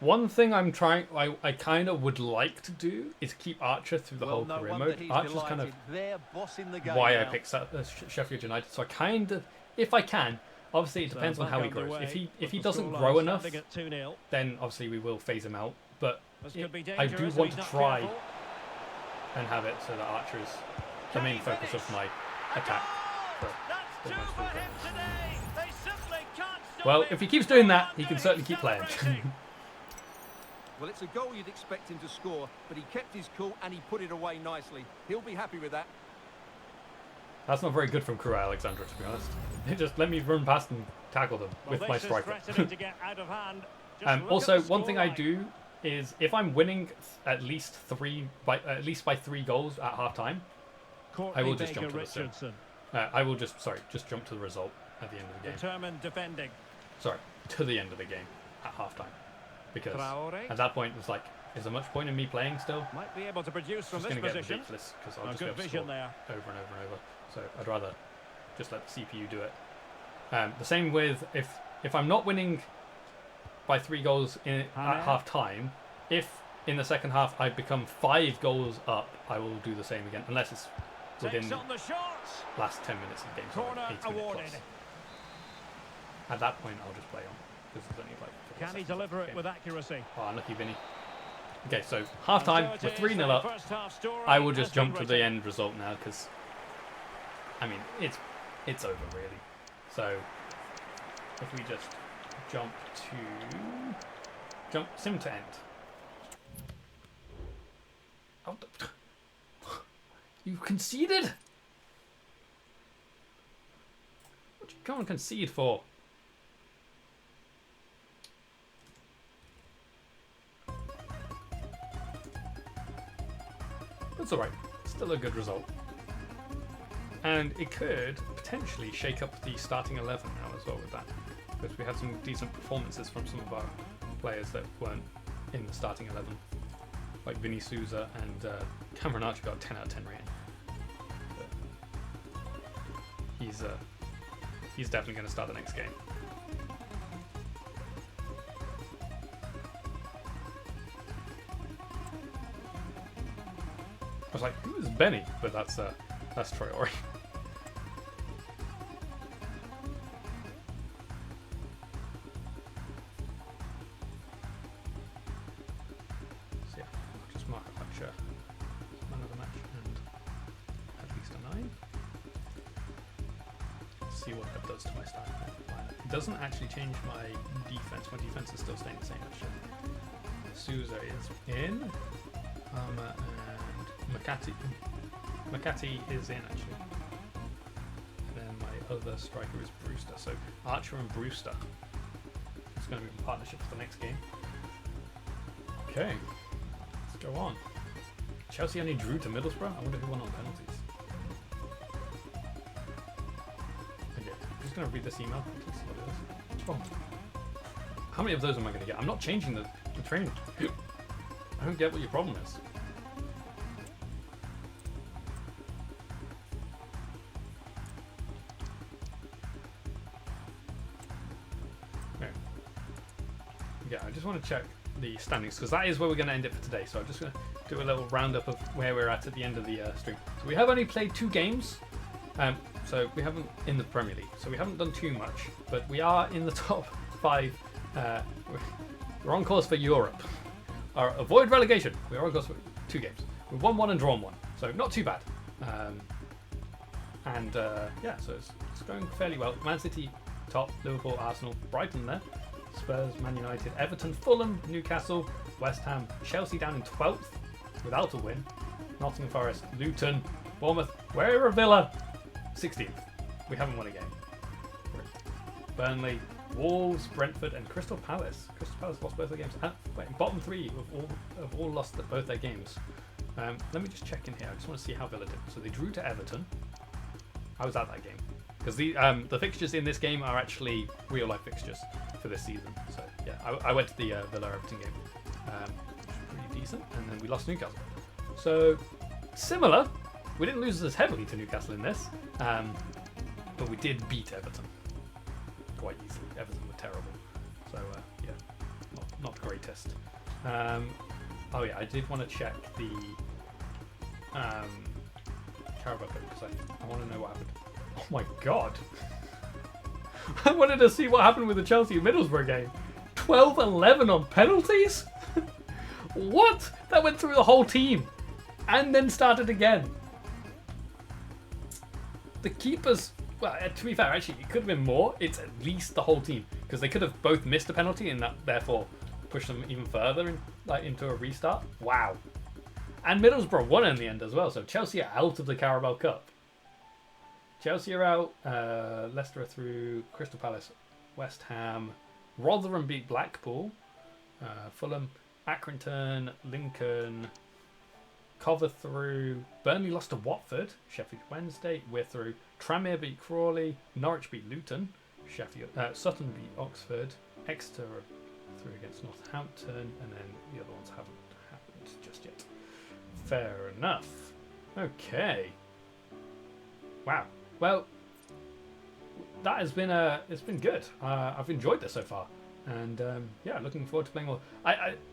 one thing I'm trying, I kind of would like to do is keep Archer through the whole
no
career
wonder
mode.
he's
Archer's kind of
delighted. They're bossing the game
why I
now.
picked Sheffield United. So I kind of, if I can, obviously it depends on how he grows. If he doesn't grow enough, then obviously we will phase him out. But I do want to try and have it so that Archer is the main focus of my attack. Well, if he keeps doing that, he can certainly keep playing.
Well, it's a goal you'd expect him to score, but he kept his cool and he put it away nicely. He'll be happy with that.
That's not very good from Kura Alexandra, to be honest. They just let me run past and tackle them with my striker. Also, one thing I do is if I'm winning at least by 3 goals at half time, I will just jump to jump to the result at the end of the game.
Determined defending.
Sorry, to the end of the game at half time. Because at that point, it's like, is there much point in me playing still?
Might be able to produce from
It's
this
going to get
position.
ridiculous because I'll just
Good
go to
vision
score
there.
over and over and over. So I'd rather just let the CPU do it. The same with if I'm not winning by 3 goals at half time, if in the second half I become 5 goals up, I will do the same again, unless it's within the last 10 minutes of the game. So
Corner
8 minutes
awarded.
plus. At that point, I'll just play on because there's only like 4
Can he
seconds of
deliver
the
it
game.
with accuracy?
Oh, unlucky Vinny. Okay, so half time, we're 3-0 up. I will just jump to the end result now because, I mean, it's over really. So if we just sim to end. Oh, you conceded? What you go and concede for? That's alright. Still a good result. And it could potentially shake up the starting 11 now as well with that. Because we had some decent performances from some of our players that weren't in the starting 11. Like Vinny Souza and Cameron Archer got 10 out of 10 rating. But he's definitely going to start the next game. I was like, who is Benny? But that's Troy Ori. So yeah, I'll just mark up Archer. Man of the match and at least a 9. Let's see what that does to my starting lineup. It doesn't actually change my defense. My defense is still staying the same actually. Souza is in. And Makati is in actually. And then my other striker is Brewster. So Archer and Brewster. It's going to be in partnership for the next game. Okay, let's go on. Chelsea only drew to Middlesbrough. I wonder who won on penalties. Okay, I'm just going to read this email. Let's see what it is. What's wrong? How many of those am I going to get? I'm not changing the training. I don't get what your problem is. Yeah, I just want to check the standings because that is where we're going to end it for today. So I'm just going to do a little roundup of where we're at the end of the stream. So we have only played 2 games. So we haven't in the Premier League. So we haven't done too much, but we are in the top 5. We're on course for Europe. Avoid relegation. We are on course for 2 games. We've won 1 and drawn 1, so not too bad. Yeah, so it's going fairly well. Man City top, Liverpool, Arsenal, Brighton there. Spurs, Man United, Everton, Fulham, Newcastle, West Ham, Chelsea down in 12th without a win. Nottingham Forest, Luton, Bournemouth, where are Villa? 16th. We haven't won a game. Burnley, Wolves, Brentford, and Crystal Palace. Crystal Palace lost both their games. Bottom 3 have all lost both their games. Let me just check in here. I just want to see how Villa did. So they drew to Everton. I was at that game. Because the fixtures in this game are actually real life fixtures for this season. So yeah, I went to the Villa Everton game, which was pretty decent, and then we lost Newcastle. So similar, we didn't lose as heavily to Newcastle in this, but we did beat Everton quite easily. Everton were terrible, so yeah, not the greatest. Oh yeah, I did want to check the Carabao Cup because I want to know what happened. Oh my god! I wanted to see what happened with the Chelsea Middlesbrough game. 12-11 on penalties? What? That went through the whole team and then started again. The keepers, well, to be fair, actually, it could have been more. It's at least the whole team because they could have both missed a penalty and that therefore pushed them even further into a restart. Wow. And Middlesbrough won in the end as well, so Chelsea are out of the Carabao Cup. Chelsea are out, Leicester are through, Crystal Palace, West Ham, Rotherham beat Blackpool, Fulham, Accrington, Lincoln, Cover through, Burnley lost to Watford, Sheffield Wednesday, we're through, Tranmere beat Crawley, Norwich beat Luton, Sutton beat Oxford, Exeter are through against Northampton, and then the other ones haven't happened just yet. Fair enough. Okay. Wow. Well, that has been it's been good. I've enjoyed this so far, and yeah, looking forward to playing more.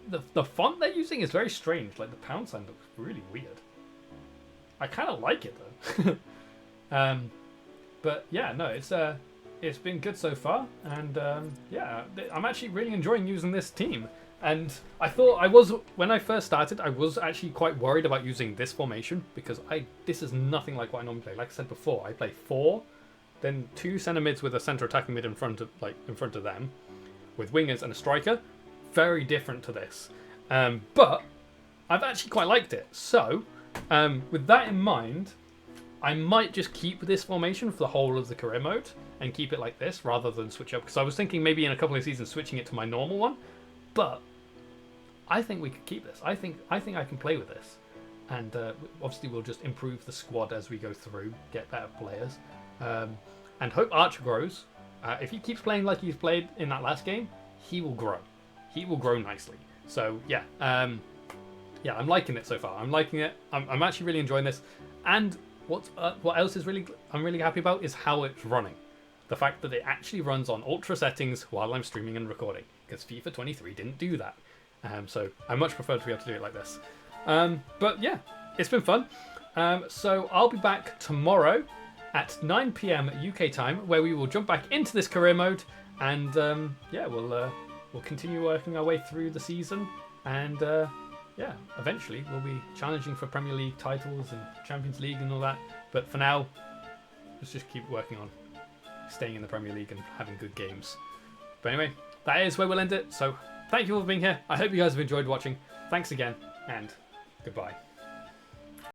The font they're using is very strange. Like the pound sign looks really weird. I kind of like it though. But yeah, no, it's been good so far, and yeah, I'm actually really enjoying using this team. And I thought when I first started, I was actually quite worried about using this formation because this is nothing like what I normally play. Like I said before, I play 4, then 2 centre mids with a centre attacking mid in front of them, with wingers and a striker. Very different to this, but I've actually quite liked it. So, with that in mind, I might just keep this formation for the whole of the career mode and keep it like this rather than switch up. Because I was thinking maybe in a couple of seasons switching it to my normal one, but I think we could keep this. I think I can play with this, and obviously we'll just improve the squad as we go through, get better players, and hope Archer grows. If he keeps playing like he's played in that last game, he will grow. He will grow nicely. So yeah, yeah, I'm liking it so far. I'm liking it. I'm actually really enjoying this. And what else is I'm really happy about is how it's running. The fact that it actually runs on ultra settings while I'm streaming and recording, because FIFA 23 didn't do that. So I much prefer to be able to do it like this. But yeah, it's been fun. So I'll be back tomorrow at 9 PM UK time, where we will jump back into this career mode, and yeah, we'll continue working our way through the season, and yeah, eventually we'll be challenging for Premier League titles and Champions League and all that. But for now, let's just keep working on staying in the Premier League and having good games. But anyway, that is where we'll end it. So thank you all for being here. I hope you guys have enjoyed watching. Thanks again, and goodbye.